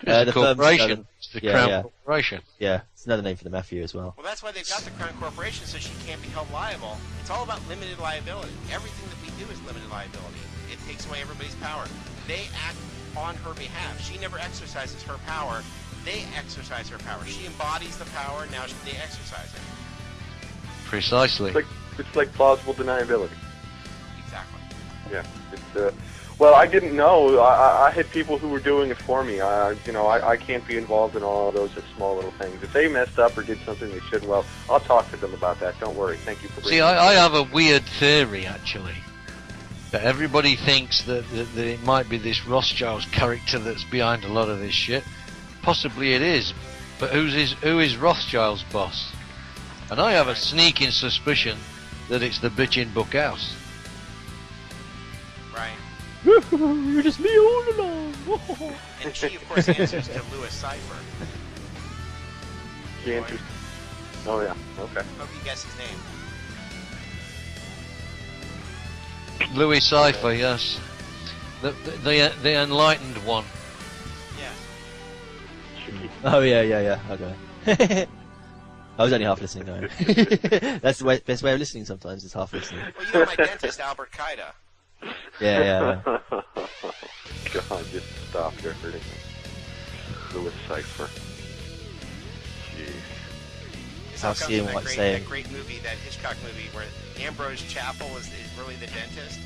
It's the a corporation. firm's It's the Crown Corporation. Yeah, it's another name for the mafia as well. Well, that's why they've got the Crown Corporation, so she can't be held liable. It's all about limited liability. Everything that we do is limited liability. It takes away everybody's power. They act on her behalf. She never exercises her power. They exercise her power. She embodies the power, now they exercise it. Precisely. It's like plausible deniability. Exactly. Yeah. Well, I didn't know. I had people who were doing it for me. I can't be involved in all of those small little things. If they messed up or did something they shouldn't, well, I'll talk to them about that. Don't worry. Thank you for bringing See, I have a weird theory, actually. That everybody thinks that it might be this Rothschild's character that's behind a lot of this shit. Possibly it is. But who is Rothschild's boss? And I have a sneaking suspicion that it's the bitch in Bookhouse. Right. Woo! You're just me all along. And she, of course, answers to Louis Cypher. She answers. Oh yeah. Okay. Hope you guess his name. Louis Cypher, yes. The enlightened one. Yeah. Oh yeah. Okay. I was only half listening though. That's the best way of listening sometimes, is half listening. Well, you know my dentist, Albert Kaida. Yeah. God, just stop. You're hurting me. Louis Cypher. Jeez. This I'll all comes see him from what that saying. great movie, that Hitchcock movie, where Ambrose Chappell is really the dentist.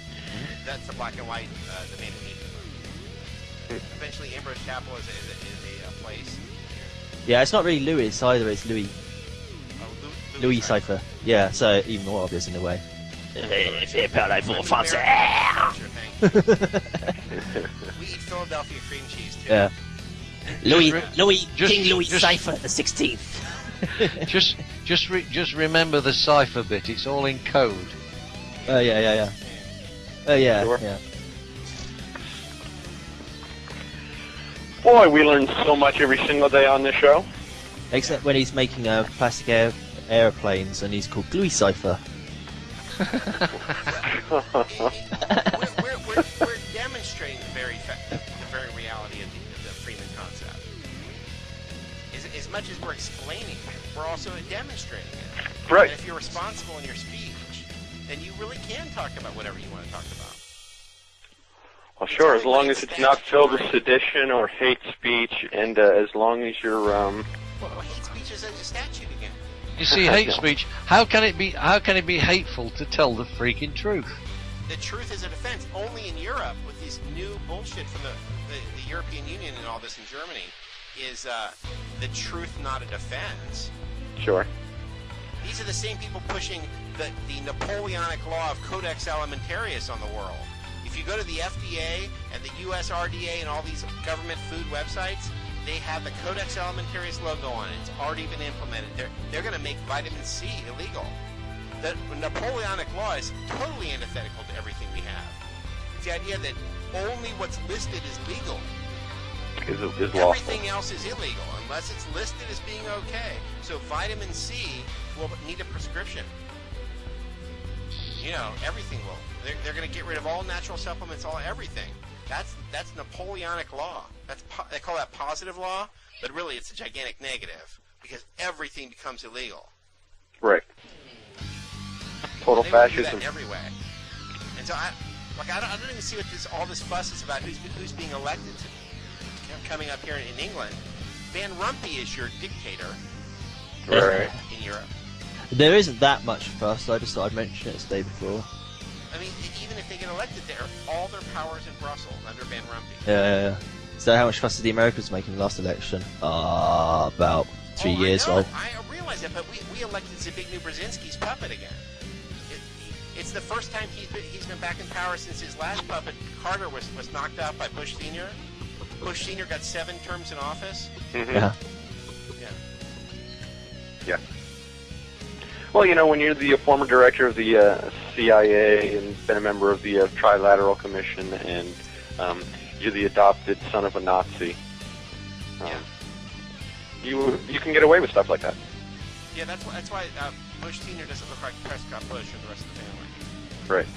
That's the black and white, the Man in Meat movie. Eventually, Ambrose Chappell is a place. Yeah, it's not really Louis either. It's Louis. Oh, Louis Cypher. Yeah, so even more obvious in a way. We eat Philadelphia cream cheese too. Yeah. King Louis just- Cypher the 16th. Just remember the cipher bit. It's all in code. Oh yeah. Oh yeah. Sure. Yeah. Boy, we learn so much every single day on this show. Except when he's making plastic airplanes and he's called Louis Cypher. We're demonstrating the very reality of the Freeman concept. As much as we're explaining it, we're also demonstrating it. Right. And if you're responsible in your speech, then you really can talk about whatever you want to talk about. Well, sure, as long as it's not filled with sedition or hate speech, and as long as you're, Well, hate speech is a statute again. You see, hate speech. How can it be hateful to tell the freaking truth? The truth is a defense. Only in Europe, with this new bullshit from the European Union and all this in Germany, is the truth not a defense. sure. These are the same people pushing the Napoleonic law of Codex Alimentarius on the world. If you go to the FDA and the USRDA and all these government food websites, they have the Codex Alimentarius logo on it. It's already been implemented. They're going to make vitamin C illegal. The Napoleonic law is totally antithetical to everything we have. It's the idea that only what's listed is legal. Is lawful. Everything else is illegal unless it's listed as being okay. So vitamin C will need a prescription. You know, everything will. They're going to get rid of all natural supplements, everything. That's Napoleonic law. They call that positive law, but really it's a gigantic negative because everything becomes illegal. Right. Total They will do fascism. that every way. And so I don't even see what all this fuss is about. Who's being elected coming up here in England? Van Rompuy is your dictator Right. in Europe. There isn't that much fuss. I just thought I'd mention it today before. I mean, even if they get elected, all their powers in Brussels under Van Rompuy. Yeah. So how much fuss did the Americans make in the last election? About 3 years. I realize that, but we elected Zbigniew Brzezinski's puppet again. It's the first time he's been back in power since his last puppet, Carter, was knocked out by Bush Sr. Bush Sr. got 7 terms in office. Mm-hmm. Yeah. Yeah. Well, you know, when you're the former director of the CIA and been a member of the Trilateral Commission, and you're the adopted son of a Nazi, you can get away with stuff like that. Yeah, that's why Bush Sr. doesn't look like Prescott Bush or the rest of the family. Right.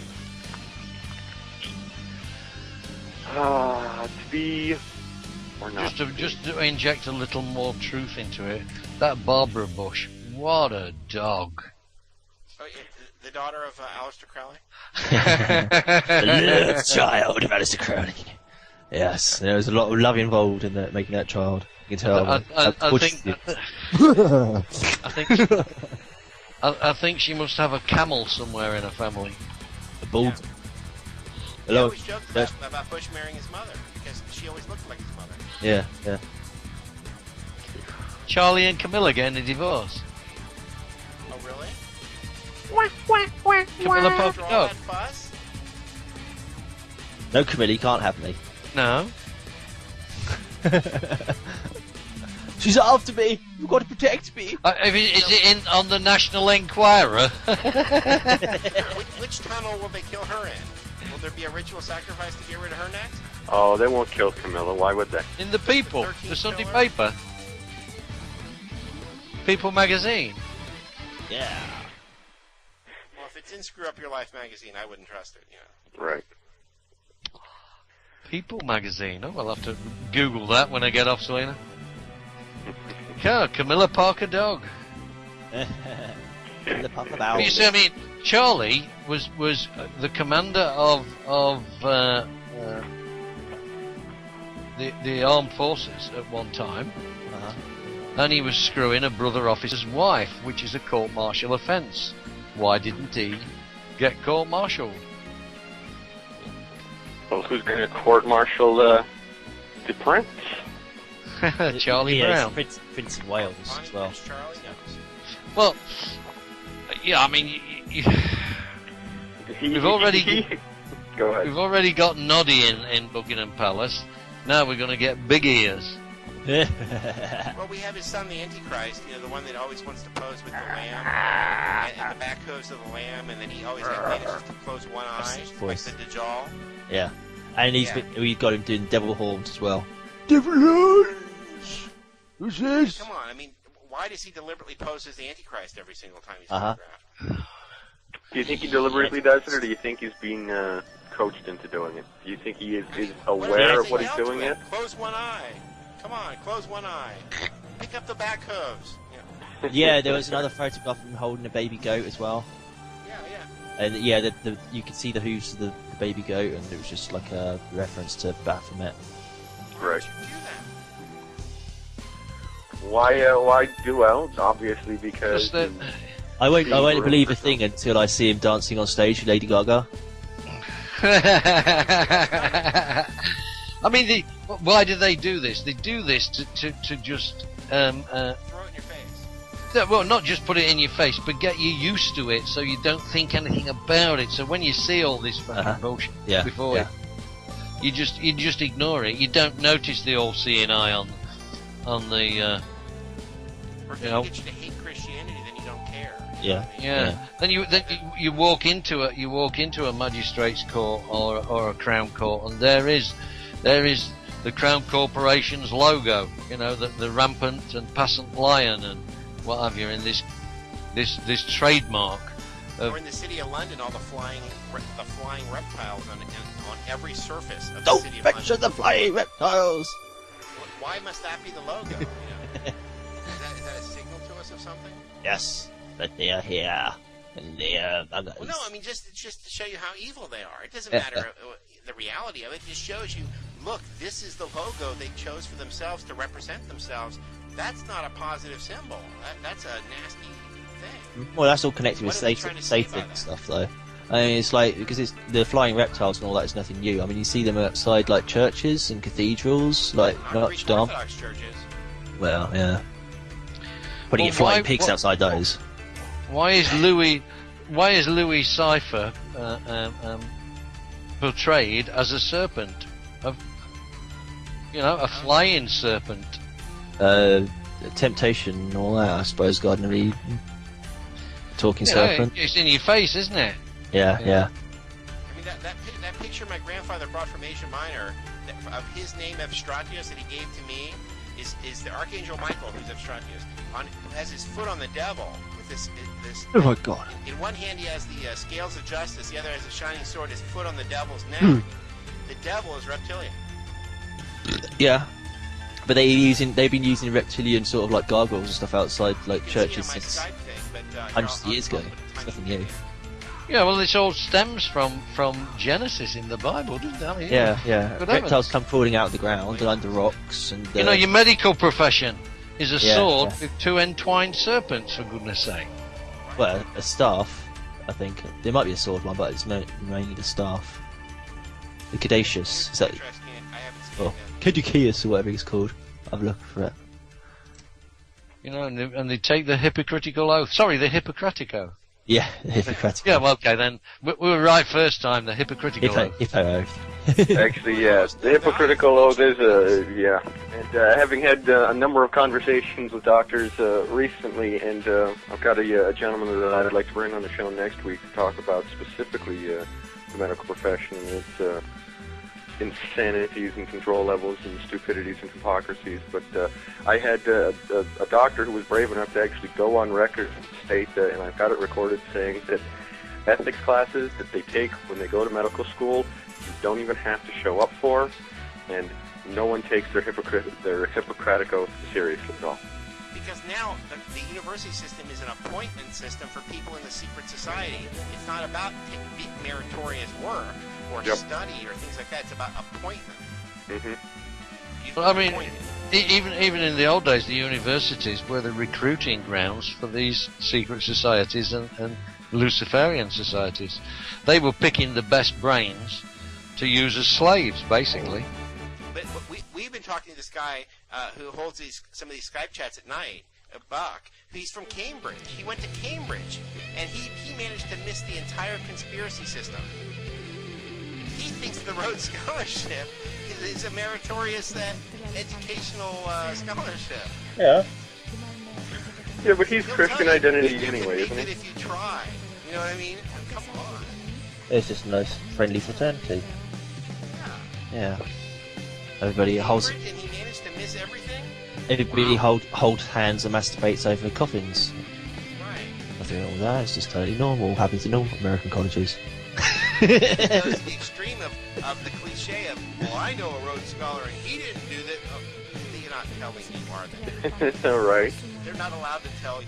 To be or not. Just to inject a little more truth into it, that Barbara Bush, what a dog. Oh, the daughter of Aleister Crowley? The love child of Alistair Crowley. Yes, there was a lot of love involved in making that child. You can tell. I think she must have a camel somewhere in her family. A bull. Yeah. He Hello. always joked about Bush marrying his mother because she always looked like his mother. Yeah. Charlie and Camilla getting a divorce. Oh, really? Camilla popped After all up. that fuss? No, Camille, you can't have me. No. She's after me. You've got to protect me. Is it on the National Enquirer? Which which tunnel will they kill her in? Will there be a ritual sacrifice to get rid of her next? Oh, they won't kill Camilla. Why would they? In the People, the Sunday paper. People magazine. Yeah. Well, if it's in Screw Up Your Life magazine, I wouldn't trust it, you know. Right. People magazine. Oh, I'll have to Google that when I get off, Selena. Yeah, Camilla Parker Dog. The puff about. You see, I mean, Charlie was the commander of the armed forces at one time, and he was screwing a brother officer's wife, which is a court-martial offence. Why didn't he get court-martialed? Well, who's going to court-martial the prince? Charlie Yeah, Brown. Prince of Wales as well. Prince Charlie? Well, yeah, I mean, we've already Go ahead. we've already got Noddy in Buckingham Palace. Now we're going to get Big Ears. Well, we have his son, the Antichrist, you know, the one that always wants to pose with the lamb, and the back hooves of the lamb, and then he always manages to close one eye, like the Dajjal. Yeah. And we've got him doing devil horns as well. Devil horns! Who's this? Come on, I mean, why does he deliberately pose as the Antichrist every single time he's photographed? Do you think he deliberately does it, or do you think he's being coached into doing it? Do you think he is aware of what he's doing it? Close one eye. Come on, close one eye. Pick up the back hooves. Yeah, there was another photograph of him holding a baby goat as well. Yeah. And yeah, you could see the hooves of the baby goat, and it was just like a reference to Baphomet. Right. Why would you do that? Why do well? Obviously because I won't believe a thing until I see him dancing on stage with Lady Gaga. I mean, why do they do this? They do this to just Throw it in your face. well, not just put it in your face, but get you used to it, so you don't think anything about it. So when you see all this fucking bullshit before you just ignore it. You don't notice the all-seeing eye on the. Or if it gets you to hate Christianity, then you don't care. Yeah. Then you walk into a magistrate's court or a crown court, and there is the Crown Corporation's logo. You know, the rampant and passant lion and what have you in this trademark. Or in the city of London, all the flying reptiles on every surface of the Don't city of London. mention the flying reptiles. Why must that be the logo? You know? Is that a signal to us of something? Yes, but they are here, and they are. Well, no, I mean just to show you how evil they are. It doesn't matter the reality of it. It just shows you, look, this is the logo they chose for themselves to represent themselves. That's not a positive symbol. That's a nasty thing. Well, that's all connected with What are they trying to say Satan by that? stuff, though. I mean, it's like because it's the flying reptiles and all that is nothing new. I mean, you see them outside like churches and cathedrals, like Not Notre Greek Dame. Orthodox churches. Well, yeah. Putting Well, your flying why- pigs what- outside those. Why is Louis Cypher portrayed as a serpent? A flying serpent. Temptation and all that, I suppose. Garden of Eden. Talking You know, serpent. it's in your face, isn't it? Yeah. I mean, that picture my grandfather brought from Asia Minor of his name Evstratios that he gave to me is the Archangel Michael, who's Evstratios, who has his foot on the devil with this. Oh my God. In one hand he has the scales of justice, the other has a shining sword. His foot on the devil's neck. The devil is reptilian. Yeah. But they've been using reptilian sort of like gargoyles and stuff outside like You can churches see it on my since Skype thing, but hundreds of I'll years ago. put a It's tiny nothing thing. new. Yeah, well, this all stems from Genesis in the Bible, doesn't it? I mean, Yeah. Good Reptiles heavens. come crawling out of the ground and under rocks and. You know, your medical profession is a Yeah, sword yeah. with two entwined serpents, for goodness sake. Well, a staff, I think. There might be a sword one, but it's mainly the staff. The Caduceus. Is that? Interesting. I haven't seen Oh, it. Caduceus or whatever it's called. I've looked for it. You know, and they take the hypocritical oath. Sorry, the Hippocratic oath. Yeah, the Hippocratic. Yeah, well, okay, then. We were right first time, the hypocritical oath. Hippo oath. Actually, yeah, the hypocritical oath is yeah. And having had a number of conversations with doctors recently, and I've got a gentleman that I'd like to bring on the show next week to talk about specifically the medical profession and its insanities and control levels and stupidities and hypocrisies. But I had a doctor who was brave enough to actually go on record and state, and I've got it recorded, saying that ethics classes that they take when they go to medical school, you don't even have to show up for, and no one takes their Hippocratic oath seriously at all. Because now the university system is an appointment system for people in the secret society. It's not about taking meritorious work or study or things like that. It's about appointment. Well, I mean, even in the old days, the universities were the recruiting grounds for these secret societies and Luciferian societies. They were picking the best brains to use as slaves, basically. But we've been talking to this guy who holds some of these Skype chats at night, Buck. He's from Cambridge. He went to Cambridge, and he managed to miss the entire conspiracy system. He thinks the Rhodes Scholarship is a meritorious educational scholarship. Yeah. Yeah, but he's He'll Christian tell you, identity you anyway, can isn't make he? it if you try. You know what I mean? Come on. It's just a nice, friendly fraternity. Yeah. Yeah. Everybody holds. Cambridge, and he managed to miss everything? Everybody holds hands and masturbates over coffins. Right. Nothing wrong with that. It's just totally normal. Happens in all American colleges. It's the extreme of the cliche of, well, I know a Rhodes Scholar and he didn't do that. Oh, you're not telling you, are they? All right. They're not allowed to tell you.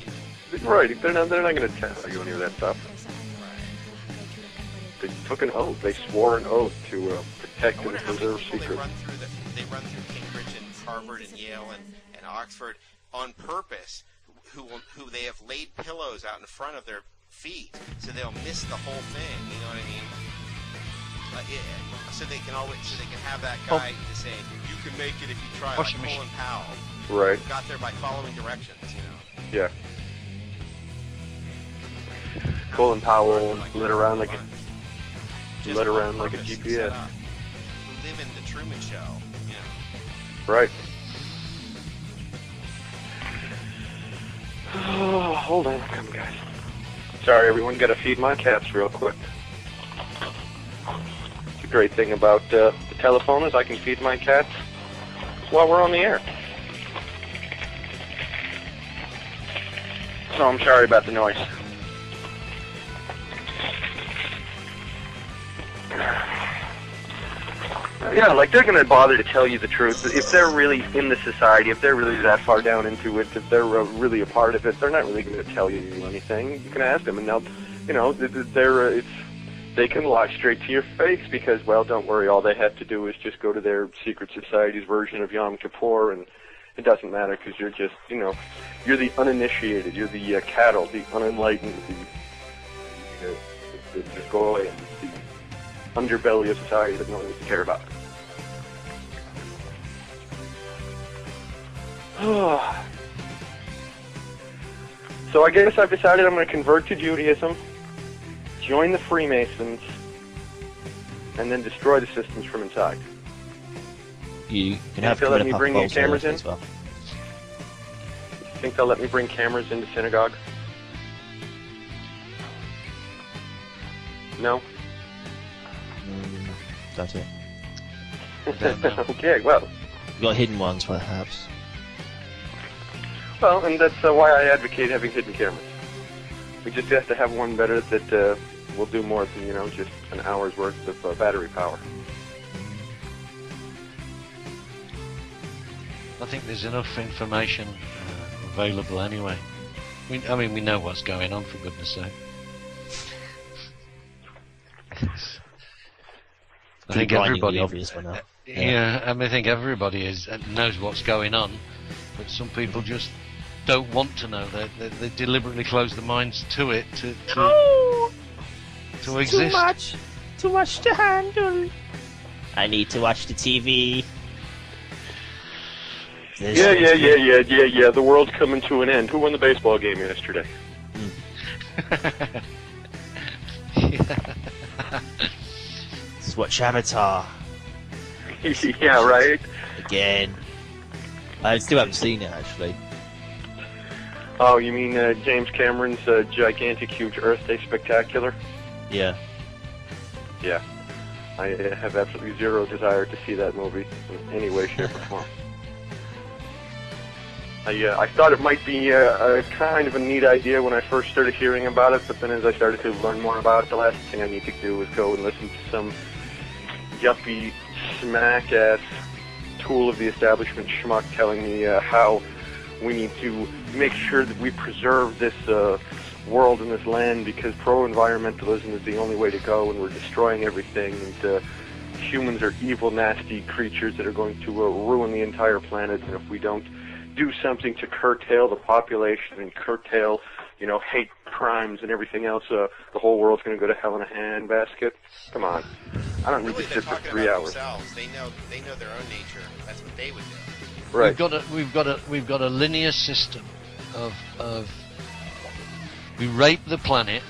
Right. They're not going to tell you any of that stuff. They took an oath. They swore an oath to protect I and wonder how many preserve people secrets. they run through Cambridge and Harvard and Yale and Oxford on purpose, who they have laid pillows out in front of their feet so they'll miss the whole thing. You know what I mean? So they can have that guy to say, you can make it if you try, like Colin Powell. Right. Got there by following directions, you know. Yeah. Colin Powell lit around like a GPS. Who live in the Truman Show, you know. Right. Oh, hold on, come guys. Sorry, everyone. Got to feed my cats real quick. The great thing about the telephone is I can feed my cats while we're on the air. So I'm sorry about the noise. Yeah, like they're gonna bother to tell you the truth. If they're really in the society, if they're really that far down into it, if they're really a part of it, they're not really gonna tell you anything. You can ask them, and they'll, you know, they can lie straight to your face because, well, don't worry, all they have to do is just go to their secret society's version of Yom Kippur, and it doesn't matter because you're just, you know, you're the uninitiated, you're the cattle, the unenlightened, the goy, the underbelly of society that no one needs to care about. So I guess I've decided I'm going to convert to Judaism, join the Freemasons, and then destroy the systems from inside. You can have let me bring puff cameras in? as well. Think they'll let me bring cameras into synagogue? No? That's it. Okay, well. You've got hidden ones, perhaps. Well, and that's why I advocate having hidden cameras. We just have to have one better that will do more than, you know, just an hour's worth of battery power. I think there's enough information available anyway. I mean, we know what's going on, for goodness sake. I think everybody. Obvious by now. Yeah, I mean, I think everybody knows what's going on, but some people just don't want to know. They deliberately close their minds to it to exist. Too much to handle. I need to watch the TV. Yeah. The world's coming to an end. Who won the baseball game yesterday? This is what Avatar. Yeah, right. Again. I still haven't seen it, actually. Oh, you mean James Cameron's gigantic, huge Earth Day Spectacular? Yeah. Yeah. I have absolutely zero desire to see that movie in any way, shape, or form. I thought it might be a kind of a neat idea when I first started hearing about it, but then as I started to learn more about it, the last thing I need to do is go and listen to some yuppie, smack-ass tool of the establishment schmuck telling me how we need to make sure that we preserve this world and this land because pro-environmentalism is the only way to go, and we're destroying everything, and humans are evil, nasty creatures that are going to ruin the entire planet, and if we don't do something to curtail the population and curtail, hate crimes and everything else, the whole world's going to go to hell in a handbasket. Come on. I don't need to sit for 3 hours. They know their own nature. That's what they would do. Right. We've got a linear system of we rape the planet,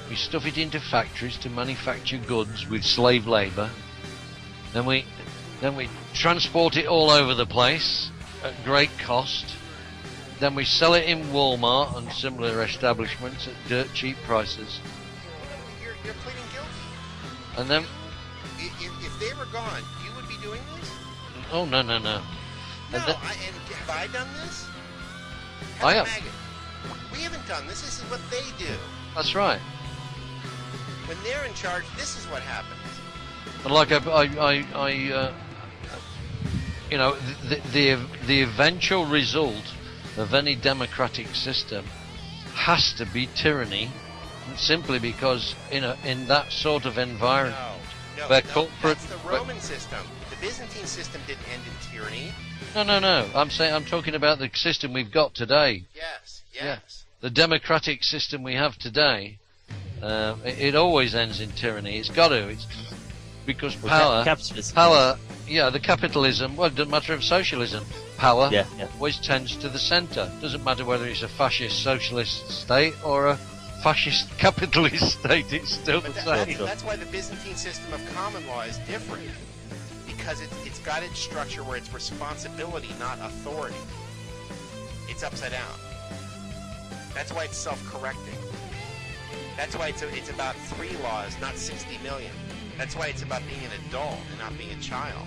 we stuff it into factories to manufacture goods with slave labor, then we transport it all over the place at great cost. Then we sell it in Walmart and similar establishments at dirt cheap prices. You're pleading guilty. And then, if they were gone, you would be doing this? oh no. No. And have I done this? I have. Maggot. We haven't done this. This is what they do. That's right. When they're in charge, this is what happens. And like the eventual result of any democratic system has to be tyranny, simply because in that sort of environment, where corporate, that's the Roman system. The Byzantine system didn't end in tyranny. No. I'm talking about the system we've got today. Yes. Yeah. The democratic system we have today, it always ends in tyranny. It's got to. It's because power, the capitalism. Well, it doesn't matter if socialism. Power always tends to the centre. Doesn't matter whether it's a fascist socialist state or a fascist capitalist state. It's still the same. That's why the Byzantine system of common law is different, because it's got its structure where it's responsibility, not authority. It's upside down. That's why it's self-correcting. That's why it's about 3 laws, not 60 million. That's why it's about being an adult and not being a child.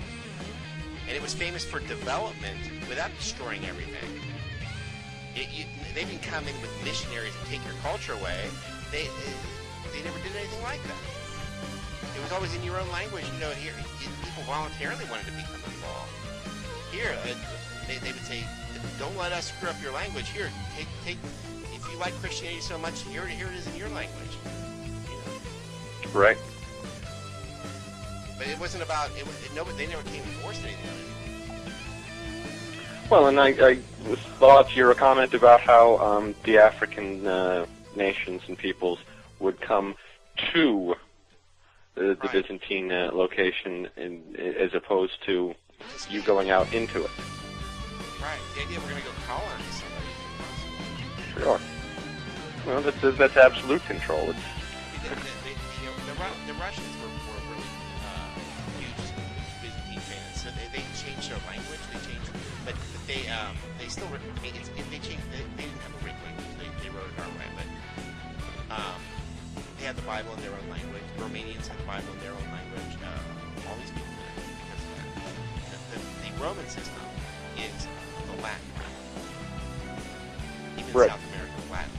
And it was famous for development without destroying everything. They didn't come in with missionaries and take your culture away. They never did anything like that. It was always in your own language. Here people voluntarily wanted to become involved. Here, they would say, "Don't let us screw up your language. Here, take. If you like Christianity so much, here it is in your language." Right. But it wasn't about it. They never came and forced anything on anyone. Well, and I thought your comment about how the African nations and peoples would come to the Byzantine location as opposed to you going out into it. Right. The idea we're going to go colonize somebody. Sure. Well, that's absolute control. The Russians were really huge Byzantine fans, so they changed their language. But they still they changed. They didn't have a Greek language. They wrote it our way, but they had the Bible in their own language. The Romanians had the Bible in their own language. All these people did because of that. The Roman system is the Latin. Even South America, Latin.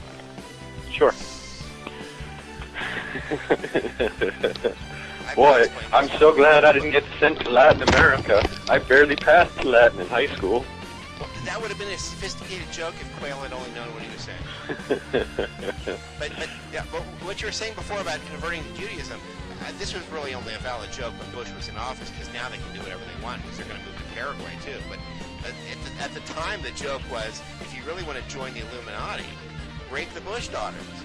Sure. Boy, I'm so glad I didn't get sent to Latin America. I barely passed Latin in high school. That would have been a sophisticated joke if Quayle had only known what he was saying. but what you were saying before about converting to Judaism, this was really only a valid joke when Bush was in office, because now they can do whatever they want, because they're going to move to Paraguay too. But at the time, the joke was, if you really want to join the Illuminati, rape the Bush daughters.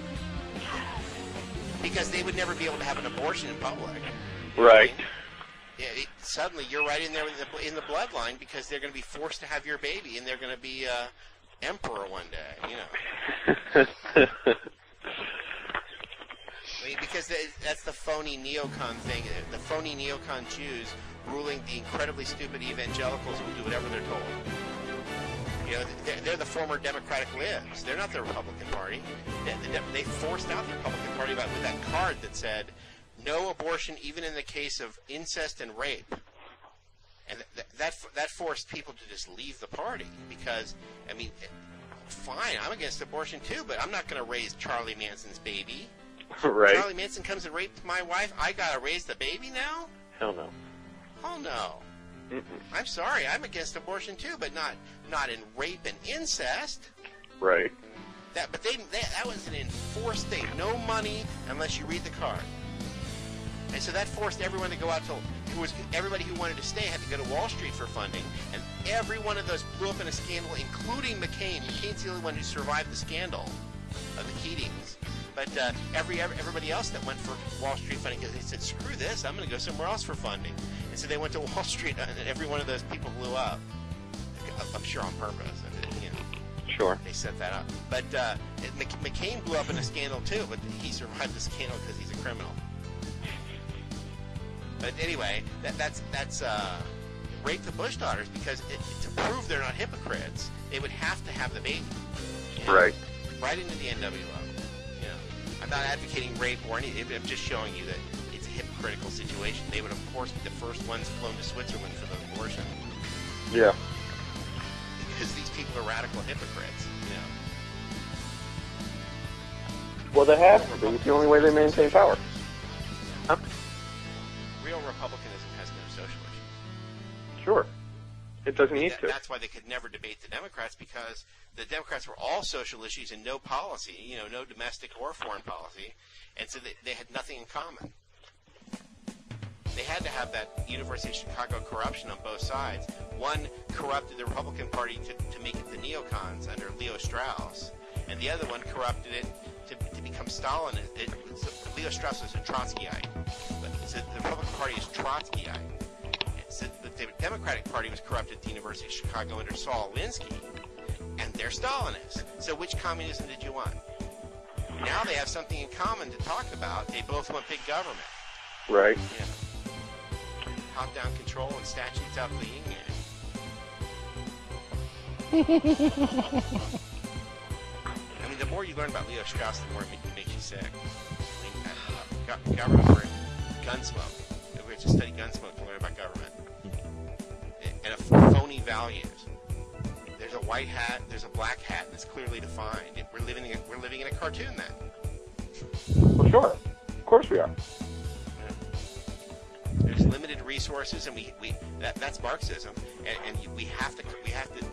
Because they would never be able to have an abortion in public. Right. Suddenly, you're right in there in the bloodline, because they're going to be forced to have your baby, and they're going to be emperor one day. because that's the phony neocon thing. The phony neocon Jews ruling the incredibly stupid evangelicals who will do whatever they're told. You know, they're the former Democratic libs. They're not the Republican Party. They forced out the Republican Party with that card that said, no abortion even in the case of incest and rape. And that forced people to just leave the party because, I mean, fine, I'm against abortion too, but I'm not going to raise Charlie Manson's baby. Right. Charlie Manson comes and raped my wife. I got to raise the baby now? Hell no. Oh no. Mm-mm. I'm sorry, I'm against abortion too, but not in rape and incest. Right. That was an enforced thing. No money unless you read the card. And so that forced everyone to go out to. Everybody who wanted to stay had to go to Wall Street for funding, and every one of those blew up in a scandal, including McCain. McCain's the only one who survived the scandal of the Keatings. But everybody else that went for Wall Street funding, because they said, screw this, I'm going to go somewhere else for funding. And so they went to Wall Street, and every one of those people blew up. I'm sure on purpose. You know, Sure. they set that up. But McCain blew up in a scandal too, but he survived the scandal because he's a criminal. But anyway, that's rape the Bush daughters because to prove they're not hypocrites, they would have to have the baby. You know? Right. Right into the NWO. You know, I'm not advocating rape or anything. I'm just showing you that it's a hypocritical situation. They would, of course, be the first ones flown to Switzerland for the abortion. Yeah. Because these people are radical hypocrites. You know. Well, they have to be. It's the only way they maintain power. Huh? Real republicanism has no social issues. Sure. It doesn't need to. That's why they could never debate the Democrats, because the Democrats were all social issues and no policy, you know, no domestic or foreign policy, and so they had nothing in common. They had to have that University of Chicago corruption on both sides. One corrupted the Republican Party to make it the neocons under Leo Strauss, and the other one corrupted it to become Stalinist. Leo Strauss was a Trotskyite, but so the Republican Party is Trotskyite. So the Democratic Party was corrupted at the University of Chicago under Saul Alinsky, and they're Stalinists. So which communism did you want? Now they have something in common to talk about. They both want big government. Right. Yeah. Top-down control and statutes out of the yin yang. I mean, the more you learn about Leo Strauss, the more it makes you sick. I mean, government, we're in Gunsmoke. We have to study Gunsmoke to learn about government. And phony values. There's a white hat, there's a black hat that's clearly defined. We're living in a cartoon then. Well, sure. Of course we are. There's limited resources, and that's Marxism. And we have to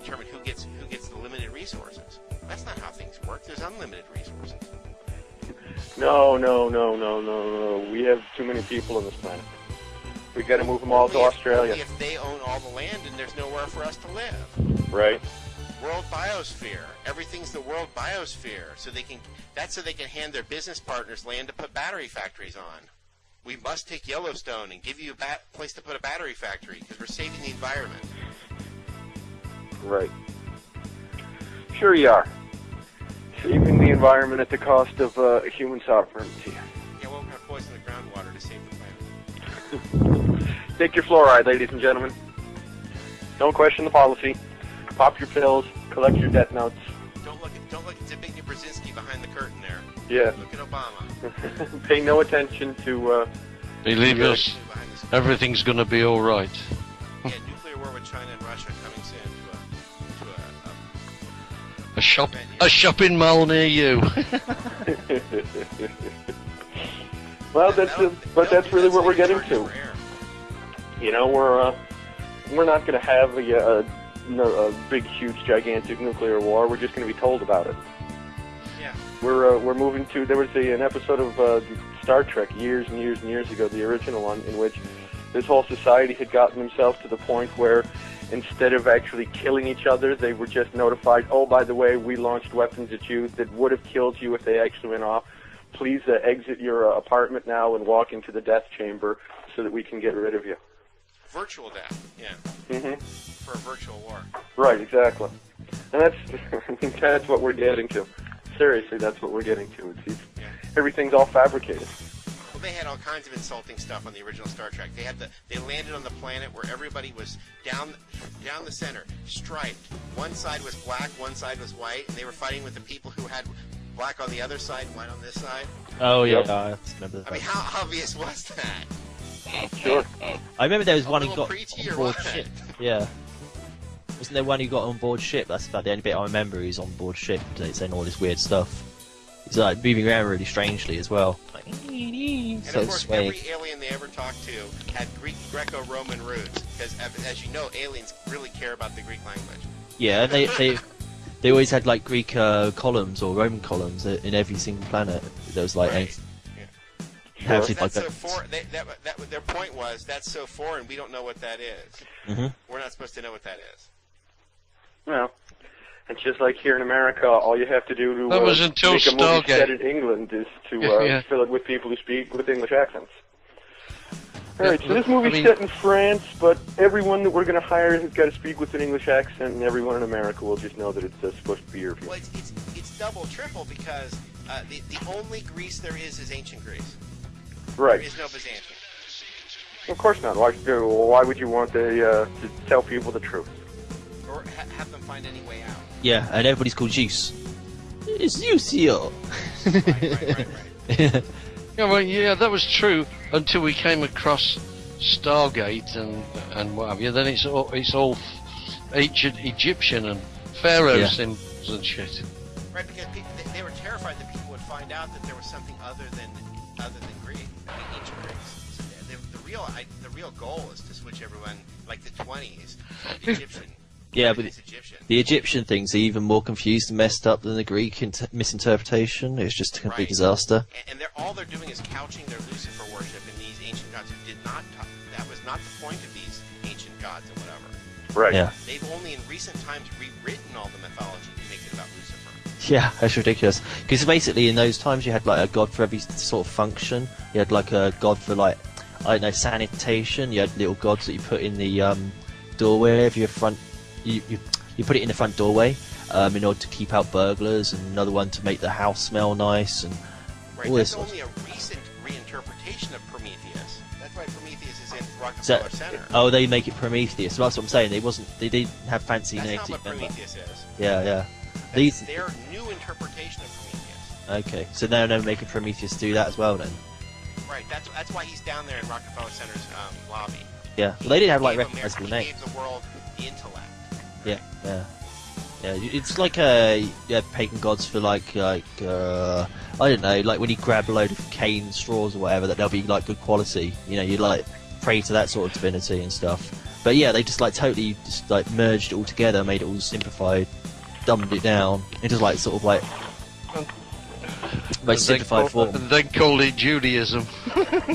determine who gets the limited resources. That's not how things work. There's unlimited resources. No. We have too many people on this planet. We got to move them all to Australia. Only if they own all the land and there's nowhere for us to live. Right. World biosphere. Everything's the world biosphere. So they can hand their business partners land to put battery factories on. We must take Yellowstone and give you a place to put a battery factory because we're saving the environment. Right. Sure you are. Saving the environment at the cost of human sovereignty. Yeah, well, we're going to poison the groundwater to save the planet. Take your fluoride, ladies and gentlemen. Don't question the policy. Pop your pills. Collect your death notes. Don't look at Zbigniew Brzezinski behind the curtain there. Yeah. Look at Obama. Pay no attention to... Believe us, everything's going to be all right. Yeah, nuclear war with China and Russia coming soon A shopping mall near you. Well, that's really what we're getting to. You know, we're not going to have a big, huge, gigantic nuclear war. We're just going to be told about it. Yeah. We're moving to. There was an episode of Star Trek years and years and years ago, the original one, in which this whole society had gotten themselves to the point where instead of actually killing each other, they were just notified, oh, by the way, we launched weapons at you that would have killed you if they actually went off. Please exit your apartment now and walk into the death chamber so that we can get rid of you. Virtual death, yeah. Mm-hmm. For a virtual war. Right, exactly. And that's what we're getting to. Seriously, that's what we're getting to. Everything's all fabricated. they had all kinds of insulting stuff on the original Star Trek. They landed on the planet where everybody was down the center, striped. One side was black, one side was white, and they were fighting with the people who had black on the other side, white on this side. Oh yeah, Yep. I remember that. I mean, how obvious was that? Sure. I remember there was one who little got preachy on or board what? ship. Yeah. Wasn't there one who got on board ship? That's about the only bit I remember. He's on board ship, saying all this weird stuff. He's like moving around really strangely as well. Like, And so of course, swaying. every alien they ever talked to had Greco-Roman roots, because as you know, aliens really care about the Greek language. Yeah, they always had like Greek columns or Roman columns in every single planet. There was like Right. Sure. everything like That's that. so foreign. Their point was that's so foreign. We don't know what that is. hmm We're not supposed to know what that is. Well, it's just like here in America, all you have to do to That was until make a movie Stargate. set in England is to Yeah. fill it with people who speak with English accents. All right, so this I movie's mean- set in France, but everyone that we're going to hire has got to speak with an English accent, and everyone in America will just know that it's supposed to be European. Well, it's double, triple, because the only Greece there is ancient Greece. There Right. is no Byzantium. Of course not. Why would you want to tell people the truth? Or have them find any way out. Yeah, and everybody's called Zeus. It's Zeus here. Right. Yeah, well, yeah, that was true until we came across Stargate and what have you. Then it's all ancient Egyptian and pharaoh Yeah. symbols and shit. Right, because they were terrified that people would find out that there was something other than Greek, ancient Greeks. So the real goal is to switch everyone, like the 20s, Egyptian. Yeah, but everything's Egyptian. the Egyptian thing's even more confused and messed up than the Greek misinterpretation. It's just a complete Right. disaster. And all they're doing is couching their Lucifer worship in these ancient gods who did not. That was not the point of these ancient gods or whatever. Right. Yeah. They've only in recent times rewritten all the mythology to make it about Lucifer. Yeah, that's ridiculous. Because basically, in those times, you had like a god for every sort of function. You had like a god for like, I don't know, sanitation. You had little gods that you put in the doorway of your front. You put it in the front doorway in order to keep out burglars, and another one to make the house smell nice, and Right. all this That's sort only a recent reinterpretation of Prometheus. That's why Prometheus is in So, Rockefeller Center. oh, they make it Prometheus. That's what I'm saying. They didn't have fancy That's names. not what remember? Prometheus is. Yeah, yeah. That's These. their new interpretation of Prometheus. Okay, so now they're making Prometheus do that as well then. Right. That's why he's down there in Rockefeller Center's lobby. Yeah, well, they didn't have like He gave recognizable America- he names. gave the world the intellect. Yeah, yeah. Yeah, it's like pagan gods for like I don't know, like when you grab a load of cane straws or whatever, that they'll be like good quality. You know, you like pray to that sort of divinity and stuff. But yeah, they just like totally just like merged it all together, made it all simplified, dumbed it down into like sort of like And simplified form. And then called it Judaism.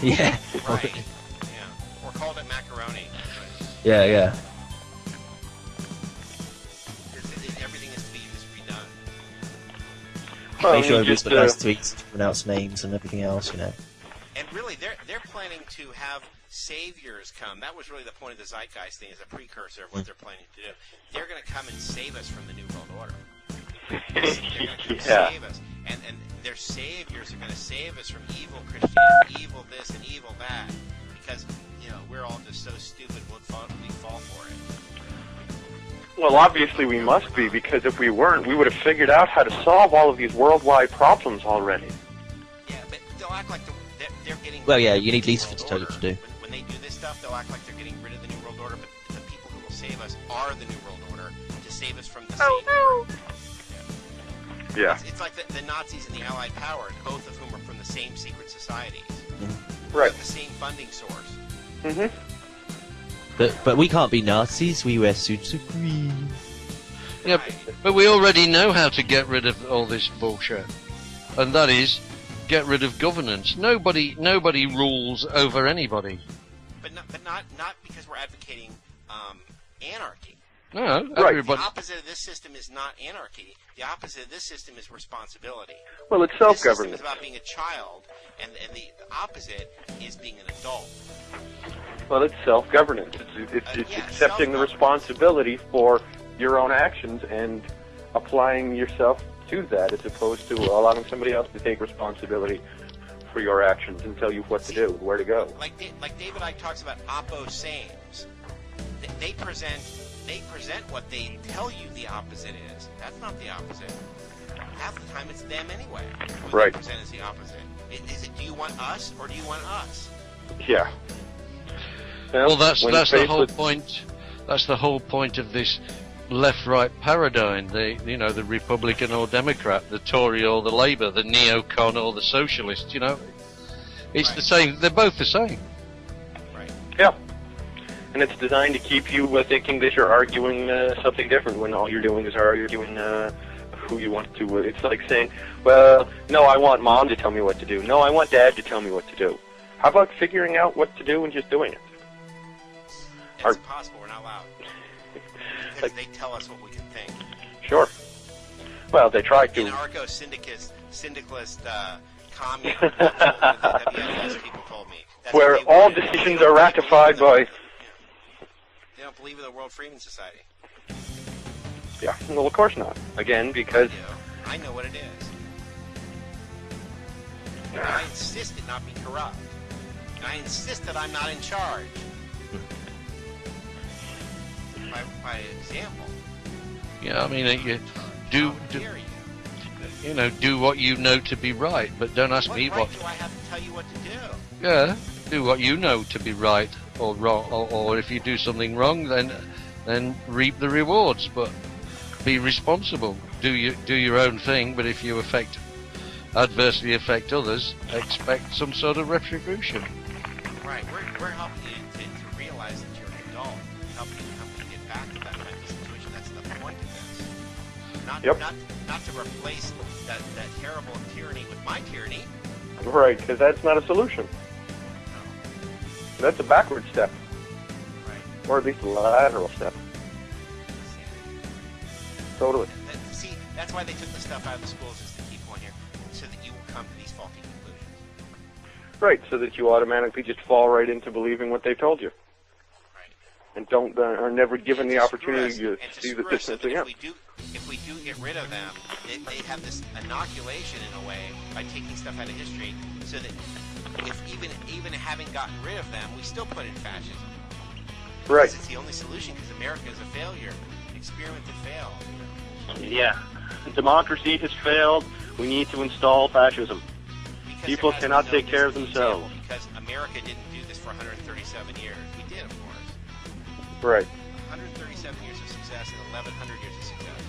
Yeah, Right. Yeah. Or called it macaroni. yeah, yeah. Everything is to be redone. Well, Make sure you everybody's just, got nice tweets to pronounce names and everything else, you know. And really, they're planning to have saviors come. That was really the point of the Zeitgeist thing, as a precursor of what they're planning to do. They're going to come and save us from the New World Order. They're going to come Yeah. save us. And their saviors are going to save us from evil Christianity, evil this and evil that. Because, you know, we're all just so stupid, we fall for it. Well, obviously we must be, because if we weren't, we would have figured out how to solve all of these worldwide problems already. Yeah, but they'll act like they're getting... Well, yeah, rid of you need the New Lisa to World tell you what to Order. do. When they do this stuff, they'll act like they're getting rid of the New World Order, but the people who will save us are the New World Order to save us from the same... Yeah. It's like the Nazis and the Allied powers, both of whom are from the same secret societies. Right. The same funding source. Mm-hmm. But we can't be Nazis. We wear suits of green. Yeah, but we already know how to get rid of all this bullshit, and that is get rid of governance. Nobody rules over anybody. But not because we're advocating anarchy. No, Right. everybody. The opposite of this system is not anarchy. The opposite of this system is responsibility. Well, it's This system self-government. is about being a child, and the opposite is being an adult. Well, it's self-governance. It's Yeah, accepting the self-governance. responsibility for your own actions and applying yourself to that, as opposed to allowing somebody else to take responsibility for your actions and tell you what to do, where to go. Like David Icke talks about opposames. They present what they tell you the opposite is. That's not the opposite. Half the time it's them anyway. What Right. they present is the opposite. Is it, do you want us or do you want us? Yeah. Well, that's when the faced whole with- point. That's the whole point of this left-right paradigm. The Republican or Democrat, the Tory or the Labour, the neocon or the socialist. It's the same. They're both the same. Right. Yeah. And it's designed to keep you thinking that you're arguing something different when all you're doing is arguing who you want to. It's like saying, well, no, I want Mom to tell me what to do. No, I want Dad to tell me what to do. How about figuring out what to do and just doing it? It's impossible. We're not allowed. Because they tell us what we can think. Sure. Well, they try to. Anarcho-syndicalist commune. The WFS people told me. That's Where what they all wanted. decisions are ratified by... They don't believe in the World Freeman Society. Yeah, well, of course not. Again, because... I know what it is. And I insist it not be corrupt. And I insist that I'm not in charge. By example. Yeah, I mean, you do what you know to be right, but don't ask me What what. right do I have to tell you what to do? Yeah, do what you know to be right or wrong, or if you do something wrong, then reap the rewards. But be responsible. Do your own thing. But if you adversely affect others, expect some sort of retribution. Right, we're helping you to realize that you're an adult, helping you get back to that kind of situation. That's the point of this. Not to replace that terrible tyranny with my tyranny. Right, because that's not a solution. No. That's a backward step. Right. Or at least a lateral step. Totally. See, that's why they took the stuff out of the schools, is to keep one here, so that you will come to these faulty conclusions. Right, so that you automatically just fall right into believing what they've told you. Right. And don't are never given the opportunity to see that this is If we do get rid of them, they have this inoculation in a way by taking stuff out of history, so that if even having gotten rid of them, we still put in fascism. Right. Because it's the only solution, because America is a failure. Experiment that failed. Yeah. Democracy has failed. We need to install fascism. Because People there has cannot been no take care of business themselves. example, because America didn't do this for 137 years. We did, of course. Right. 137 years of success and 1,100 years of success.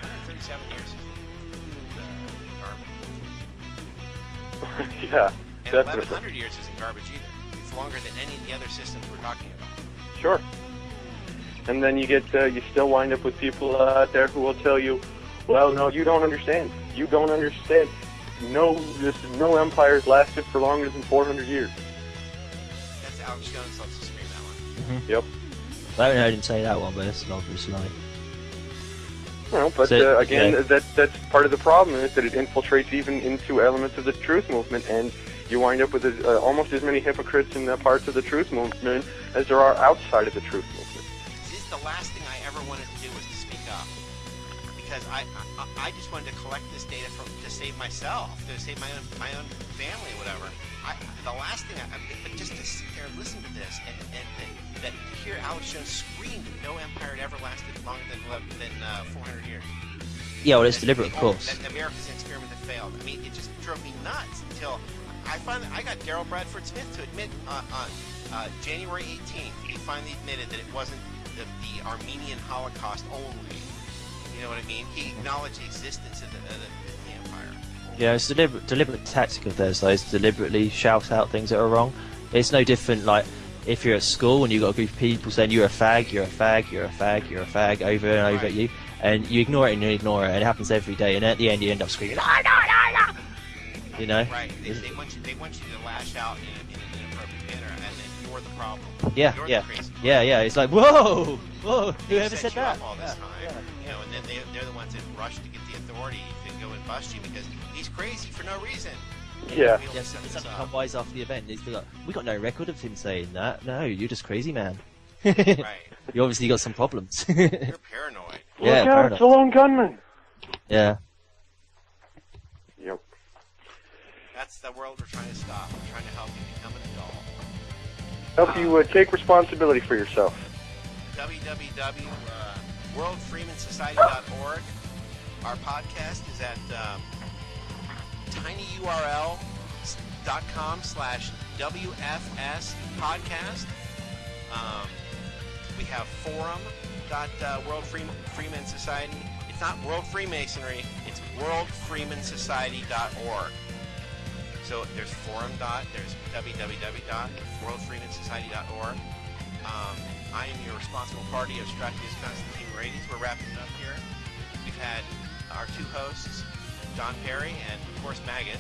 137 years is garbage. Yeah, And definitely. 1,100 years isn't garbage either. It's longer than any of the other systems we're talking about. Sure. And then you still wind up with people out there who will tell you, well, no, you don't understand. You don't understand. No empires lasted for longer than 400 years. That's Alex Jones loves to scream that one. Yep. I didn't say that one, but it's obviously like. Well, but So, again, yeah. that's part of the problem, is that it infiltrates even into elements of the truth movement, and you wind up with almost as many hypocrites in the parts of the truth movement as there are outside of the truth movement. This is the last thing I ever wanted to do was to speak up, because I just wanted to collect this data to save myself, to save my own family, whatever. The last thing but just to sit there and listen to this, and that to hear Alex Jones scream that no empire had ever lasted longer than 400 years. Yeah, well, it's deliberate, of course. That America's an experiment that failed. I mean, it just drove me nuts until I got Daryl Bradford Smith to admit on January 18th, he finally admitted that it wasn't the Armenian Holocaust only. You know what I mean? He acknowledged the existence of the empire. Yeah, it's deliberate tactic of theirs, though, is to deliberately shout out things that are wrong. It's no different, like, if you're at school and you've got a group of people saying you're a fag, you're a fag, you're a fag, you're a fag, over and over at you, and you ignore it and you ignore it, and it happens every day, and at the end you end up screaming, no, no, no, no! You know? Right. They want you to lash out in an inappropriate manner, and then you're the problem. Yeah, You're yeah. the crazy one. Yeah, it's like, whoa! They Whoever set said you that? up all this time. You know, and then they're the ones that rush to get the authority to go and bust you because he's crazy for no reason. Yeah. We'll Yes, set this something up. come wise after the event. It's like, we got no record of him saying that. No, you're just crazy, man. Right. You obviously got some problems. You're paranoid. Yeah, Look out, paranoid. it's a lone gunman. Yeah. that's the world we're trying to stop. We're trying to help you become an adult. Help you take responsibility for yourself. www.worldfreemansociety.org. Our podcast is at tinyurl.com/WFS podcast. We have forum.World Freeman Society. It's not World Freemasonry, it's worldfreemansociety.org. So there's there's www.worldfreemansociety.org. I am your responsible party of Stratius Constantine Radius. We're wrapping it up here. We've had our two hosts, Don Perry and, of course, Maggot.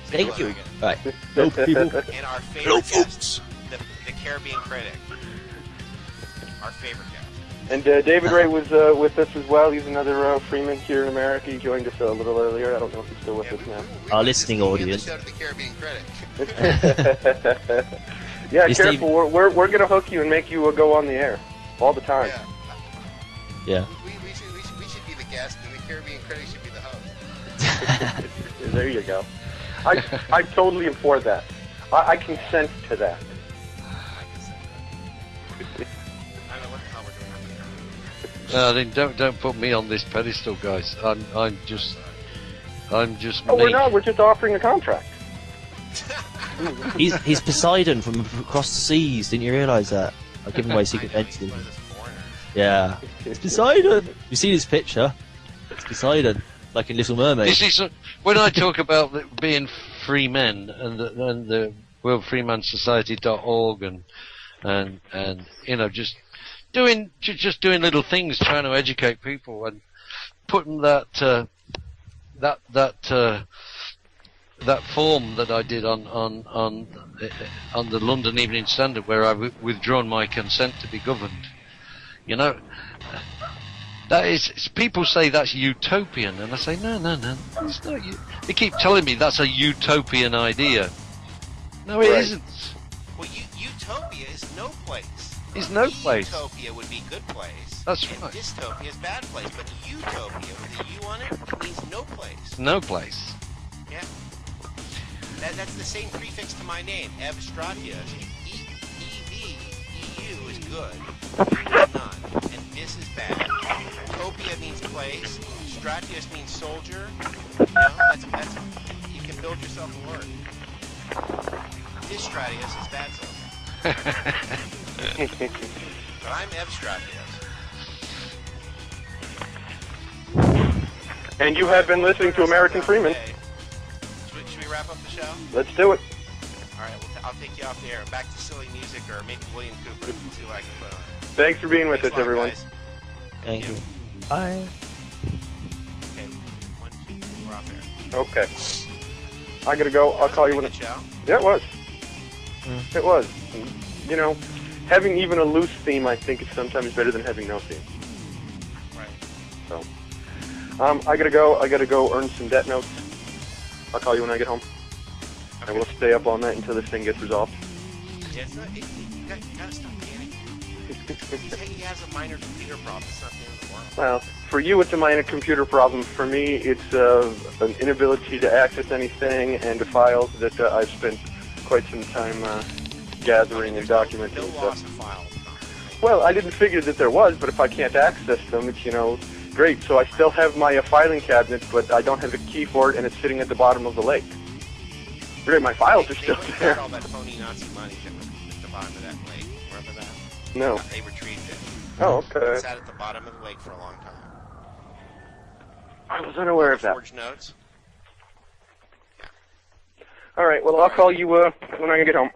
Thank you. Maggot. Right. Hello, people. And our favorite guest, the Caribbean Critic. Our favorite guest. And David Ray was with us as well. He's another Freeman here in America. He joined us a little earlier. I don't know if he's still with us now. Our listening audience. The Caribbean Critic. Yeah, You careful. We're going to hook you and make you go on the air all the time. Yeah. We should be the guest, and the Caribbean Critic should be the host. There you go. I totally am for that. I consent to that. Don't put me on this pedestal, guys. I'm just Oh, me. we're not. We're just offering a contract. He's Poseidon from across the seas. Didn't you realise that? I've given away secret identity. Yeah. It's Poseidon. You see this picture? It's Poseidon, like in Little Mermaid. This is when I talk about being free men and the worldfreemansociety.org and just doing little things, trying to educate people and putting that form that I did on the London Evening Standard, where I've withdrawn my consent to be governed. That is, people say that's utopian, and I say no, it's not. They keep telling me that's a utopian idea. No, it isn't. Well, utopia is no place. It's no place. Utopia would be good place. That's and right. Dystopia is bad place, but utopia with a U on it means no place. No place. Yeah. That's the same prefix to my name, Evstratius. EU is good. None. And this is bad. Utopia means place. Stratius means soldier. That's you can build yourself a word. This Stratius is bad soldier. But I'm Evstratius. And you have been listening to American Freeman. Should we wrap up the show? Let's do it. All right, I'll take you off the air. Back to silly music or maybe William Cooper. We'll see what I can put on. Thanks for being with us, everyone. Guys. Thank you. Bye. Okay, 1, 2, 3, we're off air. Okay. I gotta go. I'll call you when Good show. Yeah, it was. It was. Having even a loose theme, I think, is sometimes better than having no theme. Right. So, I gotta go. I gotta go earn some debt notes. I'll call you when I get home. Okay. And we'll stay up all night until this thing gets resolved. Yeah, it's not, you gotta stop panicking. He has a minor computer problem. It's not the end of the world. Well, for you, it's a minor computer problem. For me, it's an inability to access anything and the files that I've spent quite some time gathering and documenting No and loss stuff. of files. Well, I didn't figure that there was, but if I can't access them, it's, great. So I still have my filing cabinet, but I don't have a key for it, and it's sitting at the bottom of the lake. Great, my files are still They there. all that phony Nazi money that was at the bottom of that lake. Remember that? No. They retrieved it. Oh, okay. It sat at the bottom of the lake for a long time. I was unaware of that. Forged notes. All right, well, I'll call you when I get home.